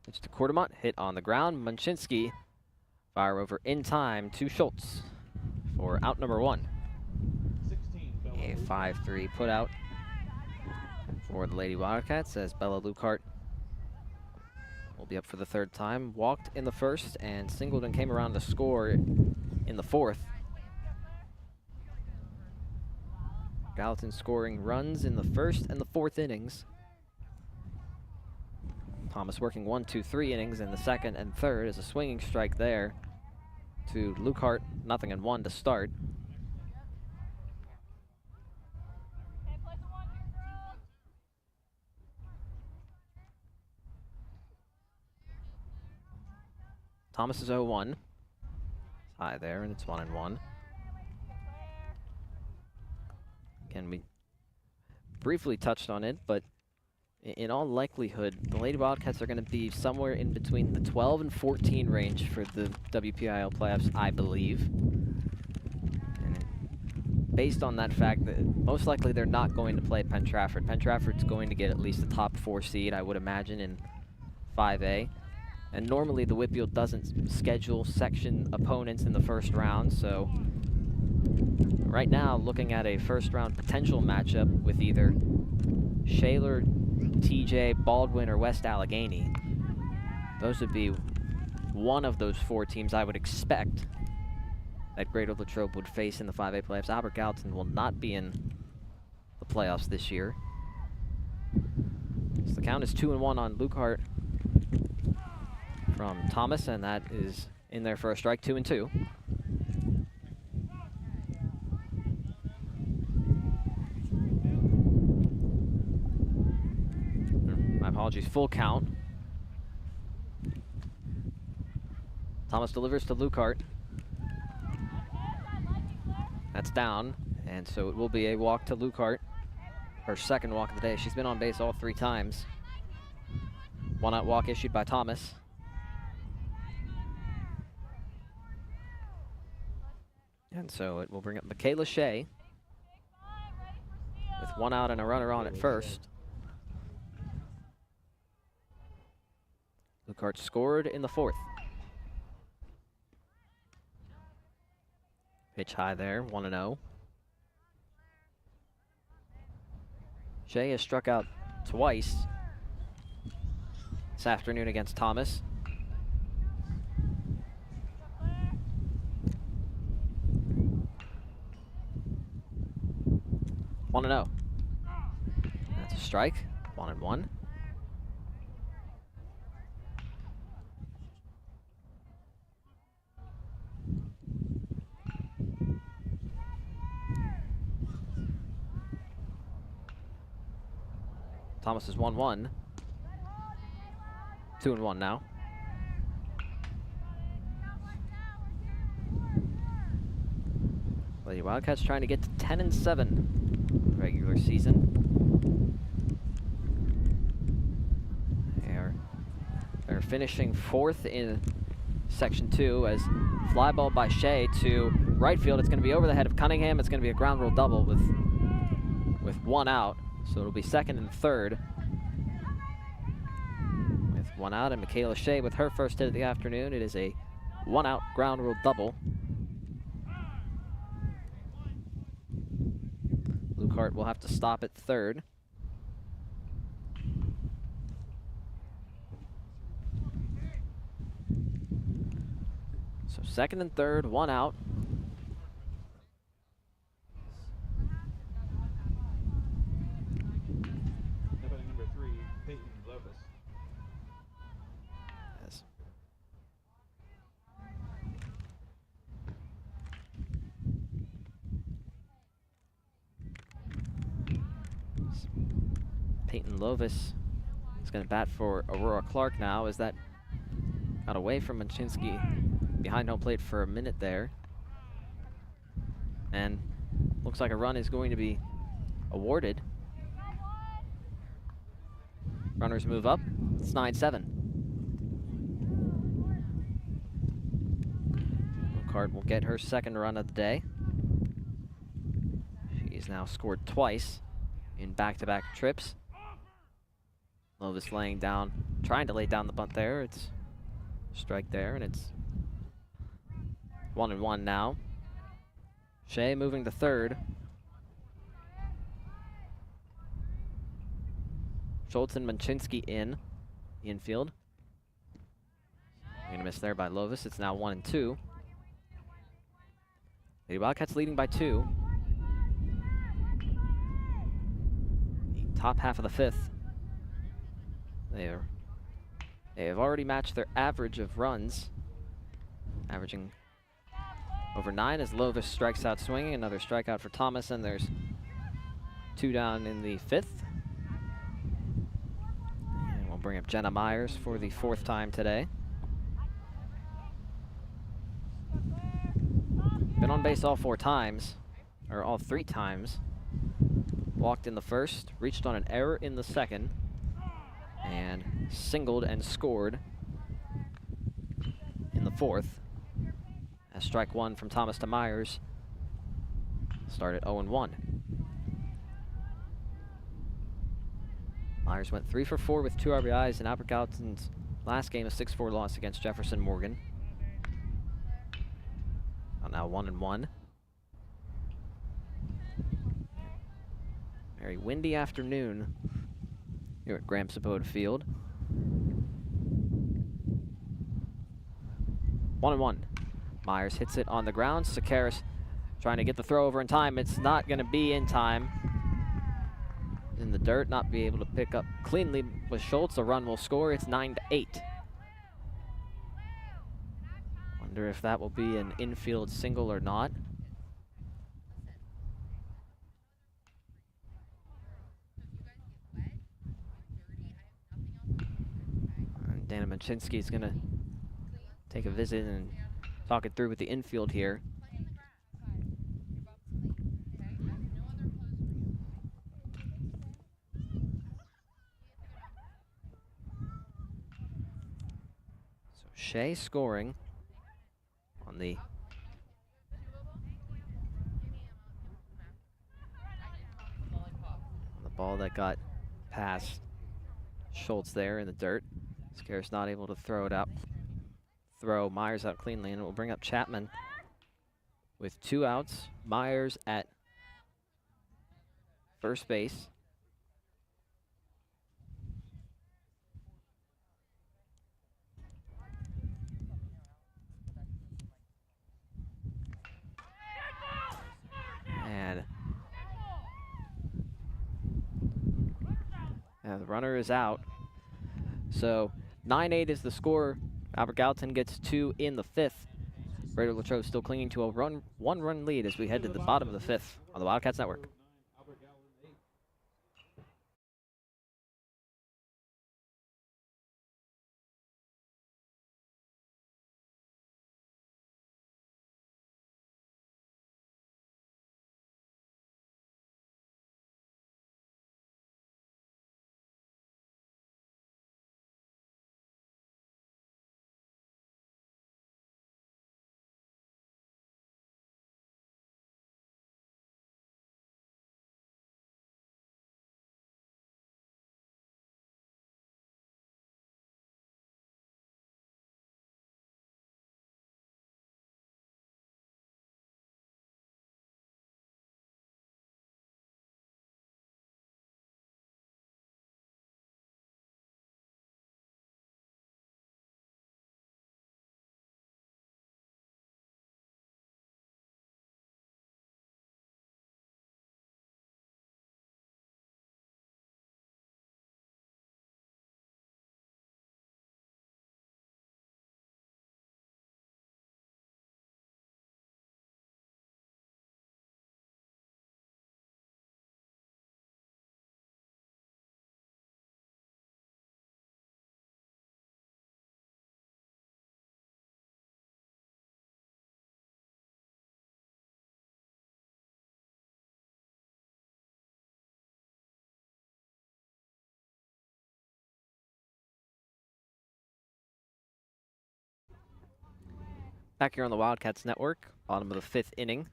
It's to Quartermont, hit on the ground. Munchinsky, fire over in time to Schultz for out number 1. A 5-3 put out for the Lady Wildcats as Bella Lucart will be up for the 3rd time. Walked in the 1st, and Singleton came around to score in the 4th. Gallatin scoring runs in the 1st and the 4th innings. Thomas working 1, 2, 3 innings in the 2nd and 3rd as a swinging strike there to Lucart, 0-1 to start. Thomas is 0-1. It's high there, and it's 1-1. Again, we briefly touched on it, but in all likelihood, the Lady Wildcats are going to be somewhere in between the 12 and 14 range for the WPIL playoffs, I believe. And based on that fact, that most likely they're not going to play Penn Trafford. Penn Trafford's going to get at least a top 4 seed, I would imagine, in 5A. And normally the Whitfield doesn't schedule section opponents in the 1st round, so right now, looking at a 1st round potential matchup with either Shaler, TJ, Baldwin, or West Allegheny. Those would be one of those 4 teams I would expect that Greater Latrobe would face in the 5A playoffs. Albert Gallatin will not be in the playoffs this year. So the count is 2-1 on Lucart from Thomas, and that is in there for a strike, 2-2. Apologies, full count. Thomas delivers to Lucart. That's down, and so it will be a walk to Lucart. Her 2nd walk of the day. She's been on base all 3 times. 1-out walk issued by Thomas. And so it will bring up Michaela Shea with 1 out and a runner on at 1st. Lucart scored in the 4th. Pitch high there, 1-0. Shea has struck out twice this afternoon against Thomas. 1-0. That's a strike. 1-1. Thomas is 1-1. 2-1 now. Well, the Wildcats trying to get to 10-7 regular season. They're finishing 4th in Section 2 as fly ball by Shea to right field. It's going to be over the head of Cunningham. It's going to be a ground rule double with 1 out. So it'll be 2nd and 3rd. With 1 out, and Michaela Shea with her first hit of the afternoon. It is a 1-out ground rule double. Luke will have to stop at 3rd. So 2nd and 3rd, 1 out. Number 3, Peyton Lovis. Yes. Peyton Lovis is going to bat for Aurora Clark now, as that got away from Machinsky behind home plate for a minute there. And looks like a run is going to be awarded. Runners move up. It's 9-7. Lockhart will get her 2nd run of the day. She's now scored twice in back-to-back trips. Lovis laying down, trying to lay down the bunt there. It's strike there, and it's 1-1 now. Shea moving to 3rd. Schultz and Machinsky in the infield. Gonna miss there by Lovis. It's now 1-2. The Wildcats leading by 2. The top half of the 5th. They have already matched their average of runs, averaging over 9 as Lovis strikes out swinging. Another strikeout for Thomas, and there's 2 down in the 5th. And we'll bring up Jenna Myers for the 4th time today. Been on base all 4 times, or all 3 times. Walked in the 1st, reached on an error in the 2nd, and singled and scored in the 4th. As strike 1 from Thomas to Myers. Start at 0-1. Myers went 3 for 4 with 2 RBIs in Albert Gallatin's last game, a 6-4 loss against Jefferson Morgan. Now 1-1. Very windy afternoon here at Graham Sapode Field. 1-1. Myers hits it on the ground. Sakaris trying to get the throw over in time. It's not going to be in time. In the dirt, not be able to pick up cleanly with Schultz. A run will score. It's 9-8. Wonder if that will be an infield single or not. And Dana Machinsky is going to take a visit and talk it through with the infield here. So Shea scoring on the ball that got past Schultz there in the dirt. Scaris not able to throw it up. Throw Myers out cleanly, and it will bring up Chapman with 2 outs. Myers at first base. And The runner is out. So 9-8 is the score. Albert Gallatin gets 2 in the 5th. Greater Latrobe still clinging to a one-run lead as we head to the bottom of the 5th on the Wildcats Network. Back here on the Wildcats Network, bottom of the 5th inning.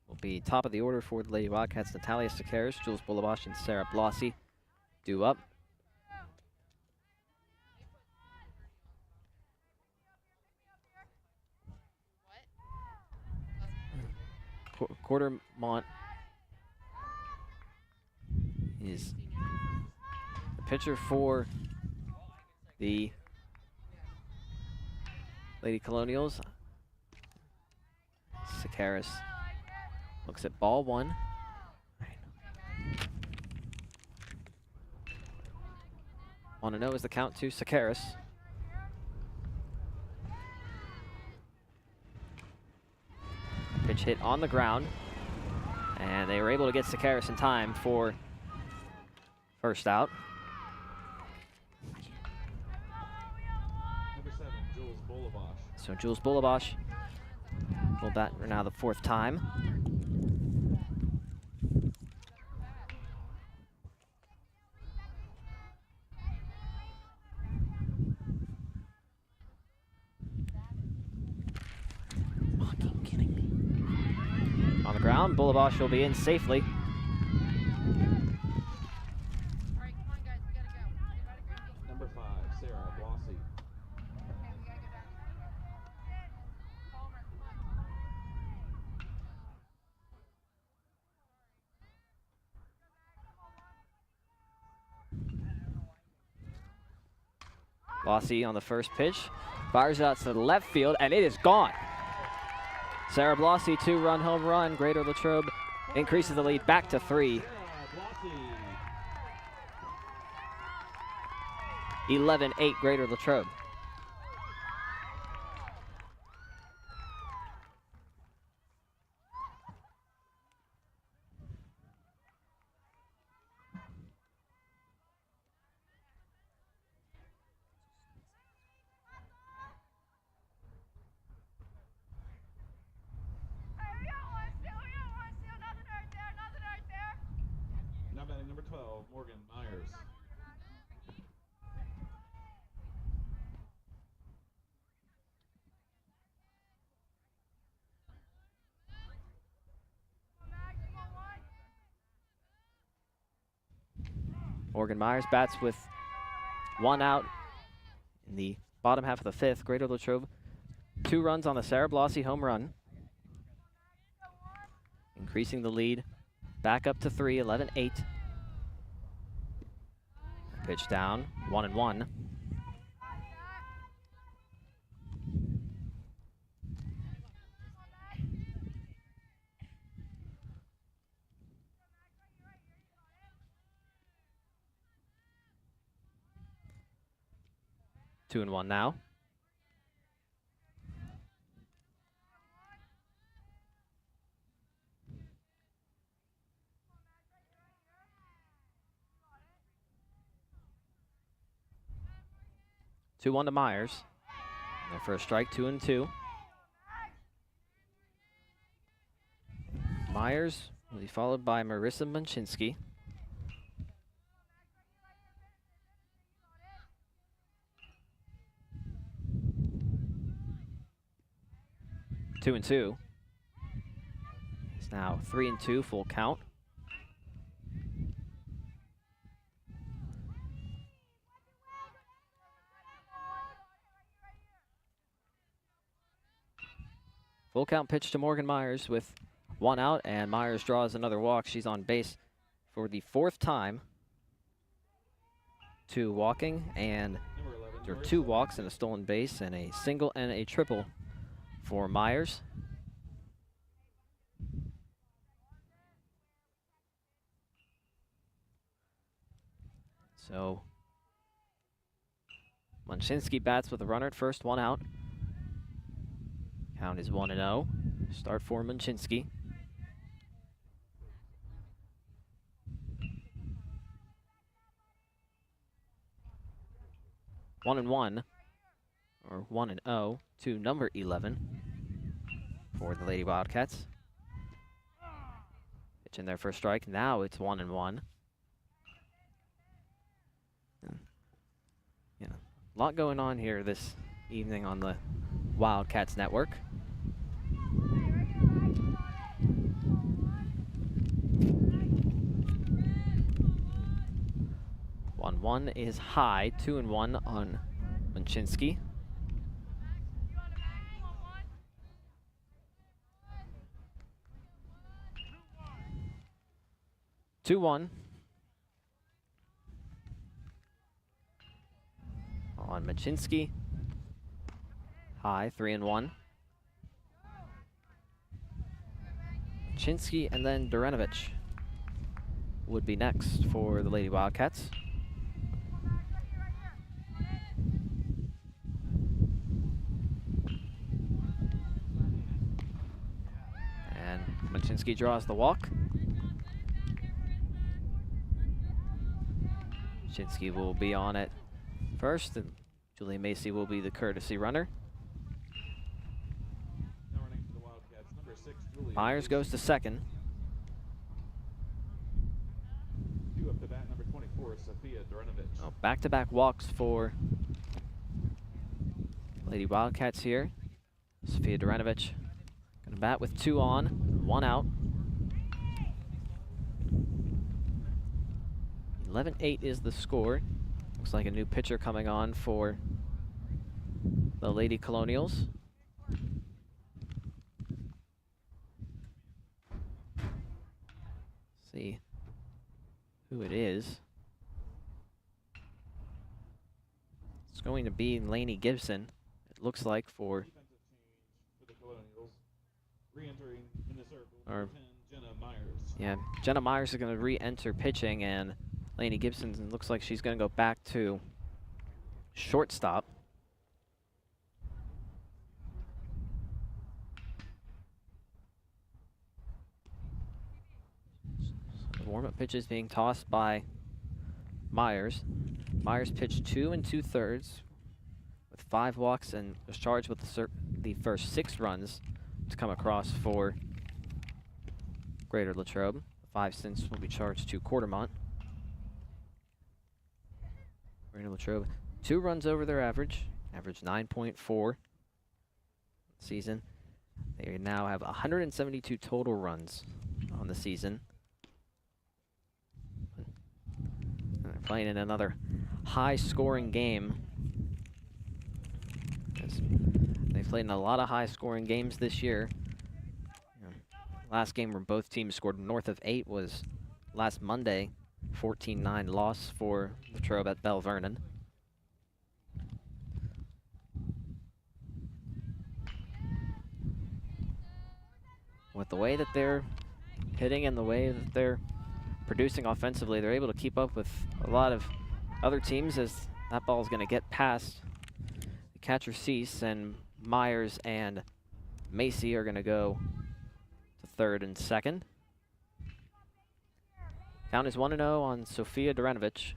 Will be top of the order for the Lady Wildcats. Natalia Sekeres, Jules Bulabash, and Sarah Blossi due up. Quartermont is the pitcher for the Lady Colonials. Sekeres looks at ball 1. 1-0 is the count to Sekeres. Pitch hit on the ground, and they were able to get Sekeres in time for first out. Number 7, Jules Bulabash. So Jules Bulabash will bat for now the 4th time. Fucking kidding me. On the ground, Bulabash will be in safely. Number 5, Sarah Blossi. Blossi on the first pitch, fires it out to the left field, and it is gone. Sarah Blossi, 2-run home run. Greater Latrobe increases the lead back to 3. 11-8 Greater Latrobe. Now batting number 12, Morgan Myers. Morgan Myers bats with 1 out in the bottom half of the 5th. Greater Latrobe, 2 runs on the Sarah Blossi home run, increasing the lead back up to 3, 11-8. Pitch down, 1-1. 2-1 now. Two one to Myers. Their first strike, 2-2. Myers will be followed by Marissa Munchinsky. Two and two. It's now 3-2, full count. Full count pitch to Morgan Myers with one out, and Myers draws another walk. She's on base for the fourth time. Two walking, and there are 2 walks and a stolen base, and a single and a triple for Myers. So Munchinsky bats with a runner at first, 1 out. Count is 1-0. Start for Munchinsky. One and 1, or 1-0 to number 11 for the Lady Wildcats. Pitch in their first strike. Now it's 1-1. Yeah, a lot going on here this evening on the Wildcats Network. One is high, 2-1 on Munchinsky. Two one on Munchinsky. High, 3-1. Munchinsky and then Durenovich would be next for the Lady Wildcats. And Munchinsky draws the walk. Munchinsky will be on it first, and Julie Macy will be the courtesy runner. Myers goes to second. Up to bat, number 24, Sophia Durenovich. Oh, back-to-back walks for Lady Wildcats here. Sophia Durenovich gonna bat with 2 on, 1 out. 11-8 is the score. Looks like a new pitcher coming on for the Lady Colonials. See who it is. It's going to be Lainey Gibson, it looks like, for the Colonials. Re-entering in the circle, or 10, Jenna Myers. yeah, Jenna Myers is going to re-enter pitching, and Lainey Gibson looks like she's going to go back to shortstop. So the warm-up pitch is being tossed by Myers. Myers pitched 2 2/3 with 5 walks and was charged with the first 6 runs to come across for Greater Latrobe. 5 cents will be charged to Quartermont. Greater Latrobe, 2 runs over their average 9.4 season. They now have 172 total runs on the season. And they're playing in another high-scoring game. They've played in a lot of high-scoring games this year. Last game where both teams scored north of 8 was last Monday, 14-9 loss for Latrobe at Belle Vernon. With the way that they're hitting and the way that they're producing offensively, they're able to keep up with a lot of other teams as that ball is going to get past catcher Cease, and Myers and Macy are going to go to third and second. Count is 1-0 on Sofia Duranovic.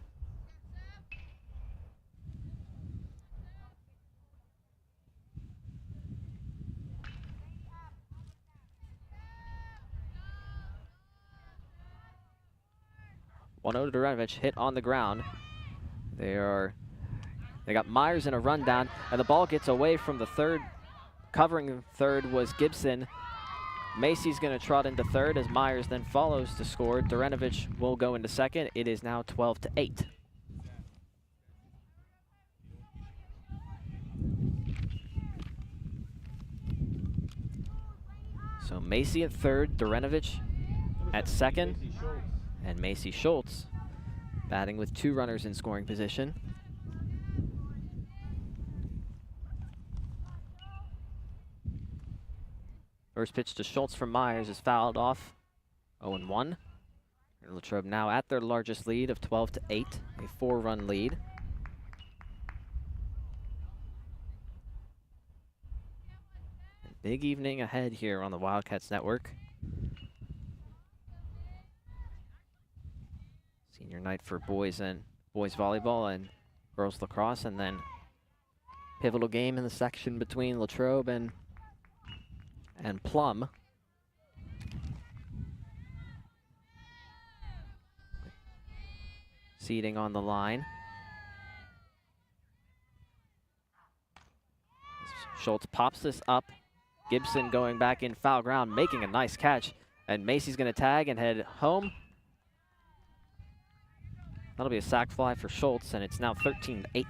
Duranovic hit on the ground. They got Myers in a rundown, and the ball gets away from the third. Covering third was Gibson. Macy's going to trot into third as Myers then follows to score. Duranovic will go into second. It is now 12-8. So Macy at third, Duranovic at second, and Macy Schultz batting with 2 runners in scoring position. First pitch to Schultz from Myers is fouled off. 0-1. Latrobe now at their largest lead of 12-8, a 4-run lead. Big evening ahead here on the Wildcats Network. Senior night for boys volleyball and girls lacrosse, and then pivotal game in the section between Latrobe and Plum. Seating on the line. Schultz pops this up. Gibson going back in foul ground, making a nice catch. And Macy's going to tag and head home. That'll be a sac fly for Schultz, and it's now 13-8.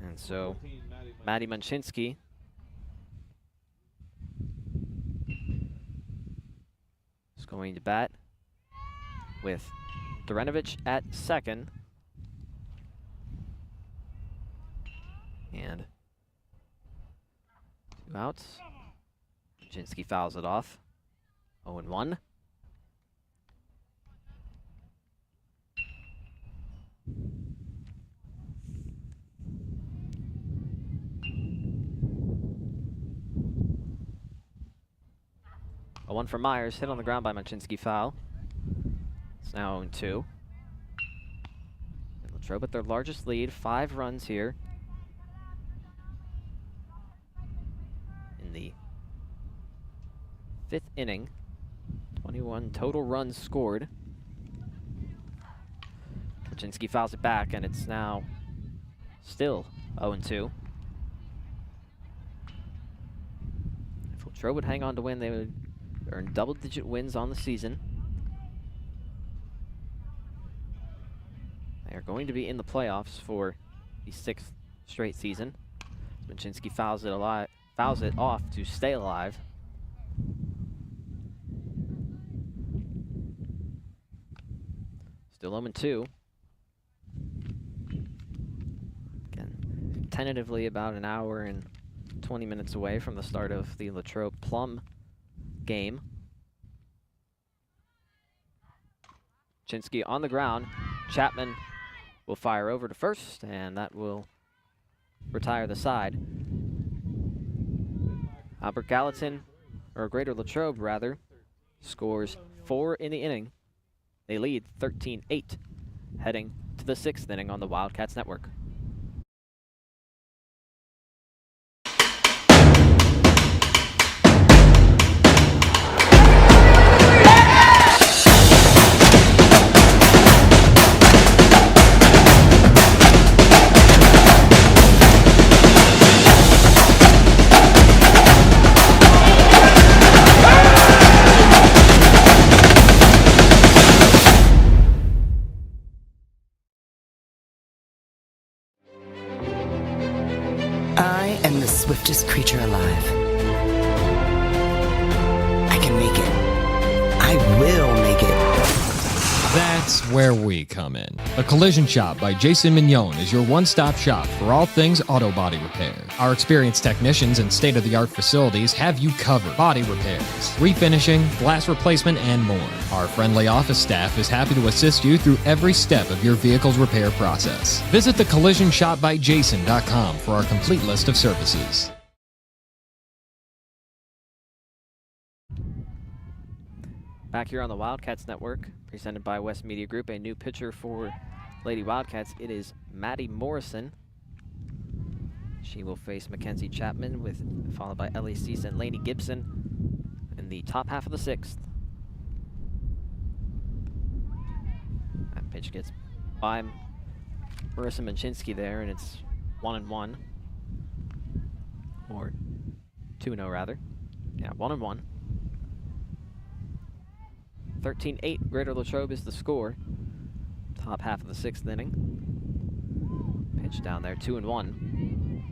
And so, Maddie Munchinsky is going to bat with Duranovic at second. And 2 outs. Munchinsky fouls it off. 0-1. A 1 for Myers, hit on the ground by Munchinsky, foul. It's now 0-2. And Latrobe at their largest lead, 5 runs here. In the 5th inning, 21 total runs scored. Munchinsky fouls it back, and it's now still 0-2. If Latrobe would hang on to win, they would earn double-digit wins on the season. They are going to be in the playoffs for the 6th straight season. Munchinsky fouls it off to stay alive. Still 0-2. Again, tentatively about an hour and 20 minutes away from the start of the Latrobe Plum game. Chinsky on the ground. Chapman will fire over to first, and that will retire the side. Albert Gallatin, or Greater Latrobe rather, scores 4 in the inning. They lead 13-8, heading to the 6th inning on the Wildcats Network. That's where we come in. The Collision Shop by Jason Mignon is your one-stop shop for all things auto body repair. Our experienced technicians and state-of-the-art facilities have you covered. Body repairs, refinishing, glass replacement, and more. Our friendly office staff is happy to assist you through every step of your vehicle's repair process. Visit thecollisionshopbyjason.com for our complete list of services. Back here on the Wildcats Network, presented by West Media Group, a new pitcher for Lady Wildcats. It is Maddie Morrison. She will face Mackenzie Chapman, followed by Ellie Cease and Lainey Gibson in the top half of the sixth. That pitch gets by Marissa Machinsky there, and it's 1-1. Or 2-0 rather. Yeah, 1-1. 13-8, Greater Latrobe is the score. Top half of the sixth inning. Pitch down there, 2-1.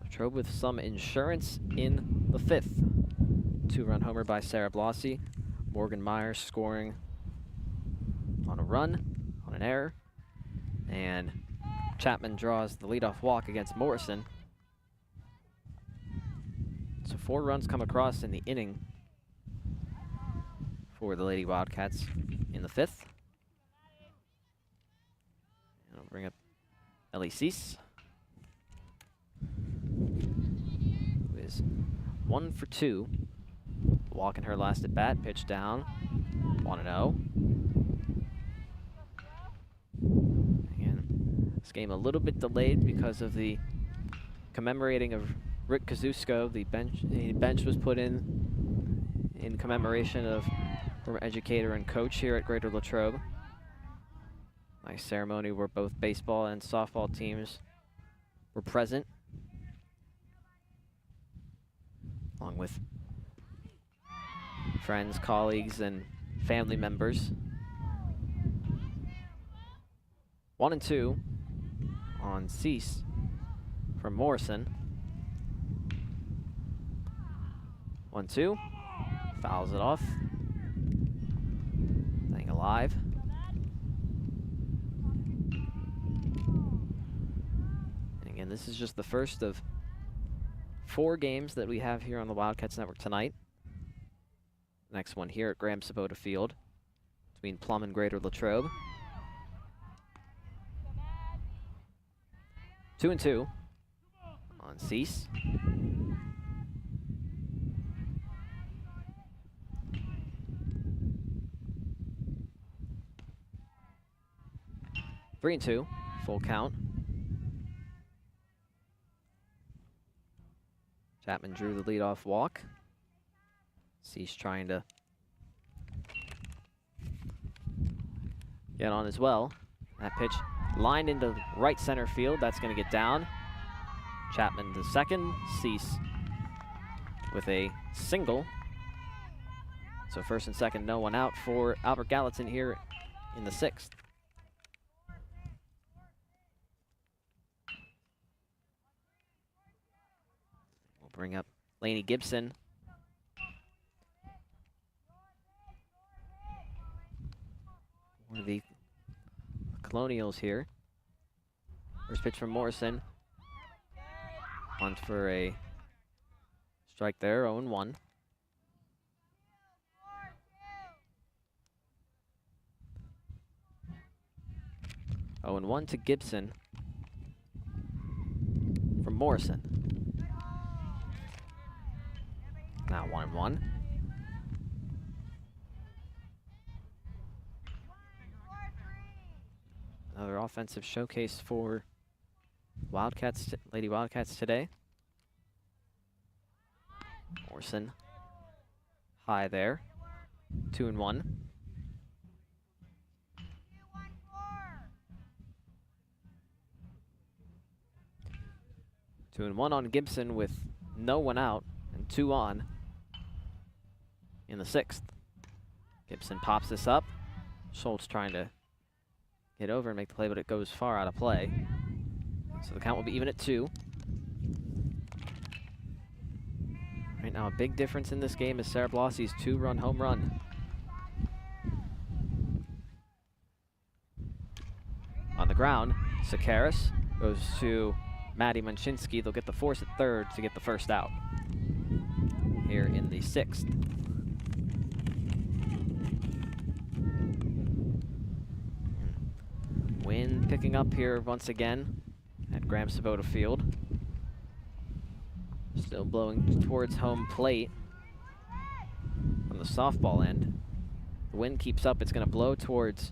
Latrobe with some insurance in the fifth. Two-run homer by Sarah Blossi. Morgan Myers scoring on a run, on an error. And Chapman draws the leadoff walk against Morrison. So 4 runs come across in the inning for the Lady Wildcats in the fifth. And I'll bring up Ellie Cease, who is 1 for 2. Walk in her last at bat, pitch down, 1-0. Again, this game a little bit delayed because of the commemorating of Rick Kazusko. The bench was put in commemoration of former educator and coach here at Greater Latrobe. Nice ceremony where both baseball and softball teams were present, along with friends, colleagues, and family members. 1-2 on Cease from Morrison. 1-2, fouls it off. Staying alive. And again, this is just the first of 4 games that we have here on the Wildcats Network tonight. Next one here at Graham Sabota Field between Plum and Greater Latrobe. 2-2 on Cease. 3-2, full count. Chapman drew the leadoff walk. Cease trying to get on as well. That pitch lined into right center field. That's going to get down. Chapman to second. Cease with a single. So first and second, no one out for Albert Gallatin here in the sixth. We'll bring up Lainey Gibson. One of the Colonials here. First pitch from Morrison. On for a strike there, 0-1. Oh, and 1 to Gibson from Morrison. Now 1-1. Another offensive showcase for Wildcats, Lady Wildcats today. Morrison high there, 2-1. Two and one on Gibson with no one out and 2 on in the sixth. Gibson pops this up. Schultz trying to get over and make the play, but it goes far out of play. So the count will be even at 2. Right now, a big difference in this game is Sarah Blossie's 2-run home run. ground. Sakaris goes to Maddie Munchinsky. They'll get the force at third to get the first out here in the 6th. Wind picking up here once again at Graham Sabota Field. Still blowing towards home plate from the softball end. The wind keeps up. It's going to blow towards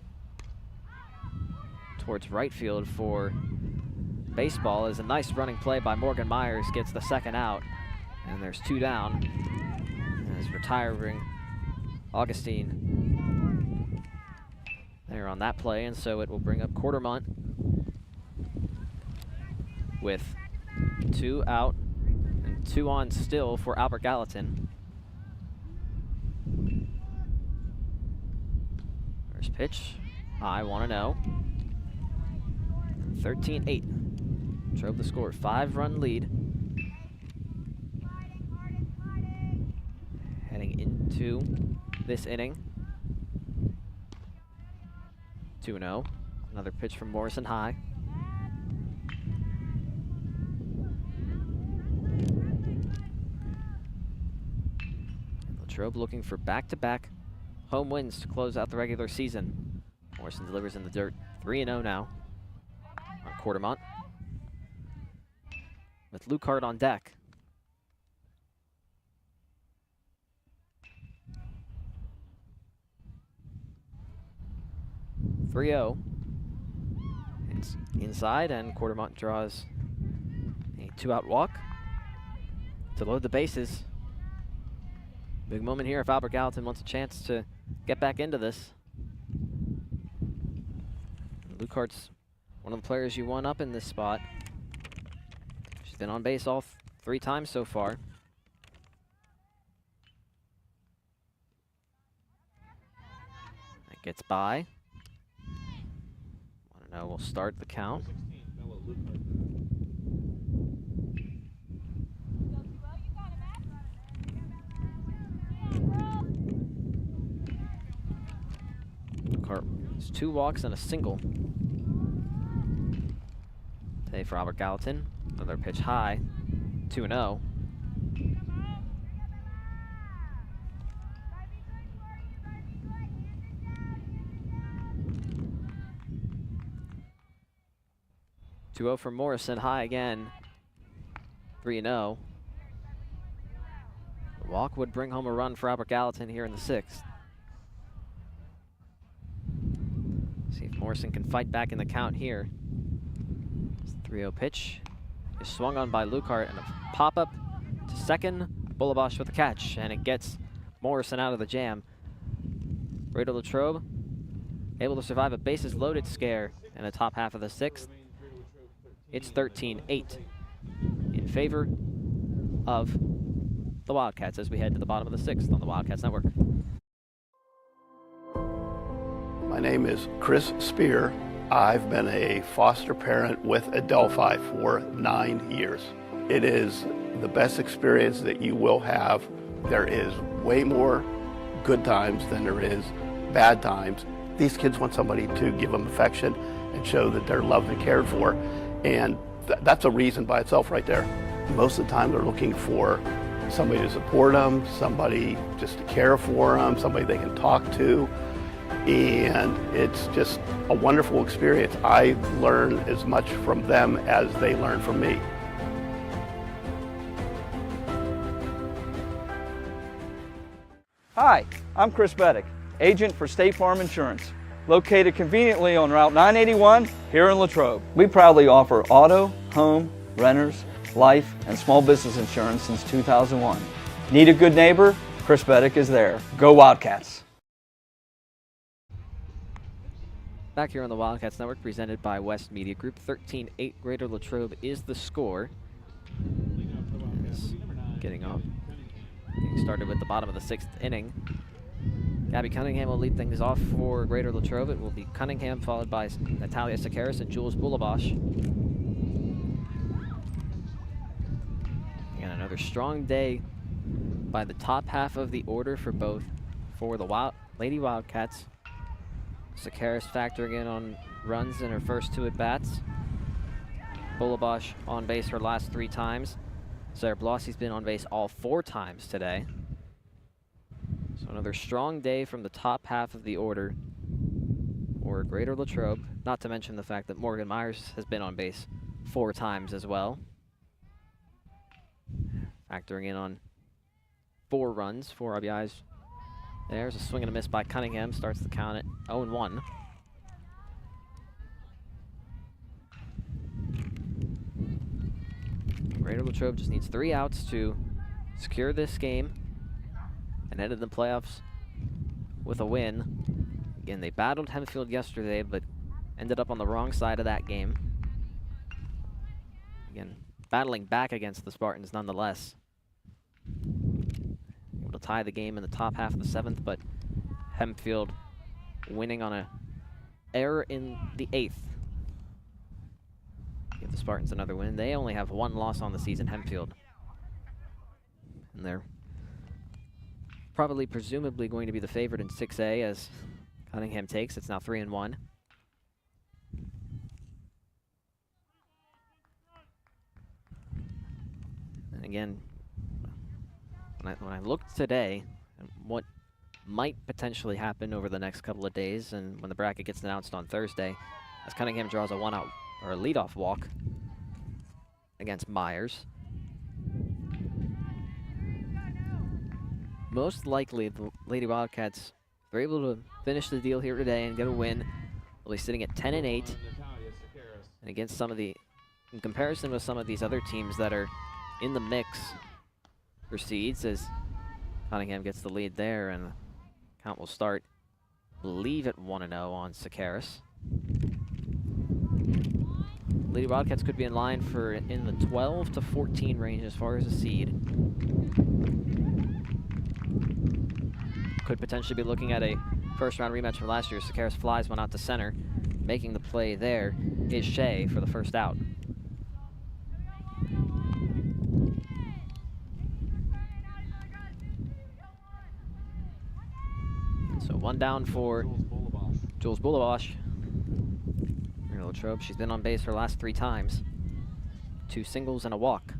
right field for baseball. Is a nice running play by Morgan Myers, gets the second out, and there's 2 down. As retiring Augustine there on that play, and so it will bring up Quartermont with 2 out and 2 on still for Albert Gallatin. First pitch, I want to know. 13-8. Drove the score, 5-run lead. Heading into this inning. 2-0. Another pitch from Morrison high. Latrobe looking for back-to-back home wins to close out the regular season. Morrison delivers in the dirt. 3-0 now on Quartermont, with Lucart on deck. It's inside, and Quartermont draws a 2-out walk to load the bases. Big moment here if Albert Gallatin wants a chance to get back into this. Lucart's one of the players you want up in this spot. She's been on base all 3 times so far. That gets by. Want to know, we'll start the count. Lucart has 2 walks and a single. Today for Albert Gallatin. Another pitch high. 2-0. For Morrison, high again. 3-0. The walk would bring home a run for Albert Gallatin here in the 6th. See if Morrison can fight back in the count here. 3-0 pitch is swung on by Lucart, and a pop-up to second. Bullabosh with the catch, and it gets Morrison out of the jam. Rado Latrobe able to survive a bases-loaded scare in the top half of the 6th. It's 13-8 in favor of the Wildcats as we head to the bottom of the 6th on the Wildcats Network. My name is Chris Spear. I've been a foster parent with Adelphi for 9 years. It is the best experience that you will have. There is way more good times than there is bad times. These kids want somebody to give them affection and show that they're loved and cared for, and that's a reason by itself right there. Most of the time they're looking for somebody to support them, somebody just to care for them, somebody they can talk to. And it's just a wonderful experience. I learn as much from them as they learn from me. Hi, I'm Chris Beddick, agent for State Farm Insurance, located conveniently on Route 981 here in Latrobe. We proudly offer auto, home, renters, life, and small business insurance since 2001. Need a good neighbor? Chris Beddick is there. Go Wildcats! Back here on the Wildcats Network, presented by West Media Group. 13-8 Greater Latrobe is the score. Getting started with the bottom of the 6th inning. Gabby Cunningham will lead things off for Greater Latrobe. It will be Cunningham followed by Natalia Sakaris and Jules Bullabosh. And another strong day by the top half of the order for both. For the Lady Wildcats, Sakaris factoring in on runs in her first 2 at-bats. Bulabash on base her last 3 times. Sarah Blossey's been on base all 4 times today. So another strong day from the top half of the order for Greater Latrobe, not to mention the fact that Morgan Myers has been on base 4 times as well. Factoring in on 4 runs, 4 RBIs. There's a swing and a miss by Cunningham, starts the count at 0-1. Greater Latrobe just needs 3 outs to secure this game and head into the playoffs with a win. Again, they battled Hempfield yesterday, but ended up on the wrong side of that game. Again, battling back against the Spartans nonetheless. Able to tie the game in the top half of the 7th, but Hempfield winning on a error in the 8th. Give the Spartans another win. They only have 1 loss on the season, Hempfield. And they're probably presumably going to be the favorite in 6A as Cunningham takes. It's now 3-1. And again, when I looked today at what might potentially happen over the next couple of days, and when the bracket gets announced on Thursday, as Cunningham draws a 1-out or a leadoff walk against Myers. Most likely, the Lady Wildcats, if they're able to finish the deal here today and get a win, will be sitting at 10-8. And against some of the, in comparison with some of these other teams that are in the mix for seeds, as Cunningham gets the lead there, and the count will start, I believe, at 1-0 on Sakaris. Lady Wildcats could be in line for in the 12 to 14 range as far as a seed. Could potentially be looking at a first-round rematch from last year. Sakaris flies one out to center. Making the play there is Shea for the first out. So 1 down for Jules Bulabash. Latrobe, she's been on base her last 3 times. 2 singles and a walk.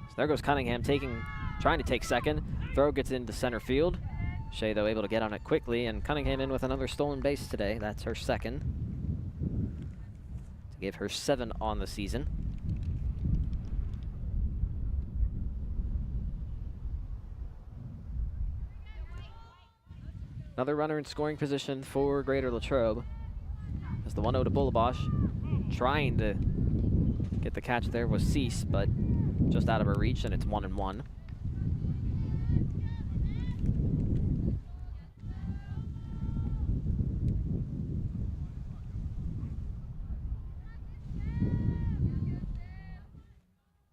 So there goes Cunningham trying to take second. Throw gets into center field. Shea, though, able to get on it quickly, and Cunningham in with another stolen base today. That's her 2nd. To give her 7 on the season. Another runner in scoring position for Greater Latrobe. As the 1-0 to Bulabash, trying to get the catch there was Cease, but just out of her reach, and it's 1-1.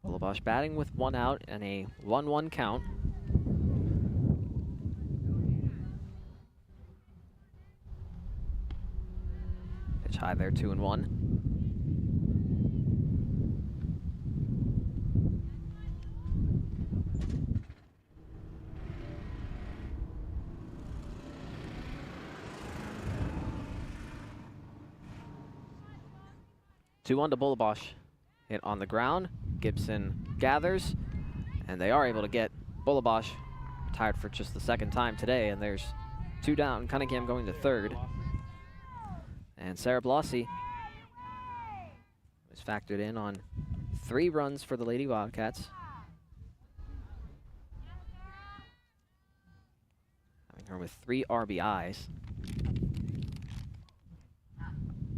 Bulabash batting with 1 out and a 1-1 count. High there, 2-1. Two on to Bulabash. Hit on the ground. Gibson gathers, and they are able to get Bulabash tired for just the 2nd time today, and there's 2 down. Cunningham going to 3rd. And Sarah Blossey was factored in on 3 runs for the Lady Wildcats. Having her with 3 RBIs.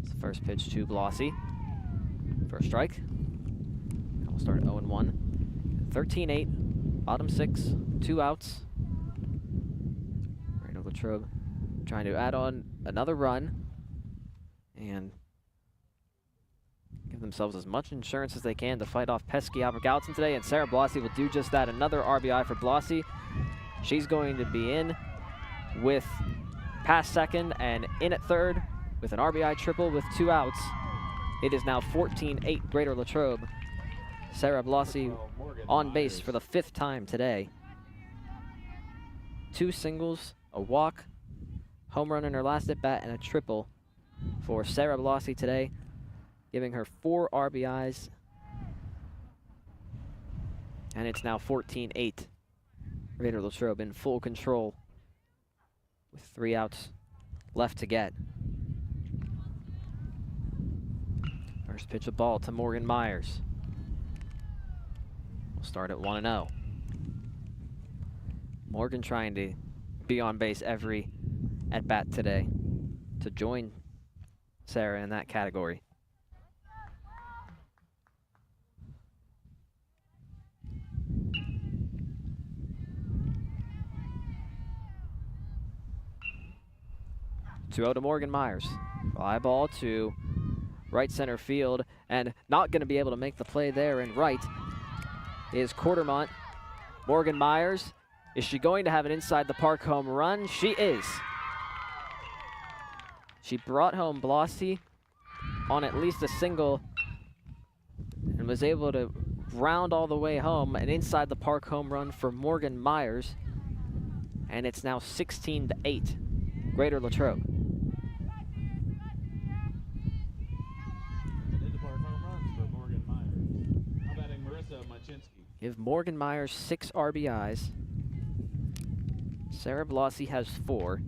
It's the first pitch to Blossey. First strike. And we'll start at 0-1. 13-8, bottom 6, 2 outs. Greater Latrobe trying to add on another run and give themselves as much insurance as they can to fight off pesky Albert Gallatin today, and Sarah Blossey will do just that. Another RBI for Blossey. She's going to be in with past 2nd and in at 3rd with an RBI triple with 2 outs. It is now 14-8 Greater Latrobe. Sarah Blossey on base for the 5th time today. 2 singles, a walk, home run in her last at bat, and a triple for Sarah Blasi today, giving her 4 RBIs. And it's now 14-8. Greater Latrobe in full control with 3 outs left to get. First pitch of ball to Morgan Myers. We'll start at 1-0. Morgan trying to be on base every at-bat today to join Sarah in that category. To Morgan Myers. Fly ball to right center field, and not going to be able to make the play there. And right is Quartermont. Morgan Myers, is she going to have an inside the park home run? She is. She brought home Blasi on at least a single and was able to round all the way home. An inside the park home run for Morgan Myers. And it's now 16-8, Greater Latrobe. Give Morgan Myers 6 RBIs. Sarah Blasi has 4.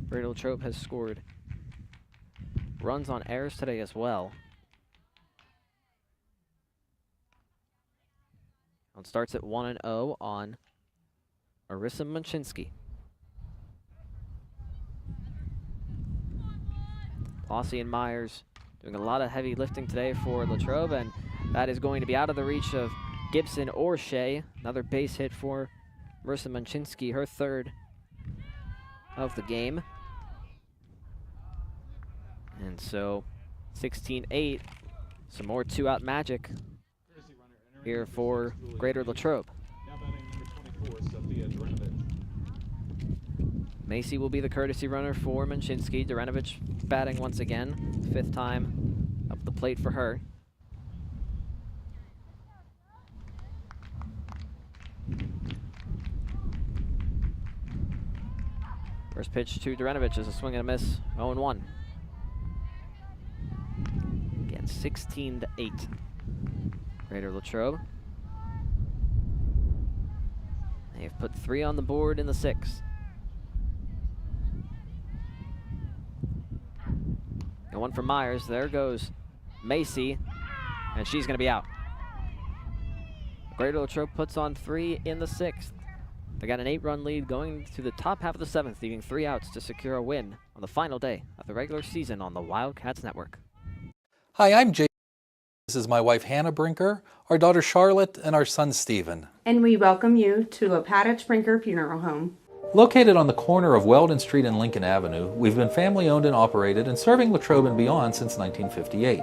Greater Latrobe has scored runs on errors today as well. It starts at 1-0 on Marissa Munchinsky. Blasi and Myers doing a lot of heavy lifting today for Latrobe, and that is going to be out of the reach of Gibson or Shea. Another base hit for Marissa Munchinsky, her 3rd of the game. And so 16-8, some more 2-out magic here for Greater Latrobe. Macy will be the courtesy runner for Munchinsky. Durenovich batting once again, 5th time up the plate for her. First pitch to Durenovich is a swing and a miss, 0-1. Again, 16-8. Greater Latrobe. They've put 3 on the board in the 6th. And 1 for Myers. There goes Macy, and she's going to be out. Greater Latrobe puts on 3 in the 6th. They got an 8-run lead going to the top half of the 7th, leaving 3 outs to secure a win on the final day of the regular season on the Wildcats Network. Hi, I'm Jay. This is my wife Hannah Brinker, our daughter Charlotte, and our son Stephen. And we welcome you to a Padditch Brinker Funeral Home. Located on the corner of Weldon Street and Lincoln Avenue, we've been family-owned and operated and serving Latrobe and beyond since 1958.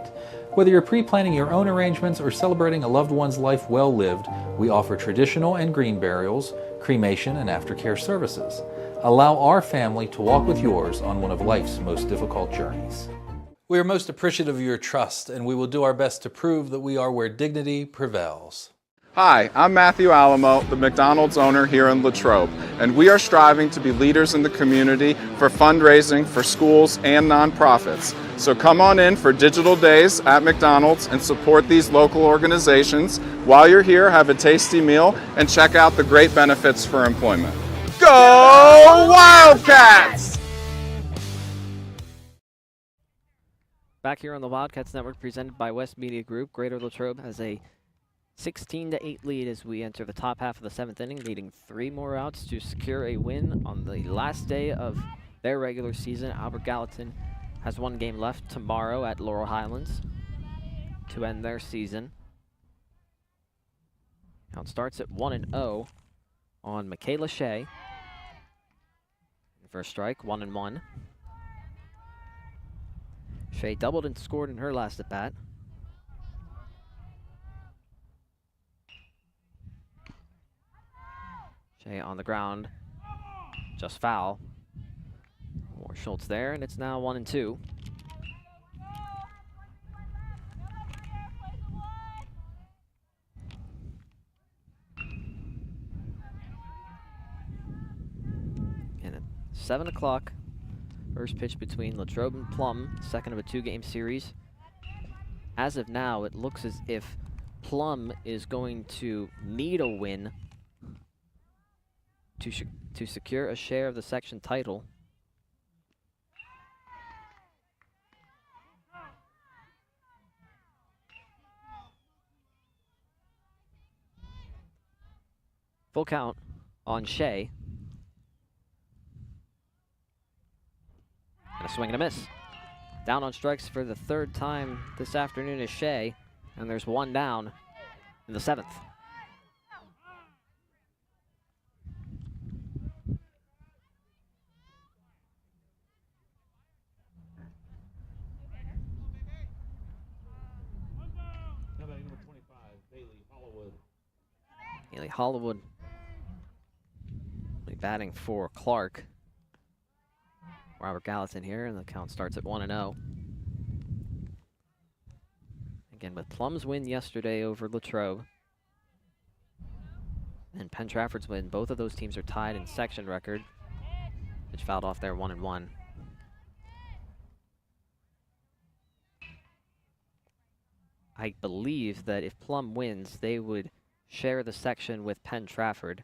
Whether you're pre-planning your own arrangements or celebrating a loved one's life well lived, we offer traditional and green burials, cremation, and aftercare services. Allow our family to walk with yours on one of life's most difficult journeys. We are most appreciative of your trust, and we will do our best to prove that we are where dignity prevails. Hi, I'm Matthew Alamo, the McDonald's owner here in Latrobe, and we are striving to be leaders in the community for fundraising for schools and nonprofits. So come on in for digital days at McDonald's and support these local organizations. While you're here, have a tasty meal and check out the great benefits for employment. Go Wildcats! Back here on the Wildcats Network, presented by West Media Group, Greater Latrobe has a 16-8 lead as we enter the top half of the 7th inning, needing 3 more outs to secure a win on the last day of their regular season. Albert Gallatin has 1 game left tomorrow at Laurel Highlands to end their season. Now it starts at 1-0 on Michaela Shea. First strike, 1-1. Shea doubled and scored in her last at-bat. Shea on the ground, just foul. More Schultz there, and it's now 1-2. And at 7 o'clock, First pitch between Latrobe and Plum, second of a 2-game series. As of now, it looks as if Plum is going to need a win to secure a share of the section title. Full count on Shea. And a swing and a miss. Down on strikes for the 3rd time this afternoon is Shea, and there's 1 down in the 7th. Haley Hollywood will be batting for Clark. Robert Gallatin here, and the count starts at 1-0. Again, with Plum's win yesterday over Latrobe and Penn Trafford's win, both of those teams are tied in section record, which fouled off there 1-1. I believe that if Plum wins, they would share the section with Penn Trafford.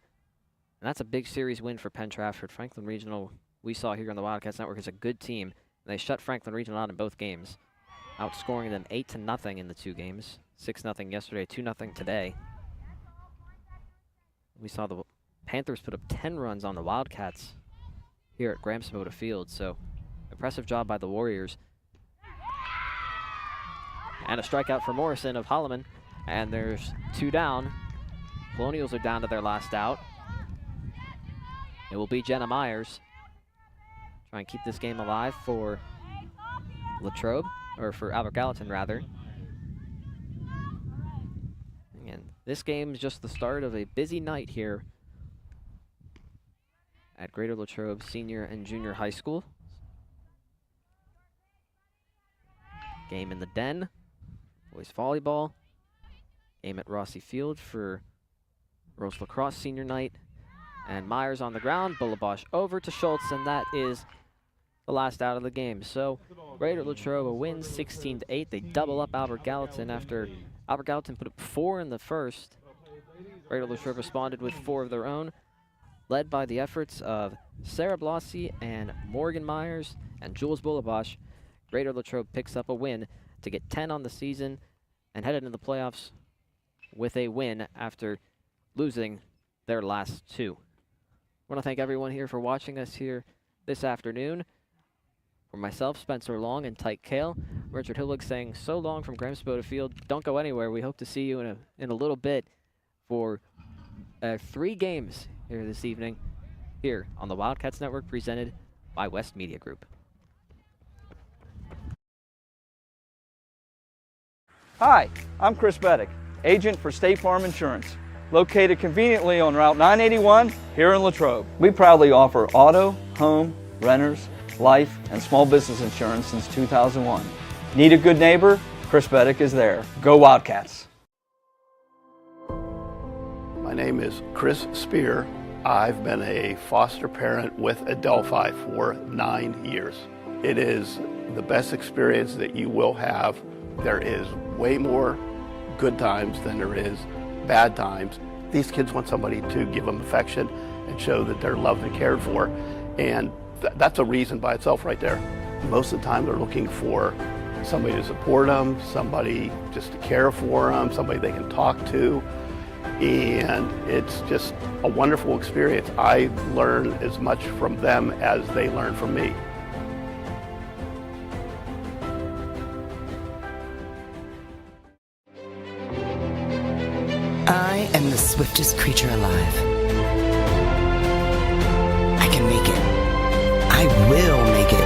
And that's a big series win for Penn Trafford. Franklin Regional, we saw here on the Wildcats Network, is a good team. They shut Franklin Regional out in both games, outscoring them 8-0 in the 2 games. 6-0 yesterday, 2-0 today. We saw the Panthers put up 10 runs on the Wildcats here at Graham Sabota Field, so impressive job by the Warriors. And a strikeout for Morrison of Holloman, and there's 2 down. Colonials are down to their last out. It will be Jenna Myers. Try and keep this game alive for Latrobe, or for Albert Gallatin, rather. And this game is just the start of a busy night here at Greater Latrobe Senior and Junior High School. Game in the Den, boys volleyball. Game at Rossi Field for Rose Lacrosse Senior Night. And Myers on the ground, Bullabosh over to Schultz, and that is the last out of the game. So Greater Latrobe wins 16-8. They double up Albert Gallatin after Albert Gallatin put up 4 in the first. Greater Latrobe responded with 4 of their own, led by the efforts of Sarah Blossi and Morgan Myers and Jules Bullabosh. Greater Latrobe picks up a win to get 10 on the season and headed into the playoffs with a win after losing their last 2. I want to thank everyone here for watching us here this afternoon. For myself, Spencer Long, and Tyke Kale, Richard Hillig saying so long from Graham Sabota Field. Don't go anywhere. We hope to see you in a little bit for 3 games here this evening here on the Wildcats Network, presented by West Media Group. Hi, I'm Chris Beddick, agent for State Farm Insurance, located conveniently on Route 981 here in Latrobe. We proudly offer auto, home, renters, life, and small business insurance since 2001. Need a good neighbor? Chris Beddick is there. Go Wildcats! My name is Chris Spear. I've been a foster parent with Adelphi for 9 years. It is the best experience that you will have. There is way more good times than there is bad times. These kids want somebody to give them affection and show that they're loved and cared for, and that's a reason by itself right there. Most of the time they're looking for somebody to support them, somebody just to care for them, somebody they can talk to, and it's just a wonderful experience. I learn as much from them as they learn from me. I am the swiftest creature alive. I can make it. I will make it.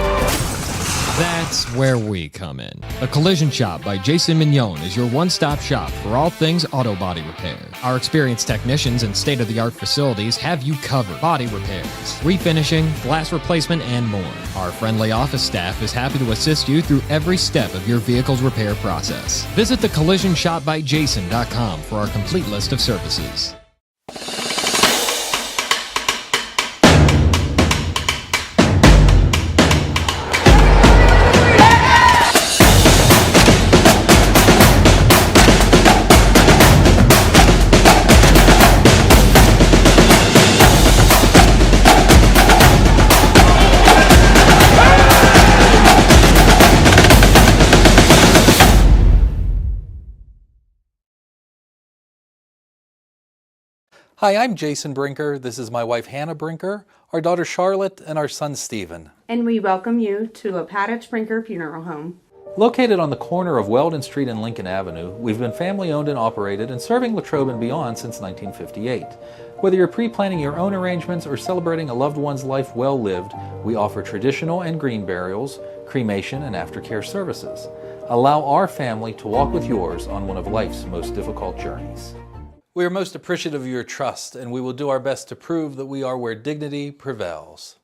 That's where we come in. The Collision Shop by Jason Mignon is your one-stop shop for all things auto body repair. Our experienced technicians and state-of-the-art facilities have you covered. Body repairs, refinishing, glass replacement, and more. Our friendly office staff is happy to assist you through every step of your vehicle's repair process. Visit thecollisionshopbyjason.com for our complete list of services. Hi, I'm Jason Brinker. This is my wife Hannah Brinker, our daughter Charlotte, and our son Stephen. And we welcome you to Gallatin Brinker Funeral Home. Located on the corner of Weldon Street and Lincoln Avenue, we've been family owned and operated and serving Latrobe and beyond since 1958. Whether you're pre-planning your own arrangements or celebrating a loved one's life well lived, we offer traditional and green burials, cremation, and aftercare services. Allow our family to walk with yours on one of life's most difficult journeys. We are most appreciative of your trust, and we will do our best to prove that we are where dignity prevails.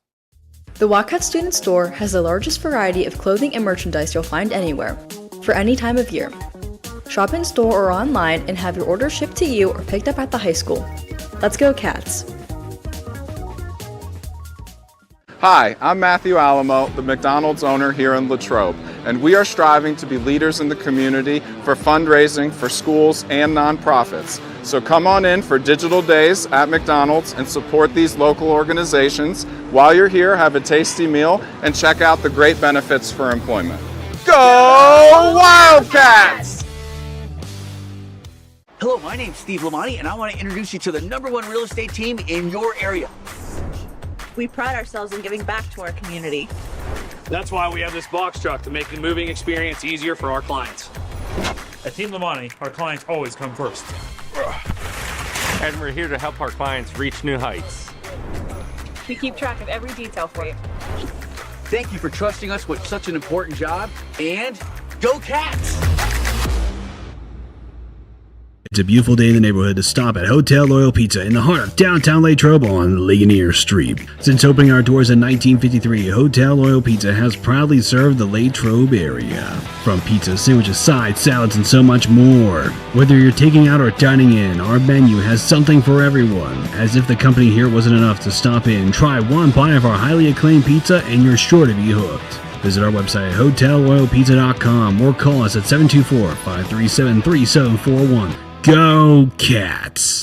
The Wildcats Student Store has the largest variety of clothing and merchandise you'll find anywhere, for any time of year. Shop in store or online and have your order shipped to you or picked up at the high school. Let's go, Cats! Hi, I'm Matthew Alamo, the McDonald's owner here in Latrobe, and we are striving to be leaders in the community for fundraising for schools and nonprofits. So come on in for digital days at McDonald's and support these local organizations. While you're here, have a tasty meal and check out the great benefits for employment. Go Wildcats! Hello, my name's Steve Lamonti, and I want to introduce you to the #1 real estate team in your area. We pride ourselves in giving back to our community. That's why we have this box truck to make the moving experience easier for our clients. At Team Lamonti, our clients always come first. And we're here to help our clients reach new heights. We keep track of every detail for you. Thank you for trusting us with such an important job, and go Cats! It's a beautiful day in the neighborhood to stop at Hotel Loyal Pizza in the heart of downtown Latrobe on Ligonier Street. Since opening our doors in 1953, Hotel Loyal Pizza has proudly served the Latrobe area. From pizza, sandwiches, sides, salads, and so much more. Whether you're taking out or dining in, our menu has something for everyone. As if the company here wasn't enough to stop in, try one bite of our highly acclaimed pizza and you're sure to be hooked. Visit our website at hotelloyalpizza.com or call us at 724-537-3741. Go Cats!